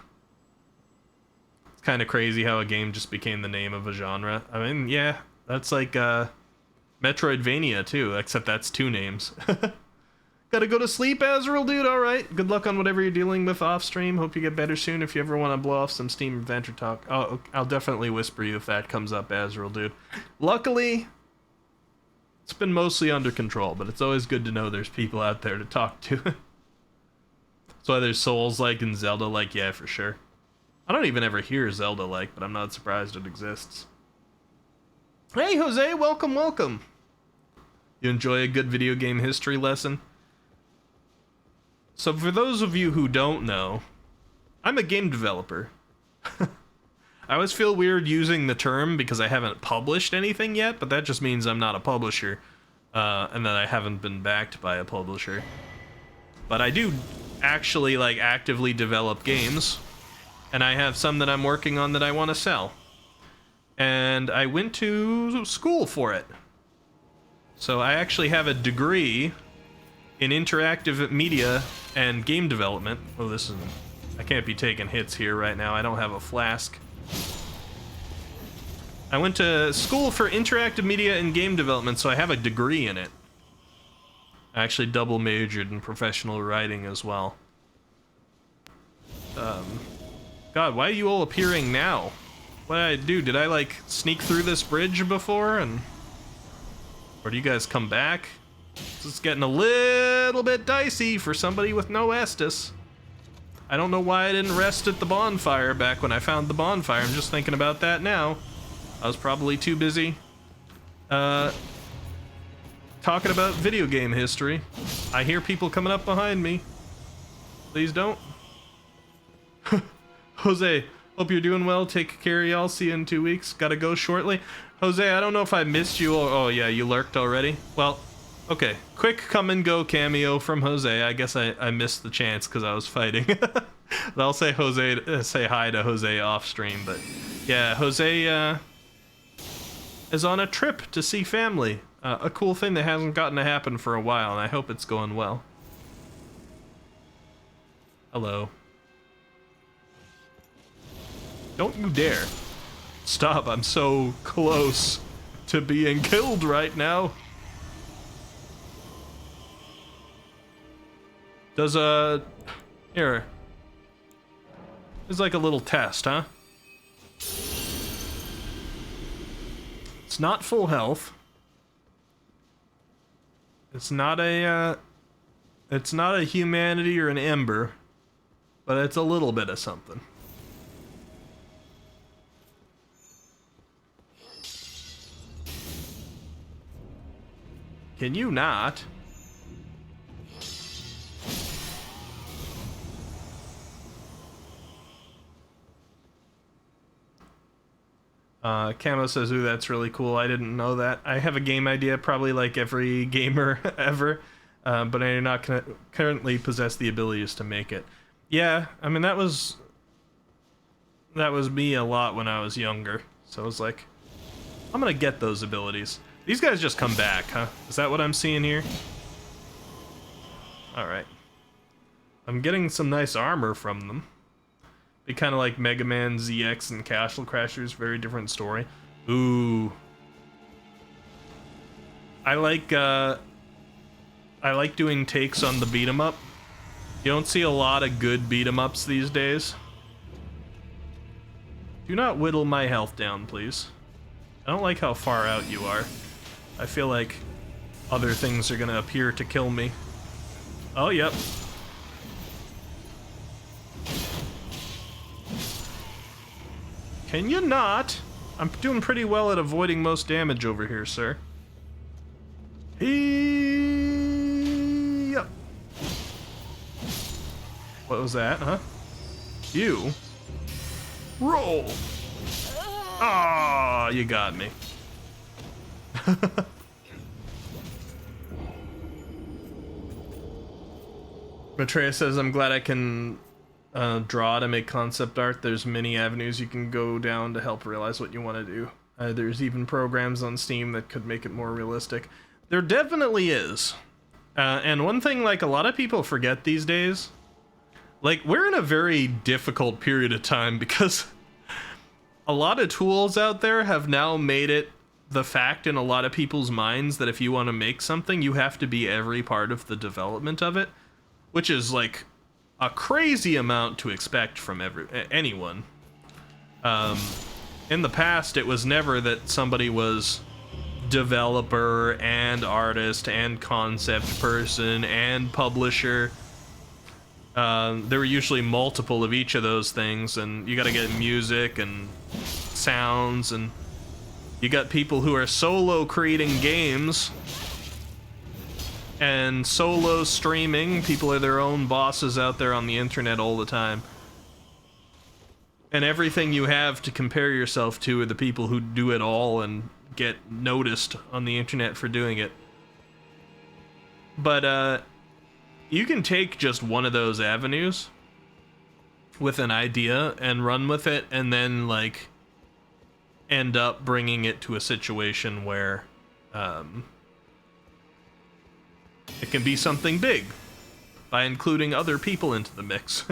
It's kind of crazy how a game just became the name of a genre. I mean, yeah, that's like Metroidvania too, except that's 2 names. Gotta go to sleep, Azrael, dude. All right. Good luck on whatever you're dealing with off stream. Hope you get better soon. If you ever want to blow off some Steam Adventure Talk, I'll definitely whisper you if that comes up, Azrael, dude. Luckily, it's been mostly under control, but it's always good to know there's people out there to talk to. That's why there's Souls-like and Zelda-like, yeah, for sure. I don't even ever hear Zelda-like, but I'm not surprised it exists. Hey, Jose, welcome, welcome. You enjoy a good video game history lesson? So for those of you who don't know, I'm a game developer. I always feel weird using the term because I haven't published anything yet, but that just means I'm not a publisher, and that I haven't been backed by a publisher. But I do actually, like, actively develop games, and I have some that I'm working on that I want to sell. And I went to school for it. So I actually have a degree in interactive media and game development. Oh, this is... I can't be taking hits here right now. I don't have a flask. I went to school for interactive media and game development, so I have a degree in it. I actually double majored in professional writing as well. God, why are you all appearing now? What did I do? Did I, like, sneak through this bridge before and... Or do you guys come back? This is getting a little bit dicey for somebody with no Estus. I don't know why I didn't rest at the bonfire back when I found the bonfire. I'm just thinking about that now. I was probably too busy talking about video game history. I hear people coming up behind me. Please don't. Jose, hope you're doing well. Take care, y'all. See you in 2 weeks. Gotta go shortly. Jose, I don't know if I missed you. Oh, yeah, you lurked already? Well, okay. Quick come and go cameo from Jose. I guess I missed the chance because I was fighting. But I'll say say hi to Jose off stream. But yeah, Jose is on a trip to see family. A cool thing that hasn't gotten to happen for a while, and I hope it's going well. Hello. Don't you dare. Stop, I'm so close to being killed right now. Does here. It's like a little test, huh? It's not full health. It's not a, It's not a humanity or an ember, but it's a little bit of something. Can you not? Camo says, ooh, that's really cool. I didn't know that. I have a game idea, probably like every gamer ever, but I do not currently possess the abilities to make it. Yeah, I mean, that was me a lot when I was younger. So I was like, I'm gonna get those abilities. These guys just come back, huh? Is that what I'm seeing here? Alright. I'm getting some nice armor from them. They kind of like Mega Man, ZX, and Castle Crashers. Very different story. Ooh. I like doing takes on the beat 'em up. You don't see a lot of good beat 'em ups these days. Do not whittle my health down, please. I don't like how far out you are. I feel like other things are gonna appear to kill me. Oh, yep. Can you not? I'm doing pretty well at avoiding most damage over here, sir. Yep. What was that, huh? You? Roll! Ah, you got me. Matreya says, I'm glad I can draw to make concept art. There's many avenues you can go down to help realize what you want to do. There's even programs on Steam that could make it more realistic. There definitely is. And one thing, like, a lot of people forget these days, like, we're in a very difficult period of time because a lot of tools out there have now made it the fact in a lot of people's minds that if you want to make something, you have to be every part of the development of it, which is, like, a crazy amount to expect from anyone. In the past, it was never that somebody was developer and artist and concept person and publisher. There were usually multiple of each of those things, and you gotta get music and sounds, and you got people who are solo creating games and solo streaming. People are their own bosses out there on the internet all the time. And everything you have to compare yourself to are the people who do it all and get noticed on the internet for doing it. But, you can take just one of those avenues with an idea and run with it, and then, like, end up bringing it to a situation where, it can be something big by including other people into the mix.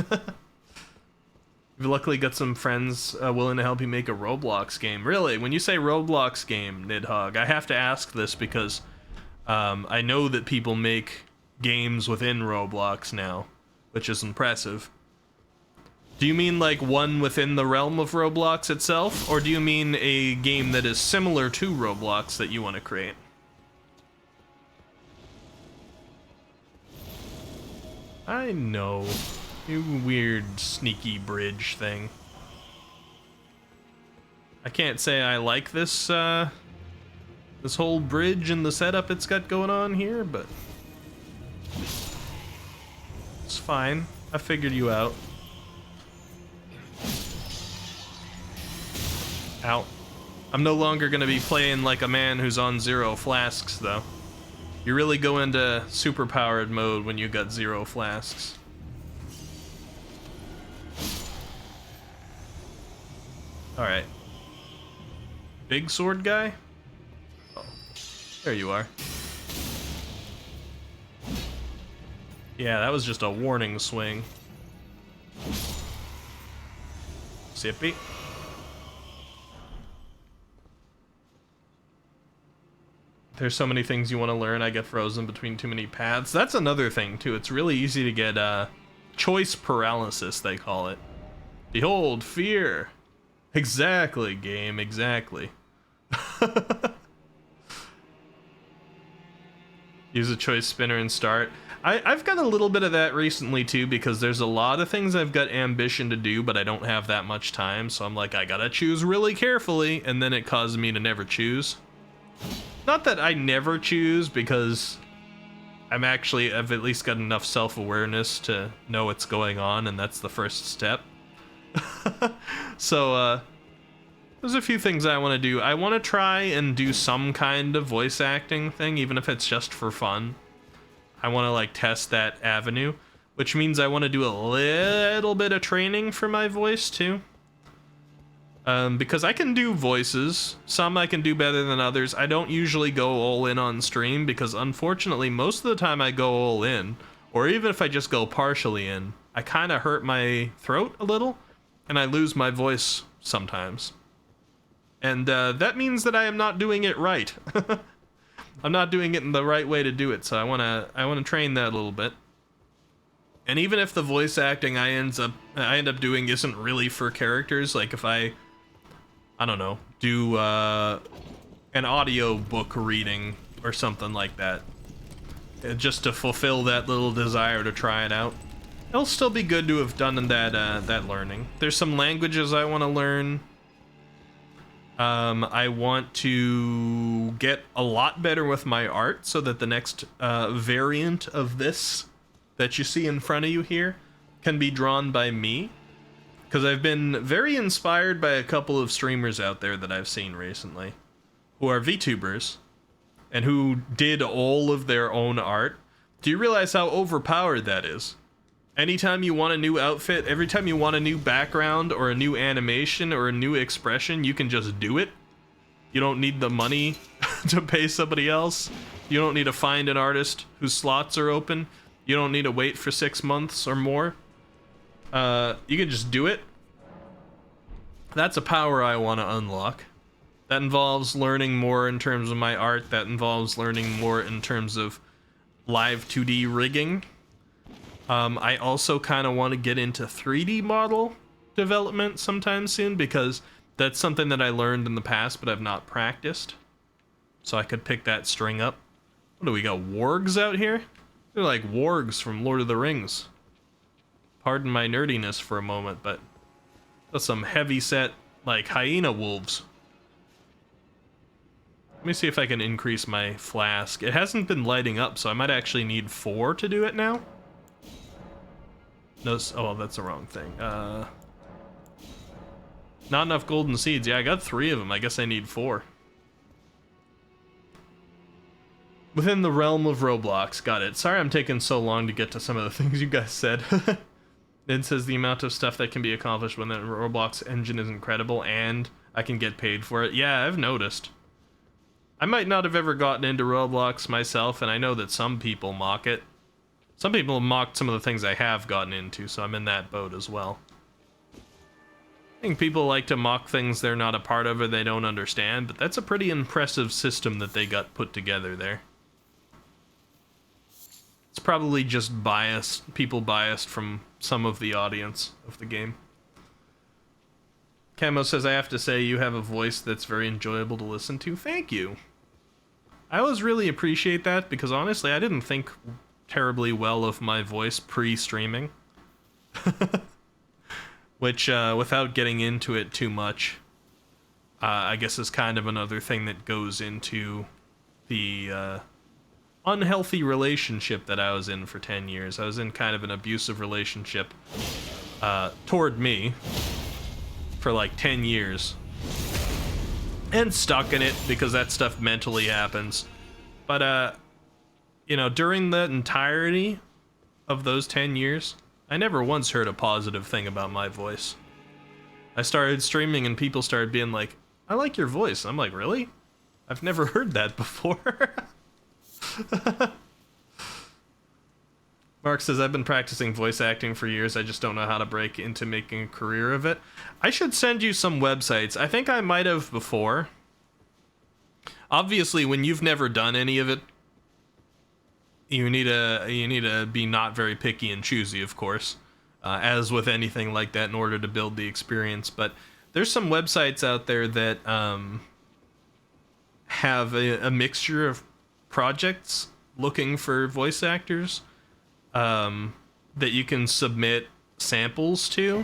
You've luckily got some friends willing to help you make a Roblox game. Really, when you say Roblox game, Nidhogg, I have to ask this because I know that people make games within Roblox now, which is impressive. Do you mean like one within the realm of Roblox itself, or do you mean a game that is similar to Roblox that you want to create? I know. You weird, sneaky bridge thing. I can't say I like this, this whole bridge and the setup it's got going on here, but it's fine. I figured you out. Ow. I'm no longer gonna be playing like a man who's on 0 flasks, though. You really go into superpowered mode when you got 0 flasks. Alright. Big sword guy? Oh, there you are. Yeah, that was just a warning swing. Sippy. There's so many things you want to learn, I get frozen between too many paths. That's another thing, too. It's really easy to get, choice paralysis, they call it. Behold, fear. Exactly, game, exactly. Use a choice spinner and start. I've got a little bit of that recently too, because there's a lot of things I've got ambition to do, but I don't have that much time, so I'm like, I gotta choose really carefully, and then it causes me to never choose. Not that I never choose, because I've at least got enough self-awareness to know what's going on, and that's the first step. So, there's a few things I want to do. I want to try and do some kind of voice acting thing, even if it's just for fun. I want to, like, test that avenue, which means I want to do a little bit of training for my voice, too. Because I can do voices. Some I can do better than others. I don't usually go all in on stream, because unfortunately, most of the time I go all in, or even if I just go partially in, I kind of hurt my throat a little, and I lose my voice sometimes. And that means that I am not doing it right. I'm not doing it in the right way to do it, so I wanna train that a little bit. And even if the voice acting I end up doing isn't really for characters, like if I don't know, do an audio book reading or something like that, just to fulfill that little desire to try it out, it'll still be good to have done that learning. There's some languages I want to learn. I want to get a lot better with my art so that the next variant of this that you see in front of you here can be drawn by me. Because I've been very inspired by a couple of streamers out there that I've seen recently who are VTubers and who did all of their own art. Do you realize how overpowered that is? Anytime you want a new outfit, every time you want a new background or a new animation or a new expression, you can just do it. You don't need the money to pay somebody else. You don't need to find an artist whose slots are open. You don't need to wait for 6 months or more. You can just do it. That's a power I want to unlock. That involves learning more in terms of my art. That involves learning more in terms of live 2D rigging. I also kind of want to get into 3D model development sometime soon, because that's something that I learned in the past but I've not practiced. So I could pick that string up. What do we got, wargs out here? They're like wargs from Lord of the Rings. Pardon my nerdiness for a moment, but that's some heavy set, like, hyena wolves. Let me see if I can increase my flask. It hasn't been lighting up, so I might actually need 4 to do it now. No, oh, that's the wrong thing. Not enough golden seeds. Yeah, I got 3 of them. I guess I need 4. Within the realm of Roblox. Got it. Sorry I'm taking so long to get to some of the things you guys said. It says the amount of stuff that can be accomplished when the Roblox engine is incredible, and I can get paid for it. Yeah, I've noticed. I might not have ever gotten into Roblox myself, and I know that some people mock it. Some people have mocked some of the things I have gotten into, so I'm in that boat as well. I think people like to mock things they're not a part of or they don't understand, but that's a pretty impressive system that they got put together there. It's probably just people biased from some of the audience of the game. Camo says, I have to say you have a voice that's very enjoyable to listen to. Thank you. I always really appreciate that, because honestly, I didn't think terribly well of my voice pre-streaming. Which, without getting into it too much, I guess is kind of another thing that goes into the unhealthy relationship that I was in for 10 years. I was in kind of an abusive relationship toward me for like 10 years. And stuck in it, because that stuff mentally happens. But, you know, during the entirety of those 10 years, I never once heard a positive thing about my voice. I started streaming and people started being like, I like your voice. I'm like, really? I've never heard that before. Mark says, I've been practicing voice acting for years. I just don't know how to break into making a career of it. I should send you some websites. I think I might have before. Obviously, when you've never done any of it, you need to be not very picky and choosy, of course, as with anything like that, in order to build the experience. But there's some websites out there that have a mixture of projects looking for voice actors that you can submit samples to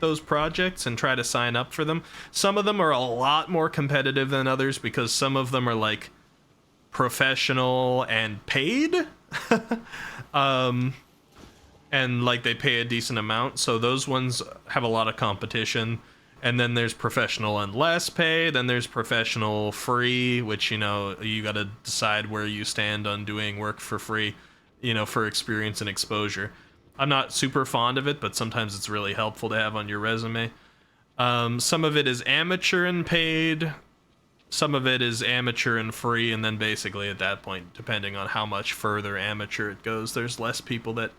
those projects and try to sign up for them. Some of them are a lot more competitive than others because some of them are like professional and paid. And like they pay a decent amount, so those ones have a lot of competition. And then there's professional and less pay, then there's professional free, which, you know, you got to decide where you stand on doing work for free, you know, for experience and exposure. I'm not super fond of it, but sometimes it's really helpful to have on your resume. Some of it is amateur and paid, some of it is amateur and free, and then basically at that point, depending on how much further amateur it goes, there's less people that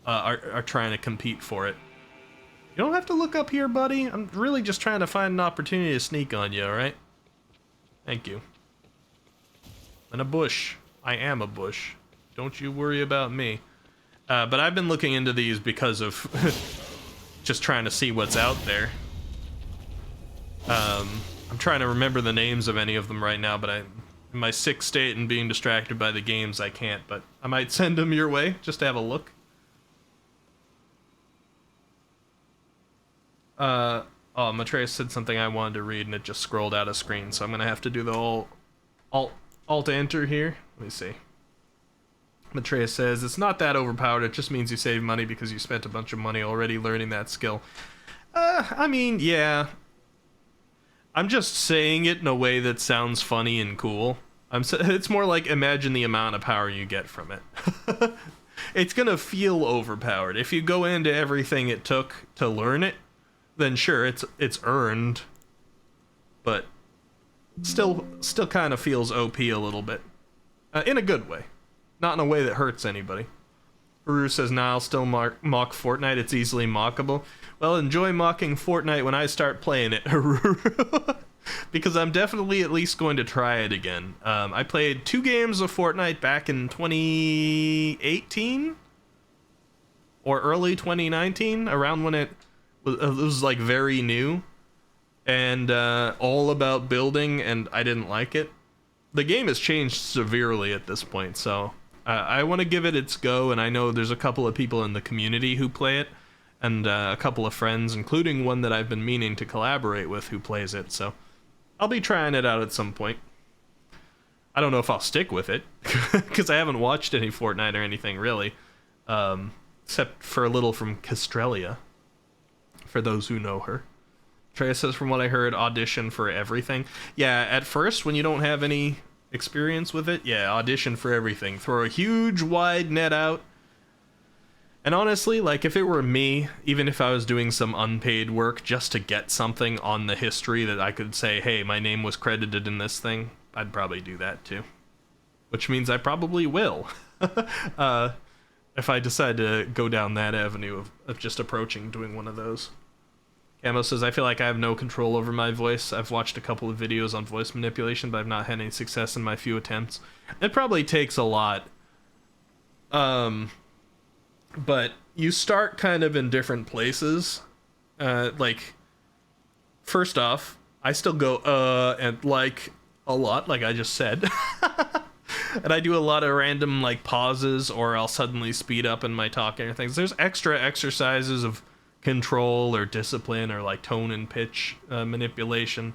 are trying to compete for it. You don't have to look up here, buddy. I'm really just trying to find an opportunity to sneak on you, alright? Thank you. And a bush. I am a bush. Don't you worry about me. But I've been looking into these because of just trying to see what's out there. I'm trying to remember the names of any of them right now, but in my sick state and being distracted by the games, I can't. But I might send them your way just to have a look. Oh, Matreus said something I wanted to read and it just scrolled out of screen, so I'm gonna have to do the alt-enter here. Let me see. Matreus says, it's not that overpowered, it just means you save money because you spent a bunch of money already learning that skill. I mean, yeah. I'm just saying it in a way that sounds funny and cool. It's more like imagine the amount of power you get from it. It's gonna feel overpowered. If you go into everything it took to learn it, then sure, it's earned, but still kind of feels OP a little bit, in a good way, not in a way that hurts anybody. Uru says, nah, I'll still mock Fortnite, it's easily mockable. Well, enjoy mocking Fortnite when I start playing it, Uru. Because I'm definitely at least going to try it again. I played 2 games of Fortnite back in 2018 or early 2019, around when it was like very new and all about building, and I didn't like it. The game has changed severely at this point, so I want to give it its go, and I know there's a couple of people in the community who play it, and a couple of friends, including one that I've been meaning to collaborate with who plays it, so I'll be trying it out at some point. I don't know if I'll stick with it, because I haven't watched any Fortnite or anything really, except for a little from Castrellia, for those who know her. Treya says, from what I heard, audition for everything. Yeah, at first, when you don't have any experience with it, yeah, audition for everything. Throw a huge wide net out. And honestly, like, if it were me, even if I was doing some unpaid work just to get something on the history that I could say, hey, my name was credited in this thing, I'd probably do that too. Which means I probably will. If I decide to go down that avenue of just approaching doing one of those. Camo says, I feel like I have no control over my voice. I've watched a couple of videos on voice manipulation, but I've not had any success in my few attempts. It probably takes a lot. But you start kind of in different places. Like, first off, I still go, and like, a lot, like I just said. And I do a lot of random, like, pauses, or I'll suddenly speed up in my talking or things. There's extra exercises of control or discipline or like tone and pitch manipulation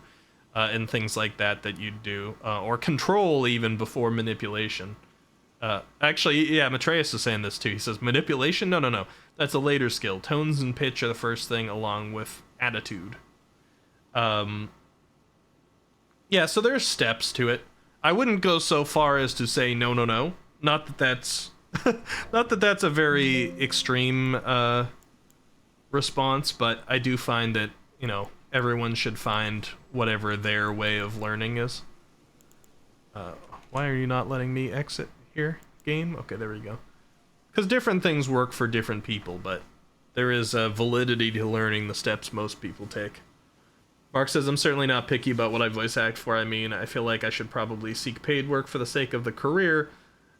and things like that you do, or control even before manipulation. Actually, yeah, Matreus is saying this too. He says manipulation, no, that's a later skill. Tones and pitch are the first thing, along with attitude. Yeah, so there's steps to it. I wouldn't go so far as to say no, not that that's not that that's a very extreme response, but I do find that, you know, everyone should find whatever their way of learning is. Why are you not letting me exit here, game? Okay, there we go. Because different things work for different people, but there is a validity to learning the steps most people take. Mark says, I'm certainly not picky about what I voice act for. I mean, I feel like I should probably seek paid work for the sake of the career,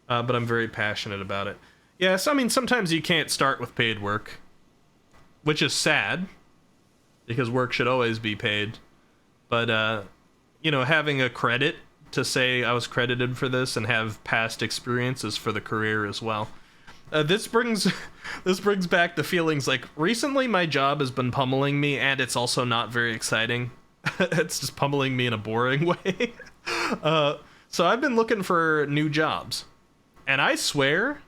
but I'm very passionate about it. Yes, I mean, sometimes you can't start with paid work, which is sad, because work should always be paid. But, you know, having a credit to say I was credited for this and have past experiences for the career as well. This brings back the feelings like recently my job has been pummeling me, and it's also not very exciting. It's just pummeling me in a boring way. So I've been looking for new jobs, and I swear,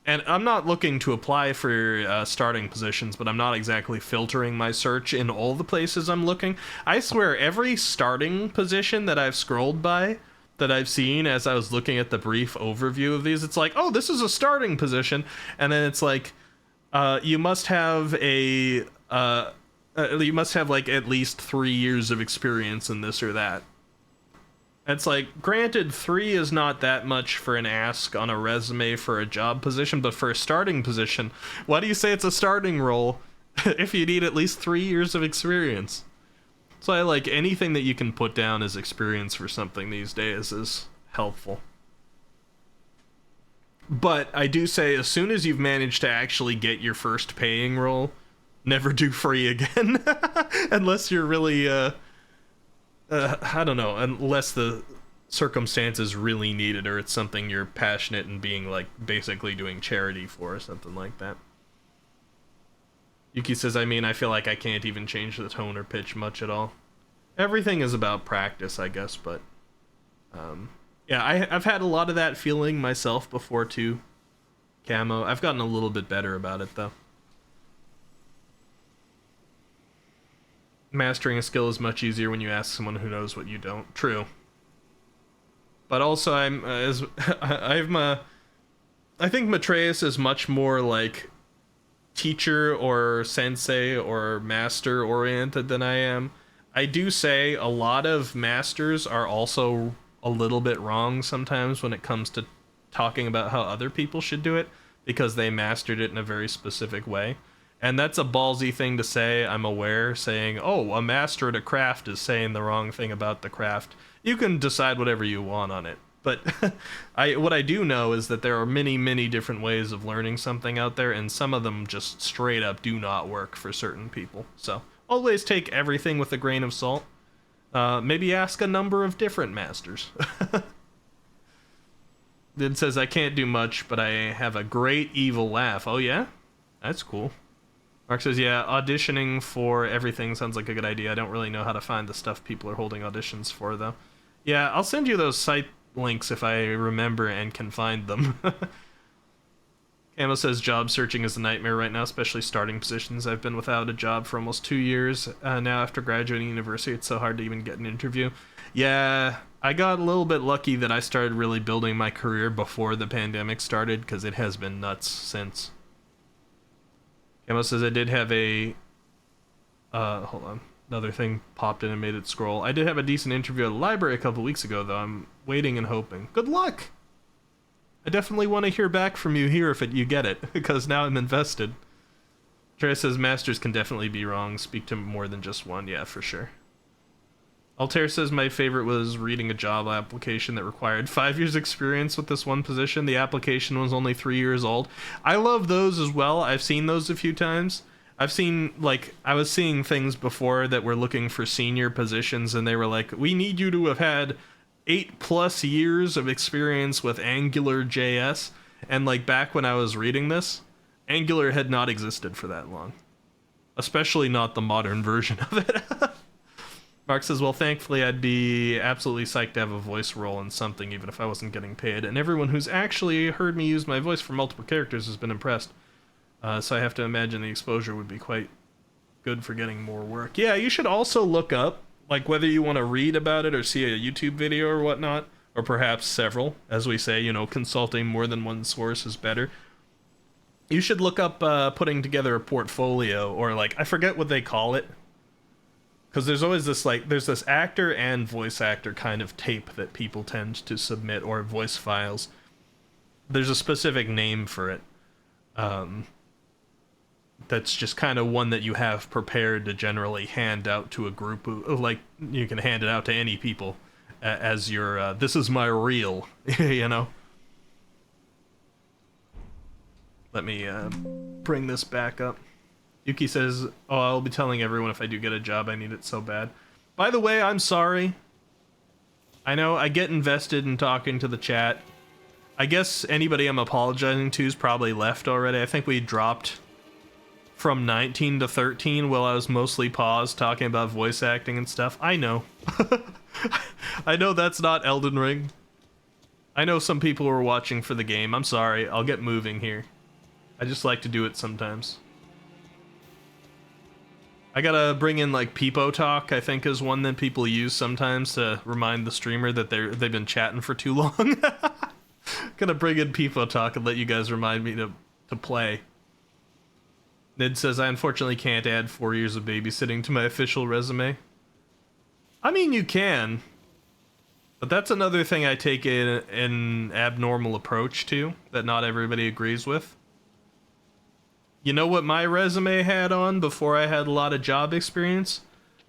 and I'm not looking to apply for starting positions, but I'm not exactly filtering my search in all the places I'm looking. I swear every starting position that I've scrolled by, that I've seen as I was looking at the brief overview of these, it's like, oh, this is a starting position, and then it's like, you must have like at least 3 years of experience in this or that. It's like, granted, 3 is not that much for an ask on a resume for a job position, but for a starting position, why do you say it's a starting role if you need at least 3 years of experience? So I like anything that you can put down as experience for something these days is helpful. But I do say, as soon as you've managed to actually get your first paying role, never do free again. Unless you're really, I don't know, unless the circumstances really need it, or it's something you're passionate in being, like, basically doing charity for, or something like that. Yuki says, I mean, I feel like I can't even change the tone or pitch much at all. Everything is about practice, I guess, but, yeah, I've had a lot of that feeling myself before, too. Camo. I've gotten a little bit better about it, though. Mastering a skill is much easier when you ask someone who knows what you don't. True. But also, I think Matreus is much more, like, teacher or sensei or master oriented than I am. I do say a lot of masters are also a little bit wrong sometimes when it comes to talking about how other people should do it, because they mastered it in a very specific way. And that's a ballsy thing to say, I'm aware, saying, oh, a master at a craft is saying the wrong thing about the craft. You can decide whatever you want on it. But what I do know is that there are many, many different ways of learning something out there, and some of them just straight up do not work for certain people. So always take everything with a grain of salt. Maybe ask a number of different masters. It says, I can't do much, but I have a great evil laugh. Oh, yeah? That's cool. Mark says, yeah, auditioning for everything sounds like a good idea. I don't really know how to find the stuff people are holding auditions for, though. Yeah, I'll send you those site links if I remember and can find them. Camo says, job searching is a nightmare right now, especially starting positions. I've been without a job for almost 2 years. Now after graduating university, it's so hard to even get an interview. Yeah, I got a little bit lucky that I started really building my career before the pandemic started, because it has been nuts since. Camo says, I did have a... hold on. Another thing popped in and made it scroll. I did have a decent interview at the library a couple weeks ago, though. I'm waiting and hoping. Good luck! I definitely want to hear back from you here if you get it, because now I'm invested. Trey says, masters can definitely be wrong. Speak to more than just one. Yeah, for sure. Altair says, my favorite was reading a job application that required 5 years experience with this one position. The application was only 3 years old. I love those as well. I've seen those a few times. I've seen, like, I was seeing things before that were looking for senior positions, and they were like, we need you to have had 8+ years of experience with Angular JS. And, like, back when I was reading this, Angular had not existed for that long. Especially not the modern version of it. Mark says, well, thankfully, I'd be absolutely psyched to have a voice role in something, even if I wasn't getting paid. And everyone who's actually heard me use my voice for multiple characters has been impressed. So I have to imagine the exposure would be quite good for getting more work. Yeah, you should also look up, like, whether you want to read about it or see a YouTube video or whatnot, or perhaps several. As we say, you know, consulting more than one source is better. You should look up putting together a portfolio, or, like, I forget what they call it. Because there's always this, like, there's this actor and voice actor kind of tape that people tend to submit, or voice files. There's a specific name for it. That's just kind of one that you have prepared to generally hand out to a group of, like, you can hand it out to any people as your, this is my reel, you know? Let me bring this back up. Yuki says, oh, I'll be telling everyone if I do get a job, I need it so bad. By the way, I'm sorry. I know I get invested in talking to the chat. I guess anybody I'm apologizing to is probably left already. I think we dropped from 19 to 13 while I was mostly paused talking about voice acting and stuff. I know. I know that's not Elden Ring. I know some people were watching for the game. I'm sorry. I'll get moving here. I just like to do it sometimes. I gotta bring in like Peepo Talk, I think is one that people use sometimes to remind the streamer that they've been chatting for too long. Gonna bring in Peepo Talk and let you guys remind me to play. Nid says, I unfortunately can't add 4 years of babysitting to my official resume. I mean, you can. But that's another thing I take an abnormal approach to that not everybody agrees with. You know what my resume had on before I had a lot of job experience?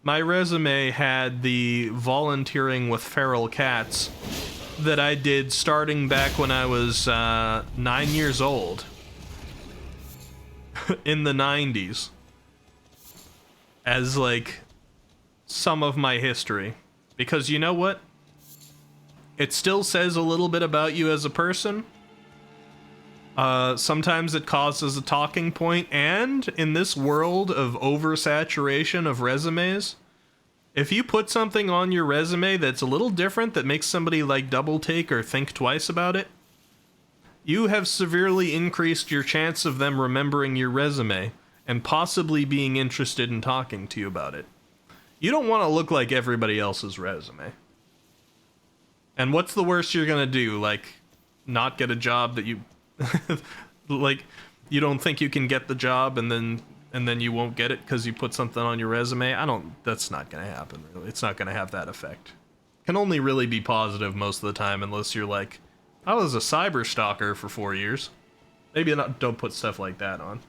My resume had the volunteering with feral cats that I did starting back when I was 9 years old. In the 90s. As, like, some of my history. Because you know what? It still says a little bit about you as a person. Sometimes it causes a talking point, and in this world of oversaturation of resumes, if you put something on your resume that's a little different that makes somebody like double take or think twice about it, you have severely increased your chance of them remembering your resume and possibly being interested in talking to you about it. You don't want to look like everybody else's resume. And what's the worst you're gonna do? Like, not get a job that you... like, you don't think you can get the job and then you won't get it because you put something on your resume? That's not gonna happen, really. It's not gonna have that effect. Can only really be positive most of the time unless you're like, I was a cyber stalker for 4 years. Maybe don't put stuff like that on.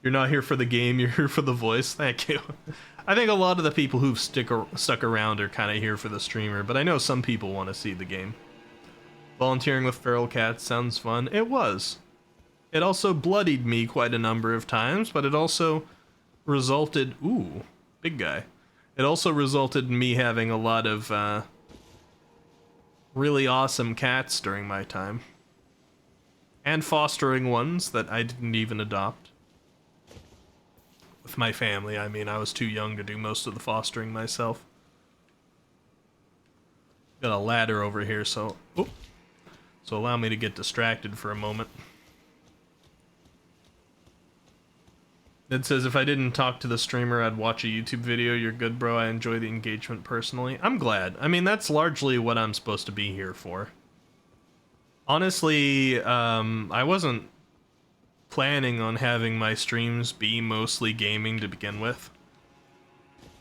You're not here for the game, you're here for the voice. Thank you. I think a lot of the people who've stuck around are kind of here for the streamer, but I know some people want to see the game. Volunteering with feral cats sounds fun. It was. It also bloodied me quite a number of times, but it also resulted... Ooh, big guy. It also resulted in me having a lot of really awesome cats during my time. And fostering ones that I didn't even adopt. With my family, I mean, I was too young to do most of the fostering myself. Got a ladder over here, so allow me to get distracted for a moment. It says, if I didn't talk to the streamer, I'd watch a YouTube video. You're good, bro. I enjoy the engagement personally. I'm glad. I mean, that's largely what I'm supposed to be here for. Honestly, I wasn't planning on having my streams be mostly gaming to begin with.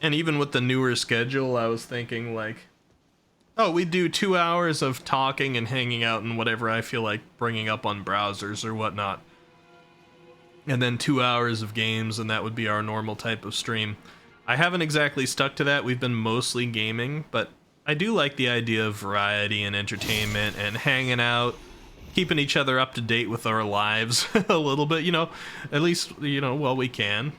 And even with the newer schedule, I was thinking, like, oh, we do 2 hours of talking and hanging out and whatever I feel like bringing up on browsers or whatnot. And then 2 hours of games, and that would be our normal type of stream. I haven't exactly stuck to that. We've been mostly gaming, but I do like the idea of variety and entertainment and hanging out, keeping each other up to date with our lives a little bit, you know, at least, you know, while we can.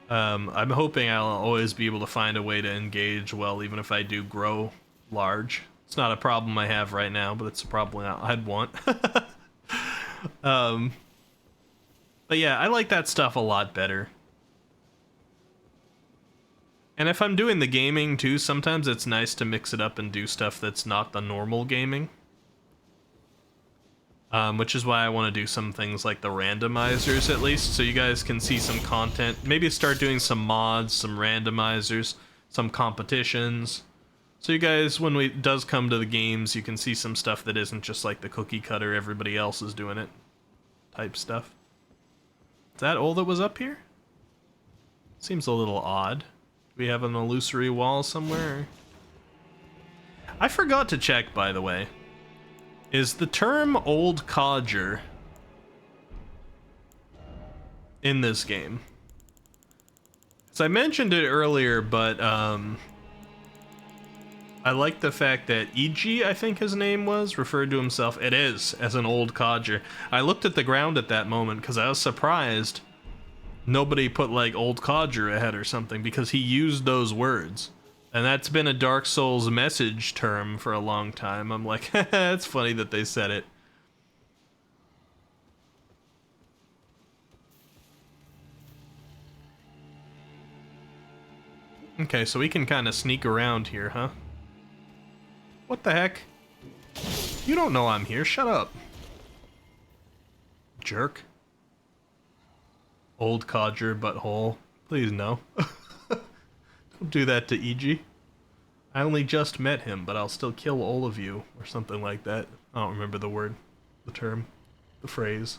I'm hoping I'll always be able to find a way to engage well, even if I do grow large. It's not a problem I have right now, but it's a problem I'd want. But yeah, I like that stuff a lot better. And if I'm doing the gaming too, sometimes it's nice to mix it up and do stuff that's not the normal gaming. Which is why I want to do some things like the randomizers at least, so you guys can see some content. Maybe start doing some mods, some randomizers, some competitions. So you guys, when it does come to the games, you can see some stuff that isn't just like the cookie cutter, everybody else is doing it type stuff. Is that all that was up here? Seems a little odd. Do we have an illusory wall somewhere? I forgot to check, by the way. Is the term old codger in this game? So I mentioned it earlier, but I like the fact that EG, I think his name was, referred to himself, it is, as an old codger. I looked at the ground at that moment because I was surprised nobody put like old codger ahead or something, because he used those words. And that's been a Dark Souls message term for a long time. I'm like, it's funny that they said it. Okay, so we can kind of sneak around here, huh? What the heck? You don't know I'm here. Shut up. Jerk. Old codger butthole. Please no. Don't do that to EG. I only just met him, but I'll still kill all of you, or something like that. I don't remember the word, the term, the phrase.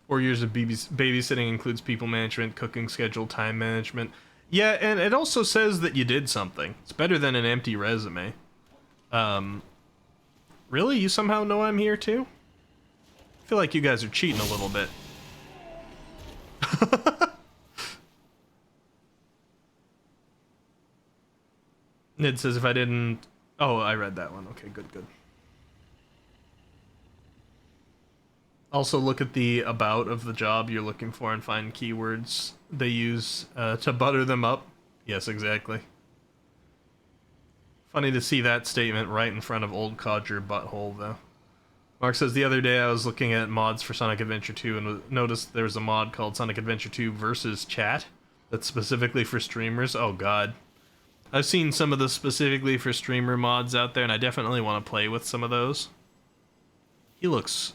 4 years of babysitting includes people management, cooking schedule, time management. Yeah, and it also says that you did something. It's better than an empty resume. Really? You somehow know I'm here too? I feel like you guys are cheating a little bit. It says if I didn't... Oh, I read that one. Okay, good, good. Also look at the about of the job you're looking for and find keywords they use to butter them up. Yes, exactly. Funny to see that statement right in front of old codger butthole, though. Mark says, the other day I was looking at mods for Sonic Adventure 2 and noticed there was a mod called Sonic Adventure 2 versus Chat that's specifically for streamers. Oh, God. I've seen some of the specifically for streamer mods out there, and I definitely want to play with some of those. He looks...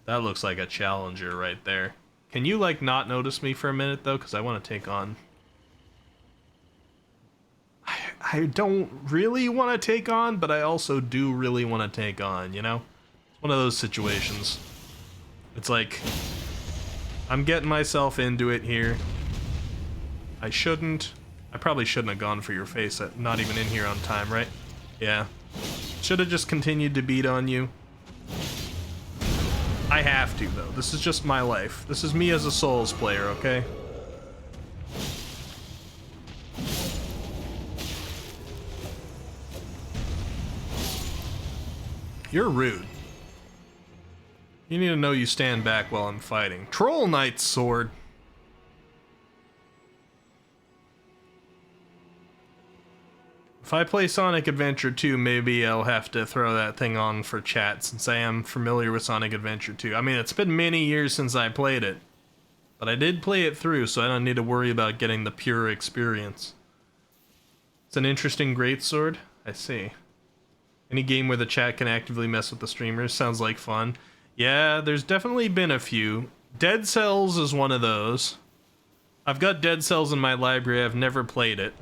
That looks like a challenger right there. Can you, like, not notice me for a minute, though? Because I want to take on... I don't really want to take on, but I also do really want to take on, you know? It's one of those situations. It's like... I'm getting myself into it here. I shouldn't... I probably shouldn't have gone for your face. Not even in here on time, right? Yeah. Should have just continued to beat on you. I have to, though. This is just my life. This is me as a Souls player, okay? You're rude. You need to know you stand back while I'm fighting. Troll Knight's sword. If I play Sonic Adventure 2, maybe I'll have to throw that thing on for chat, since I am familiar with Sonic Adventure 2. I mean, it's been many years since I played it, but I did play it through, so I don't need to worry about getting the pure experience. It's an interesting greatsword. I see. Any game where the chat can actively mess with the streamers sounds like fun. Yeah, there's definitely been a few. Dead Cells is one of those. I've got Dead Cells in my library. I've never played it.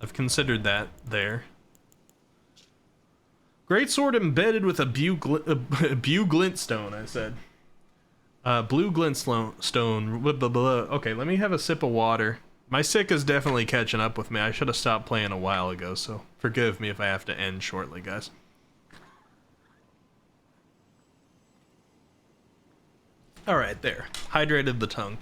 I've considered that there. Greatsword embedded with a blue glintstone, I said. Blue glintstone. Blah, blah, blah. Okay, let me have a sip of water. My sick is definitely catching up with me. I should have stopped playing a while ago, so forgive me if I have to end shortly, guys. Alright, there. Hydrated the tongue.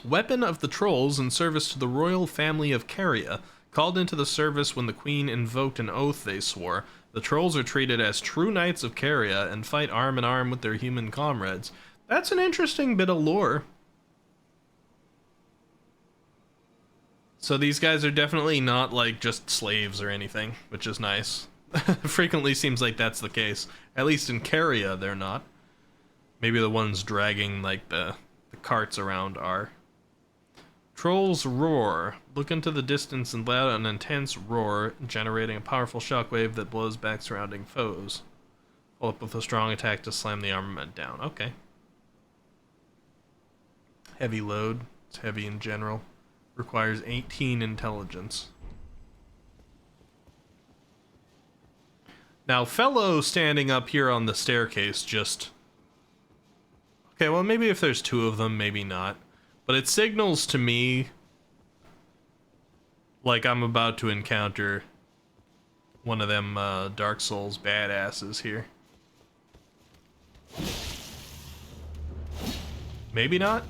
Weapon of the Trolls in service to the royal family of Caria, called into the service when the queen invoked an oath they swore. The Trolls are treated as true knights of Caria and fight arm in arm with their human comrades. That's an interesting bit of lore. So these guys are definitely not, like, just slaves or anything, which is nice. Frequently seems like that's the case. At least in Caria, they're not. Maybe the ones dragging, like, the carts around are. Trolls roar. Look into the distance and let out an intense roar, generating a powerful shockwave that blows back surrounding foes. Pull up with a strong attack to slam the armament down. Okay. Heavy load. It's heavy in general. Requires 18 intelligence. Now, fellow standing up here on the staircase just... Okay, well, maybe if there's two of them, maybe not. But it signals to me like I'm about to encounter one of them Dark Souls badasses here. Maybe not?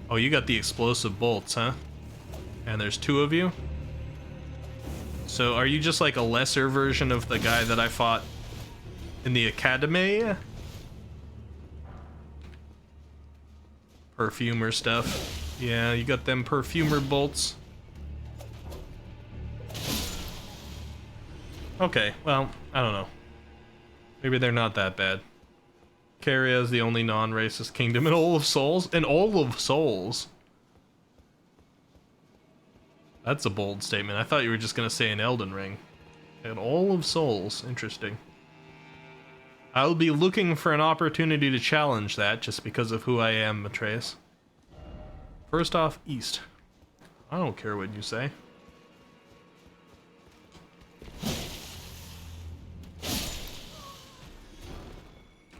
Oh, you got the explosive bolts, huh? And there's two of you? So are you just like a lesser version of the guy that I fought in the Academy? Perfumer stuff. Yeah, you got them perfumer bolts. Okay, well, I don't know. Maybe they're not that bad. Caria is the only non-racist kingdom in all of Souls? In all of Souls? That's a bold statement. I thought you were just gonna say an Elden Ring. In all of Souls. Interesting. I'll be looking for an opportunity to challenge that just because of who I am, Matreus. First off, East. I don't care what you say.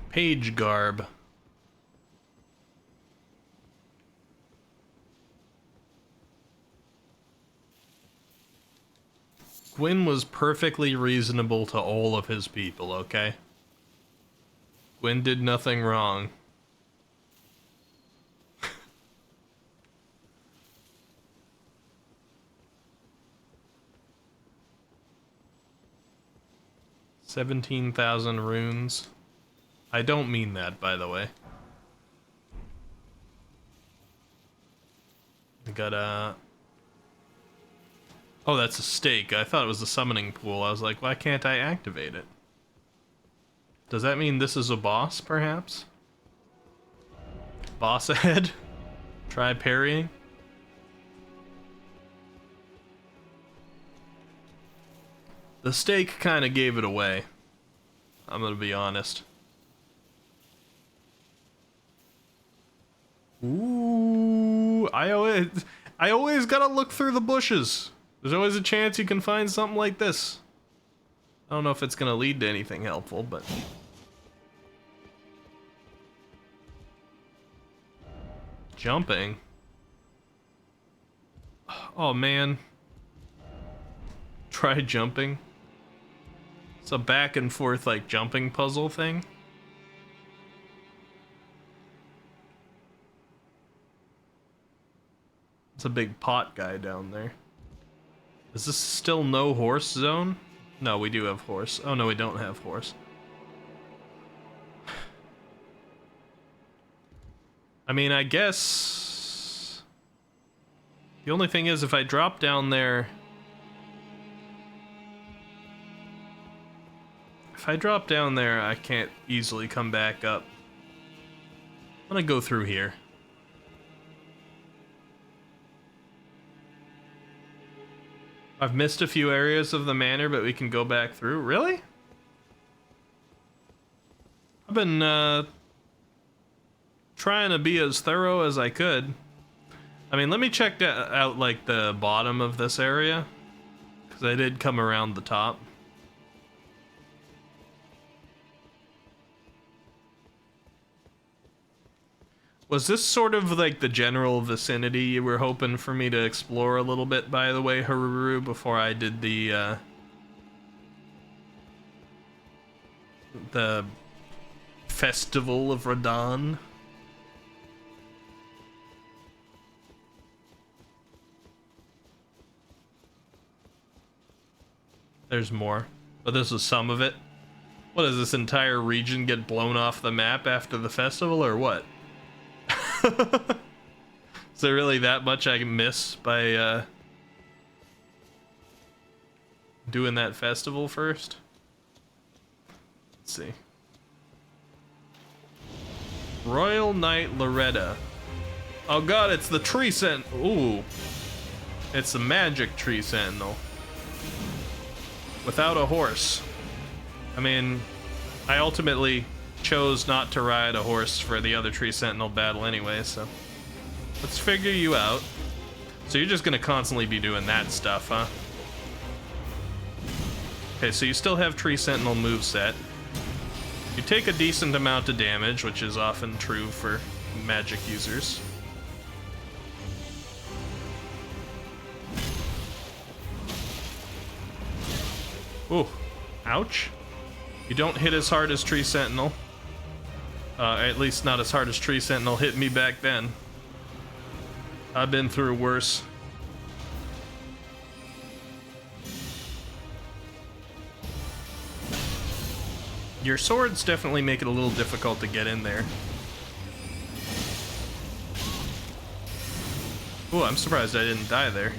Page garb. Gwyn was perfectly reasonable to all of his people, okay? Gwyn did nothing wrong. $17,000 runes. I don't mean that, by the way. We got a... Oh, that's a stake. I thought it was a summoning pool. I was like, why can't I activate it? Does that mean this is a boss, perhaps? Boss ahead? Try parrying? The stake kind of gave it away. I'm gonna be honest. Ooh, I always gotta look through the bushes. There's always a chance you can find something like this. I don't know if it's gonna lead to anything helpful, but... Jumping? Oh man. Try jumping. It's a back and forth like jumping puzzle thing. It's a big pot guy down there. Is this still no horse zone? No, we do have horse. Oh no, we don't have horse. I mean, I guess... The only thing is, if I drop down there... If I drop down there, I can't easily come back up. I'm gonna go through here. I've missed a few areas of the manor, but we can go back through. Really? I've been trying to be as thorough as I could. I mean, let me check out like the bottom of this area, because I did come around the top. Was this sort of like the general vicinity you were hoping for me to explore a little bit, by the way, Haruru, before I did the Festival of Radahn? There's more, but this is some of it. What, does this entire region get blown off the map after the festival, or what? Is there really that much I can miss by doing that festival first? Let's see. Royal Knight Loretta. Oh god, it's the tree sentinel. Ooh. It's the magic tree sentinel. Without a horse. I mean, I ultimately chose not to ride a horse for the other tree sentinel battle anyway, so let's figure you out. So you're just gonna constantly be doing that stuff, huh? Okay, so you still have tree sentinel moveset. You take a decent amount of damage, which is often true for magic users. Ooh, ouch. You don't hit as hard as tree sentinel. At least not as hard as Tree Sentinel hit me back then. I've been through worse. Your swords definitely make it a little difficult to get in there. Oh, I'm surprised I didn't die there.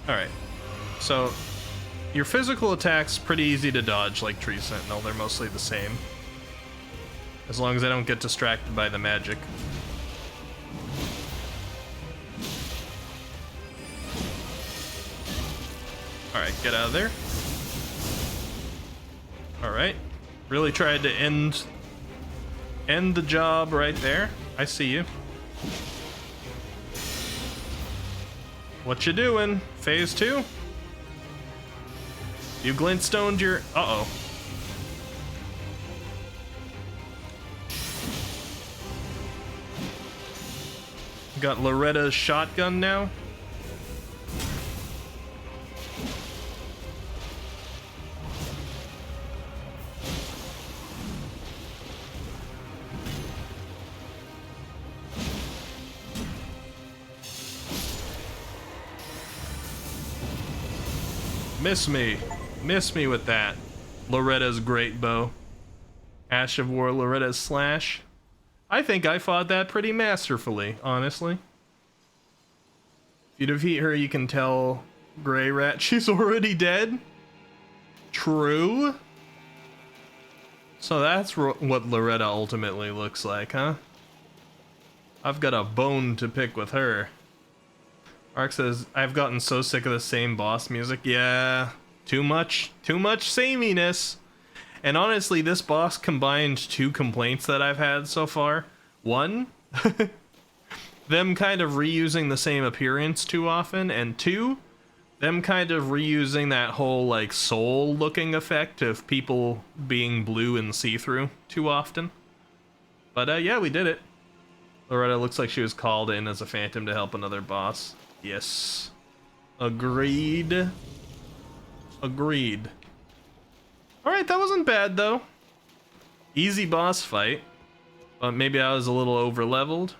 Alright. So, your physical attack's pretty easy to dodge, like Tree Sentinel. They're mostly the same. As long as I don't get distracted by the magic. Alright, get out of there. Alright. Really tried to end the job right there. I see you. What you doing? Phase 2? You glintstoned your... Uh-oh. Got Loretta's shotgun now. Miss me. Miss me with that. Loretta's great bow. Ash of War, Loretta's slash. I think I fought that pretty masterfully, honestly. If you defeat her, you can tell Grey Rat she's already dead. True. So that's what Loretta ultimately looks like, huh? I've got a bone to pick with her. Ark says, I've gotten so sick of the same boss music. Yeah, too much sameness. And honestly, this boss combined 2 complaints that I've had so far. One, them kind of reusing the same appearance too often, and 2, them kind of reusing that whole like soul looking effect of people being blue and see-through too often. But yeah, we did it. Loretta looks like she was called in as a phantom to help another boss. Yes. Agreed. Agreed. Alright, that wasn't bad though. Easy boss fight. But maybe I was a little over leveled.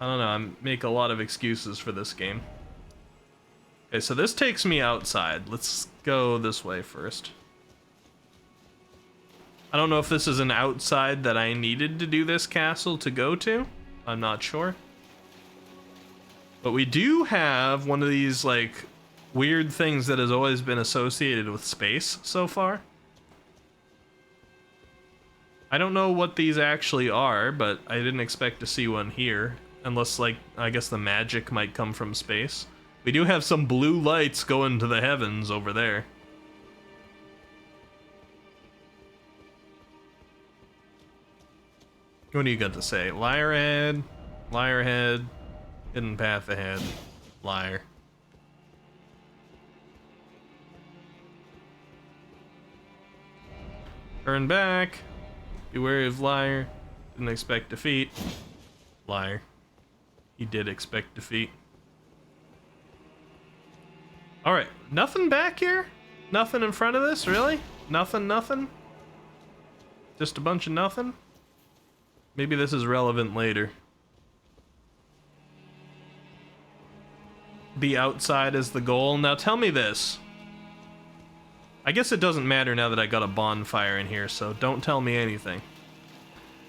I don't know, I make a lot of excuses for this game. Okay, so this takes me outside. Let's go this way first. I don't know if this is an outside that I needed to do this castle to go to. I'm not sure. But we do have one of these, like, weird things that has always been associated with space so far. I don't know what these actually are, but I didn't expect to see one here. Unless, like, I guess the magic might come from space. We do have some blue lights going to the heavens over there. What do you got to say? Liar ahead, liar ahead, hidden path ahead, liar. Turn back. Be wary of liar. Didn't expect defeat. Liar. He did expect defeat. Alright, nothing back here? Nothing in front of this, really? Nothing? Just a bunch of nothing? Maybe this is relevant later. The outside is the goal. Now tell me this. I guess it doesn't matter now that I got a bonfire in here, so don't tell me anything.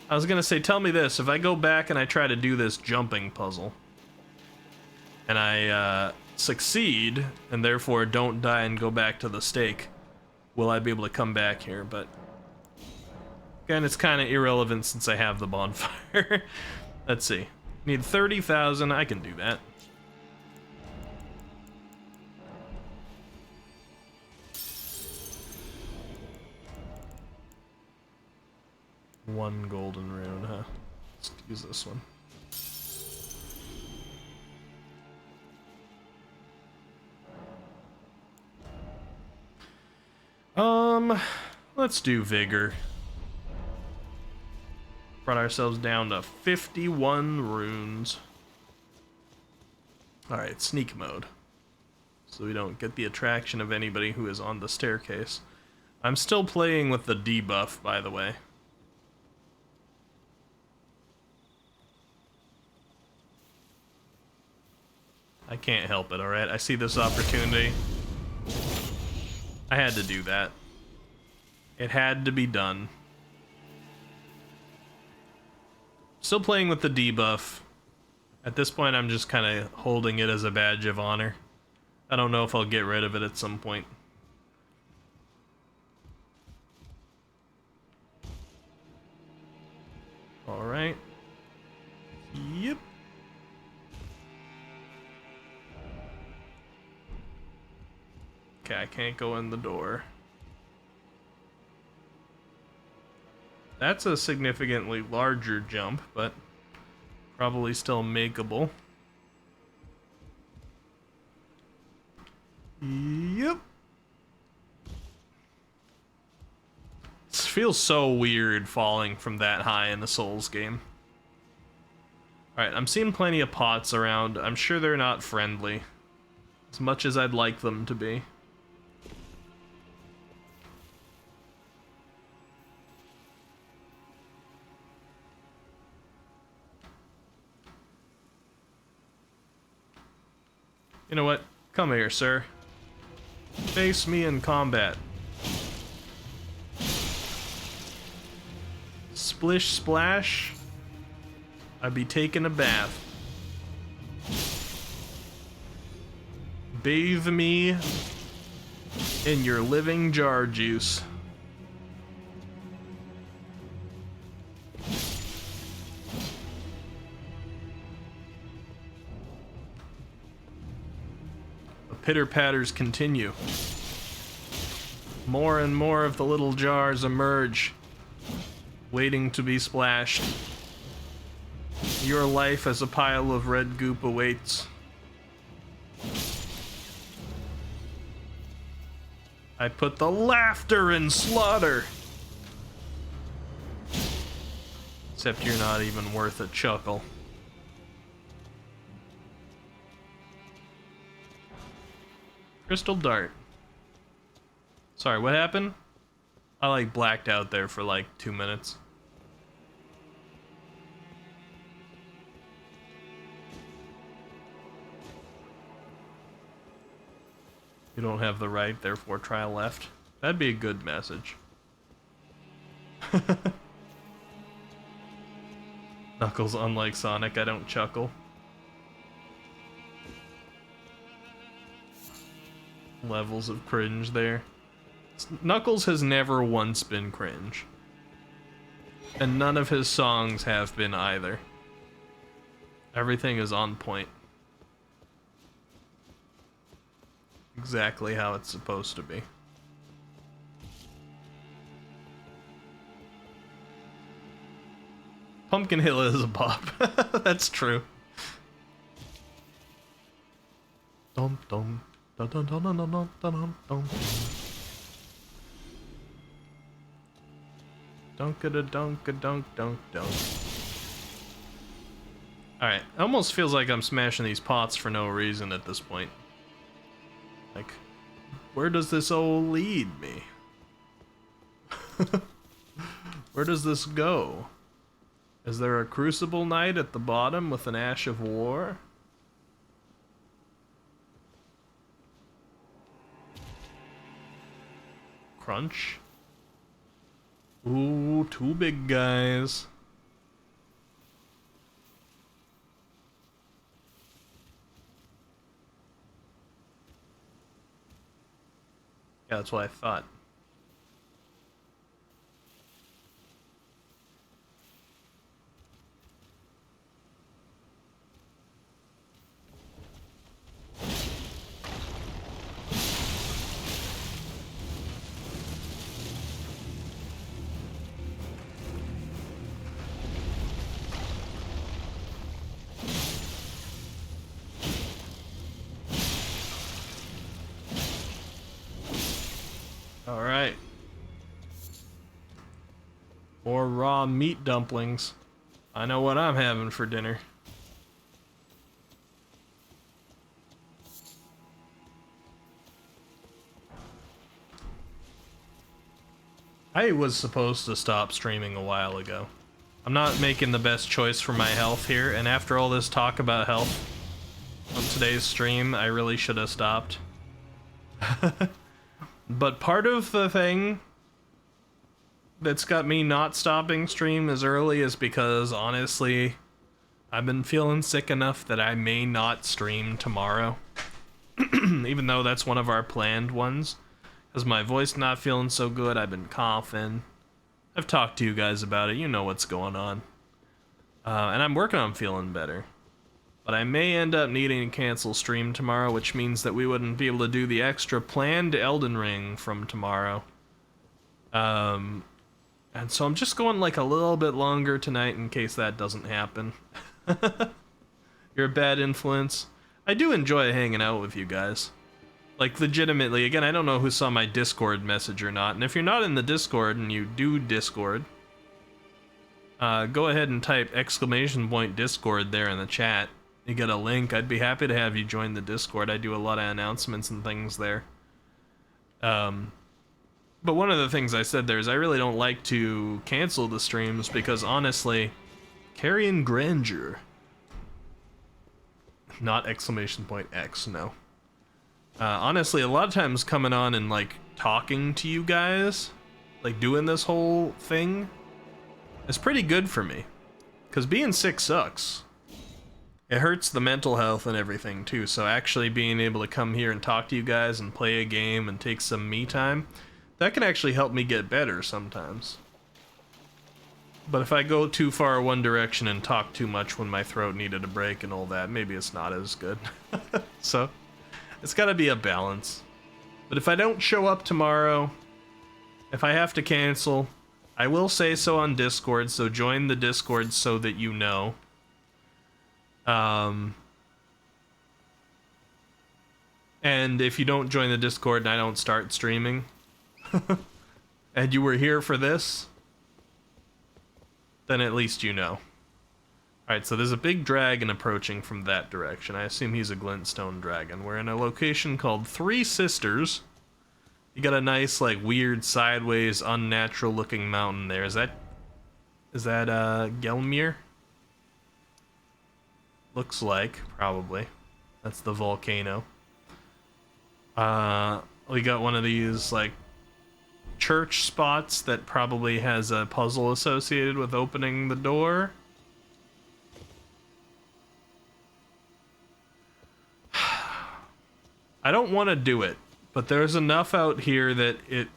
I was gonna say, tell me this. If I go back and I try to do this jumping puzzle, and I succeed, and therefore don't die and go back to the stake, will I be able to come back here? But again, it's kind of irrelevant since I have the bonfire. Let's see. Need 30,000. I can do that. One golden rune, huh? Let's use this one. Let's do vigor. Brought ourselves down to 51 runes. Alright, sneak mode. So we don't get the attraction of anybody who is on the staircase. I'm still playing with the debuff, by the way. I can't help it, alright? I see this opportunity. I had to do that. It had to be done. Still playing with the debuff. At this point, I'm just kind of holding it as a badge of honor. I don't know if I'll get rid of it at some point. Alright. Yep. Okay, I can't go in the door. That's a significantly larger jump, but probably still makeable. Yep. This feels so weird falling from that high in a Souls game. Alright, I'm seeing plenty of pots around. I'm sure they're not friendly, as much as I'd like them to be. You know what? Come here, sir. Face me in combat. Splish splash. I'd be taking a bath. Bathe me in your living jar juice. The pitter patters continue. More and more of the little jars emerge, waiting to be splashed. Your life as a pile of red goop awaits. I put the laughter in slaughter. Except you're not even worth a chuckle. Crystal dart. Sorry, what happened? I like blacked out there for like 2 minutes. You don't have the right, therefore try left. That'd be a good message. Knuckles, unlike Sonic, I don't chuckle. Levels of cringe there. Knuckles has never once been cringe. And none of his songs have been either. Everything is on point. Exactly how it's supposed to be. Pumpkin Hill is a bop. That's true. Dum dum dum dum dum dum dum dum dum. Dunka dunka dunk dunk dunk. Alright, it almost feels like I'm smashing these pots for no reason at this point. Like, where does this all lead me? Where does this go? Is there a Crucible Knight at the bottom with an Ash of War? Crunch. Ooh, two big guys. Yeah, that's what I thought. Alright. More raw meat dumplings. I know what I'm having for dinner. I was supposed to stop streaming a while ago. I'm not making the best choice for my health here, and after all this talk about health on today's stream, I really should have stopped. But part of the thing that's got me not stopping stream as early is because, honestly, I've been feeling sick enough that I may not stream tomorrow. Even though that's one of our planned ones. Because my voice not feeling so good, I've been coughing. I've talked to you guys about it, you know what's going on. And I'm working on feeling better. But I may end up needing to cancel stream tomorrow, which means that we wouldn't be able to do the extra planned Elden Ring from tomorrow. And so I'm just going like a little bit longer tonight in case that doesn't happen. You're a bad influence. I do enjoy hanging out with you guys. Like, legitimately, again, I don't know who saw my Discord message or not, and if you're not in the Discord and you do Discord, go ahead and type !Discord there in the chat. You get a link. I'd be happy to have you join the Discord. I do a lot of announcements and things there. But one of the things I said there is I really don't like to cancel the streams because, honestly, carrying grandeur. Not !X, no. Honestly, a lot of times coming on and, like, talking to you guys, like, doing this whole thing, is pretty good for me. Because being sick sucks. It hurts the mental health and everything, too, so actually being able to come here and talk to you guys and play a game and take some me time, that can actually help me get better sometimes. But if I go too far one direction and talk too much when my throat needed a break and all that, maybe it's not as good. So, it's gotta be a balance. But if I don't show up tomorrow, if I have to cancel, I will say so on Discord, so join the Discord so that you know. And if you don't join the Discord and I don't start streaming, and you were here for this, then at least you know. Alright, so there's a big dragon approaching from that direction. I assume he's a glintstone dragon. We're in a location called Three Sisters. You got a nice, like, weird, sideways, unnatural-looking mountain there. Is that Gelmir? Looks like, probably. That's the volcano. We got one of these, like, church spots that probably has a puzzle associated with opening the door. I don't want to do it, but there's enough out here that it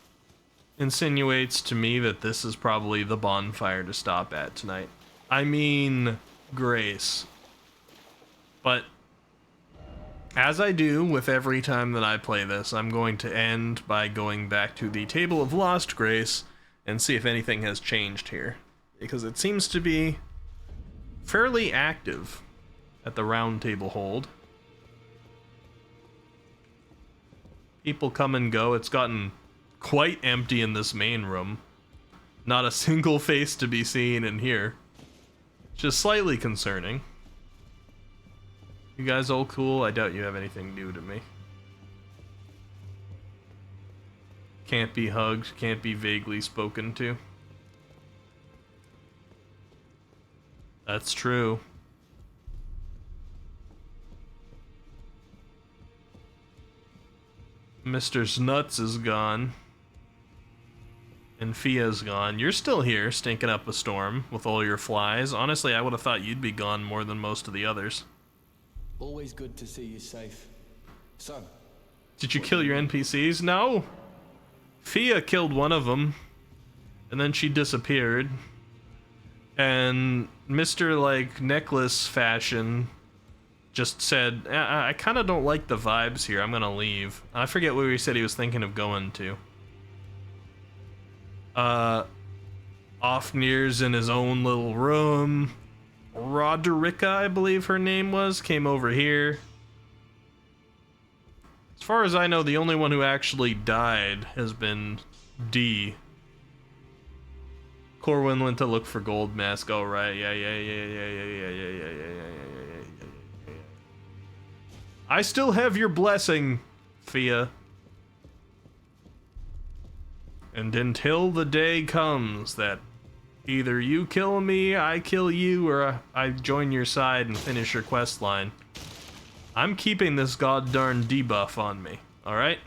insinuates to me that this is probably the bonfire to stop at tonight. I mean, Grace. But as I do with every time that I play this, I'm going to end by going back to the Table of Lost Grace and see if anything has changed here. Because it seems to be fairly active at the round table hold. People come and go. It's gotten quite empty in this main room. Not a single face to be seen in here. Just slightly concerning. You guys all cool? I doubt you have anything new to me. Can't be hugged, can't be vaguely spoken to. That's true. Mr. Snuts is gone. And Fia's gone. You're still here, stinking up a storm with all your flies. Honestly, I would have thought you'd be gone more than most of the others. Always good to see you safe. So, did you kill your NPCs? No. Fia killed one of them, and then she disappeared. And Mr. like Necklace Fashion just said, I kind of don't like the vibes here. I'm gonna leave. I forget where he said he was thinking of going to. Offnear's in his own little room. Roderica, I believe her name was, came over here. As far as I know, the only one who actually died has been D. Corwin went to look for Gold Mask. Oh, right. Yeah. I still have your blessing, Fia. And until the day comes that either you kill me, I kill you, or I join your side and finish your quest line, I'm keeping this goddarn debuff on me, alright?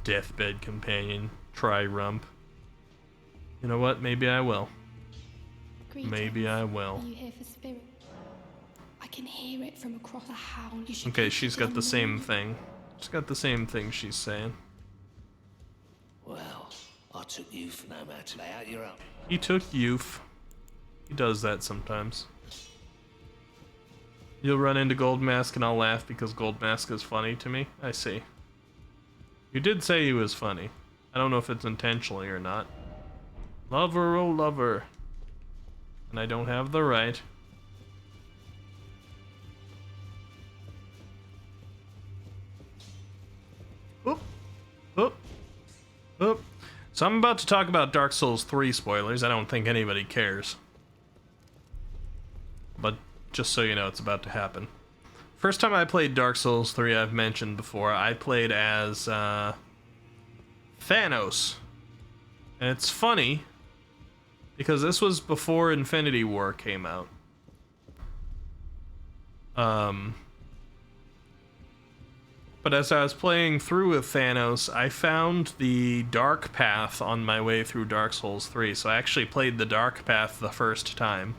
Deathbed companion, try rump. You know what? Maybe I will. Greetings. Maybe I will. Are you here for spirit? I can hear it from across the hound. You should Okay, keep she's it got in the same mind. thing. She's got the same thing she's saying. Well, I took you for no man to lay out your own. He took youth. He does that sometimes. You'll run into Gold Mask and I'll laugh because Gold Mask is funny to me. I see. You did say he was funny. I don't know if it's intentionally or not. Lover, oh lover. And I don't have the right. Oop. Oop. Oop. So I'm about to talk about Dark Souls 3 spoilers. I don't think anybody cares. But just so you know, it's about to happen. First time I played Dark Souls 3, I've mentioned before, I played as Thanos. And it's funny, because this was before Infinity War came out. But as I was playing through with Thanos, I found the Dark Path on my way through Dark Souls 3. So I actually played the Dark Path the first time.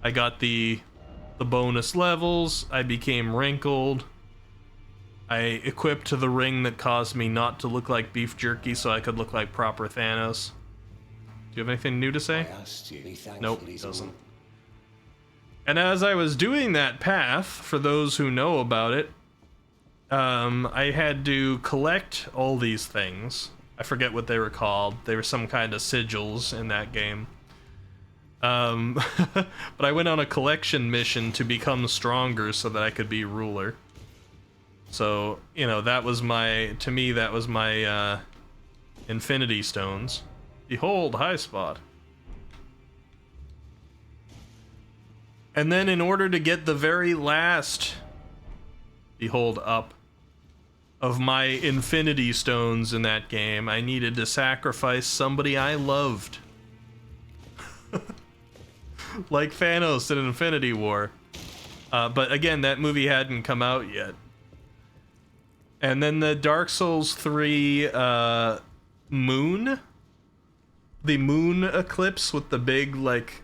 I got the bonus levels, I became wrinkled, I equipped the ring that caused me not to look like beef jerky so I could look like proper Thanos. Do you have anything new to say? Nope, doesn't. And as I was doing that path, for those who know about it, I had to collect all these things. I forget what they were called. They were some kind of sigils in that game. But I went on a collection mission to become stronger so that I could be ruler. So, you know, that was my, to me, that was my, Infinity Stones. Behold, high spot. And then in order to get the very last, behold, up, of my Infinity Stones in that game, I needed to sacrifice somebody I loved. Like Thanos in Infinity War. But again, that movie hadn't come out yet. And then the Dark Souls 3 moon. The moon eclipse with the big, like,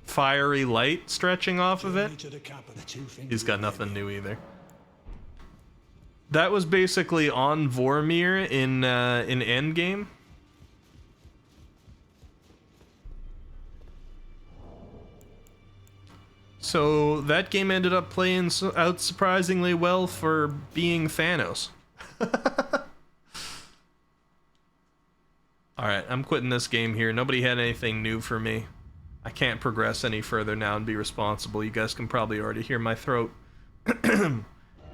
fiery light stretching off of it. He's got nothing new either. That was basically on Vormir in Endgame. So that game ended up playing out surprisingly well for being Thanos. Alright, I'm quitting this game here. Nobody had anything new for me. I can't progress any further now and be responsible. You guys can probably already hear my throat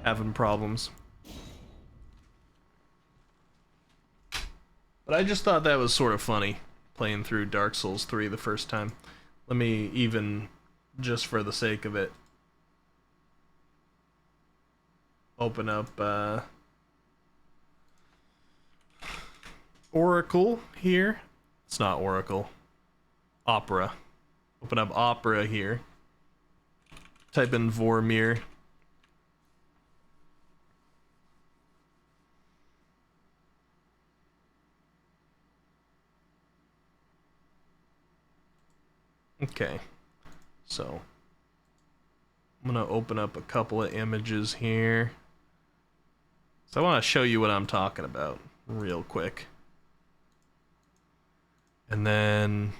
having problems. But I just thought that was sort of funny, playing through Dark Souls 3 the first time. Let me even, just for the sake of it, open up Oracle here. It's not Oracle. Opera. Open up Opera here. Type in Vormir. Okay, so I'm gonna open up a couple of images here. So I want to show you what I'm talking about real quick. And then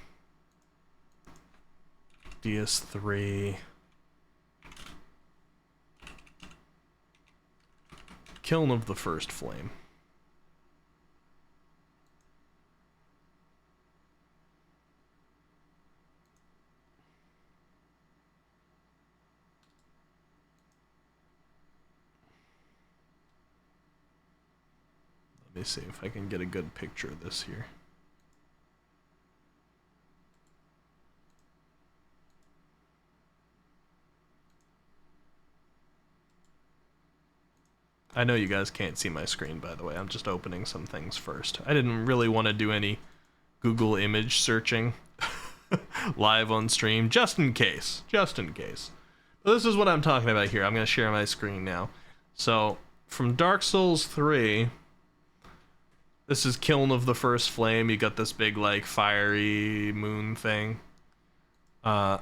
DS3. Kiln of the First Flame. Let me see if I can get a good picture of this here. I know you guys can't see my screen, by the way. I'm just opening some things first. I didn't really want to do any Google image searching live on stream, just in case. Just in case. But this is what I'm talking about here. I'm going to share my screen now. So, from Dark Souls 3, This is Kiln of the First Flame. You got this big, like, fiery moon thing. The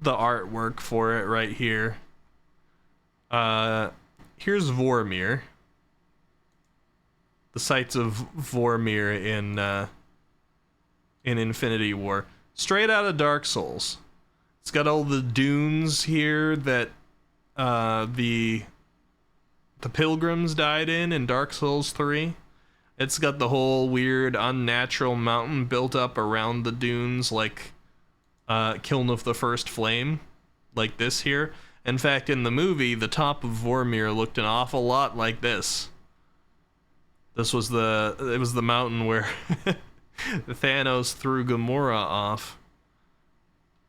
artwork for it right here. Here's Vormir. The sights of Vormir in Infinity War. Straight out of Dark Souls. It's got all the dunes here that the pilgrims died in Dark Souls 3. It's got the whole weird unnatural mountain built up around the dunes like Kiln of the First Flame, like this here. In fact, in the movie, the top of Vormir looked an awful lot like this. It was the mountain where Thanos threw Gamora off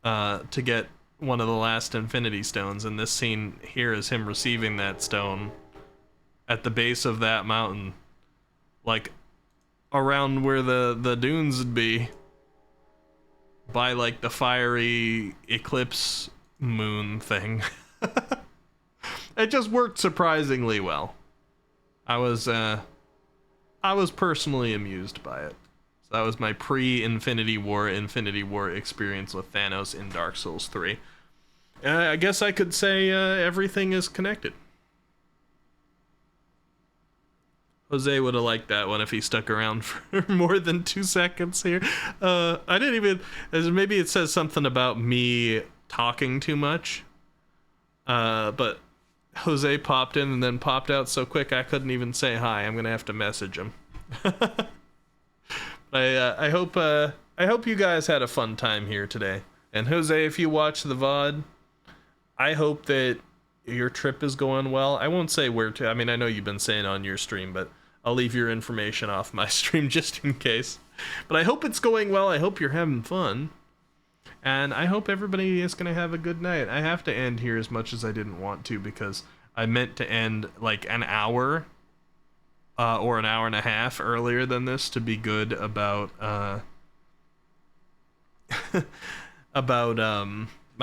to get one of the last Infinity Stones, and this scene here is him receiving that stone at the base of that mountain, like around where the dunes would be, by like the fiery eclipse moon thing. It just worked surprisingly well. I was personally amused by it. So that was my pre-Infinity War experience with Thanos in Dark Souls 3. I guess I could say everything is connected. Jose would have liked that one if he stuck around for more than 2 seconds here. I didn't even... Maybe it says something about me talking too much. But Jose popped in and then popped out so quick I couldn't even say hi. I'm going to have to message him. I hope you guys had a fun time here today. And Jose, if you watch the VOD, I hope that your trip is going well. I won't say where to. I mean, I know you've been saying on your stream, but I'll leave your information off my stream just in case. But I hope it's going well. I hope you're having fun. And I hope everybody is going to have a good night. I have to end here as much as I didn't want to because I meant to end like an hour or an hour and a half earlier than this to be good about my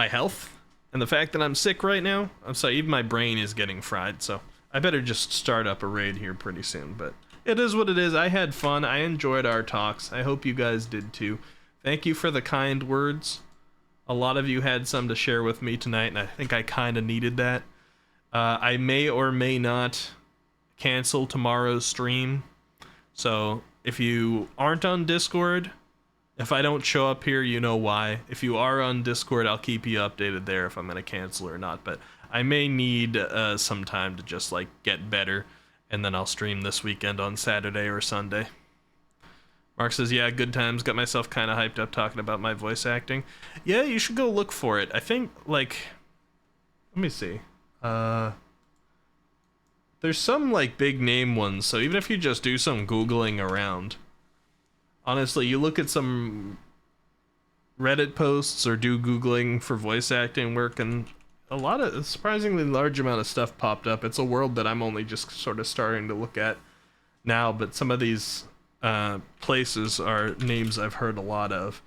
health and the fact that I'm sick right now. I'm sorry, even my brain is getting fried, so I better just start up a raid here pretty soon. But it is what it is. I had fun. I enjoyed our talks. I hope you guys did too. Thank you for the kind words. A lot of you had some to share with me tonight, and I think I kind of needed that. I may or may not cancel tomorrow's stream. So if you aren't on Discord, if I don't show up here, you know why. If you are on Discord, I'll keep you updated there if I'm going to cancel or not. But I may need some time to just like get better, and then I'll stream this weekend on Saturday or Sunday. Mark says, yeah, good times. Got myself kind of hyped up talking about my voice acting. Yeah, you should go look for it. I think, like, let me see. There's some, like, big name ones, so even if you just do some Googling around, honestly, you look at some Reddit posts or do Googling for voice acting work, and a surprisingly large amount of stuff popped up. It's a world that I'm only just sort of starting to look at now, but some of these places are names I've heard a lot of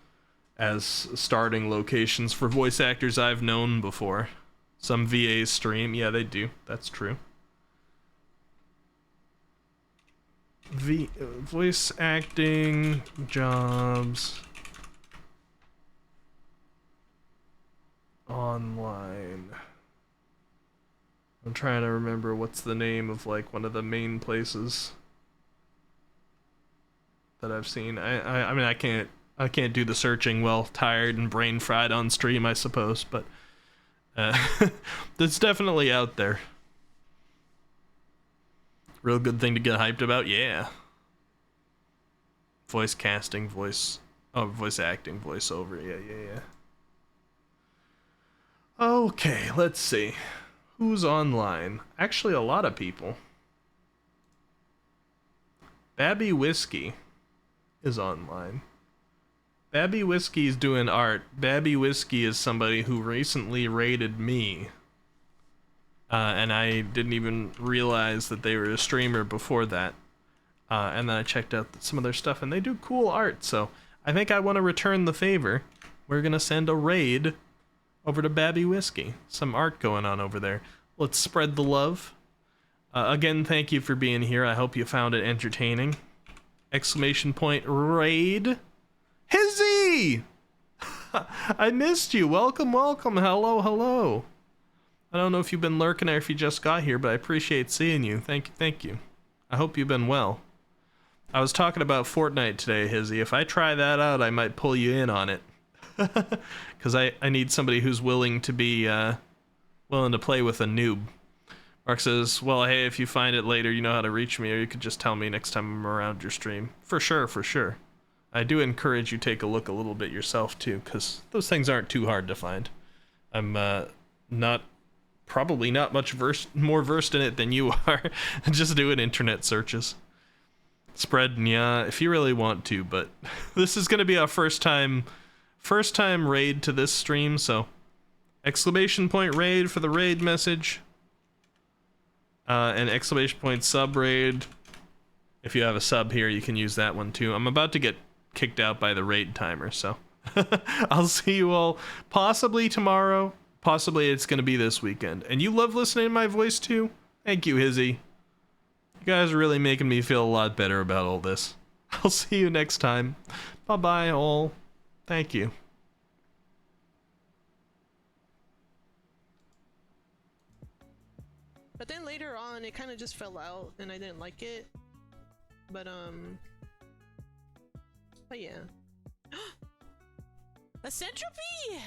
as starting locations for voice actors I've known before. Some VAs stream. Yeah, they do. That's true. Voice acting jobs online. I'm trying to remember what's the name of like one of the main places that I've seen. I mean I can't do the searching while tired and brain fried on stream, I suppose, but it's definitely out there. Real good thing to get hyped about, yeah. Voice casting, voice acting, voiceover, yeah. Okay, let's see. Who's online? Actually, a lot of people. Babby Whiskey is online. Babby Whiskey's doing art. Babby Whiskey is somebody who recently raided me. And I didn't even realize that they were a streamer before that. And then I checked out some of their stuff, and they do cool art, so I think I want to return the favor. We're going to send a raid over to Babby Whiskey. Some art going on over there. Let's spread the love. Again, thank you for being here. I hope you found it entertaining. Exclamation point raid. Hizzy! I missed you. Welcome, welcome. Hello, hello. I don't know if you've been lurking or if you just got here, but I appreciate seeing you. Thank you, thank you. I hope you've been well. I was talking about Fortnite today, Hizzy. If I try that out, I might pull you in on it. Because I need somebody who's willing to be, willing to play with a noob. Mark says, well, hey, if you find it later, you know how to reach me, or you could just tell me next time I'm around your stream. For sure, for sure. I do encourage you take a look a little bit yourself, too, because those things aren't too hard to find. I'm, probably not much more versed in it than you are. Just doing internet searches. Spread, yeah, if you really want to, but this is going to be our first time raid to this stream, so exclamation point raid for the raid message. And exclamation point sub raid. If you have a sub here, you can use that one too. I'm about to get kicked out by the raid timer, so I'll see you all possibly tomorrow. Possibly it's going to be this weekend. And you love listening to my voice too? Thank you, Hizzy. You guys are really making me feel a lot better about all this. I'll see you next time. Bye-bye all. Thank you. But then later on, it kind of just fell out, and I didn't like it. But yeah. Eccentropy!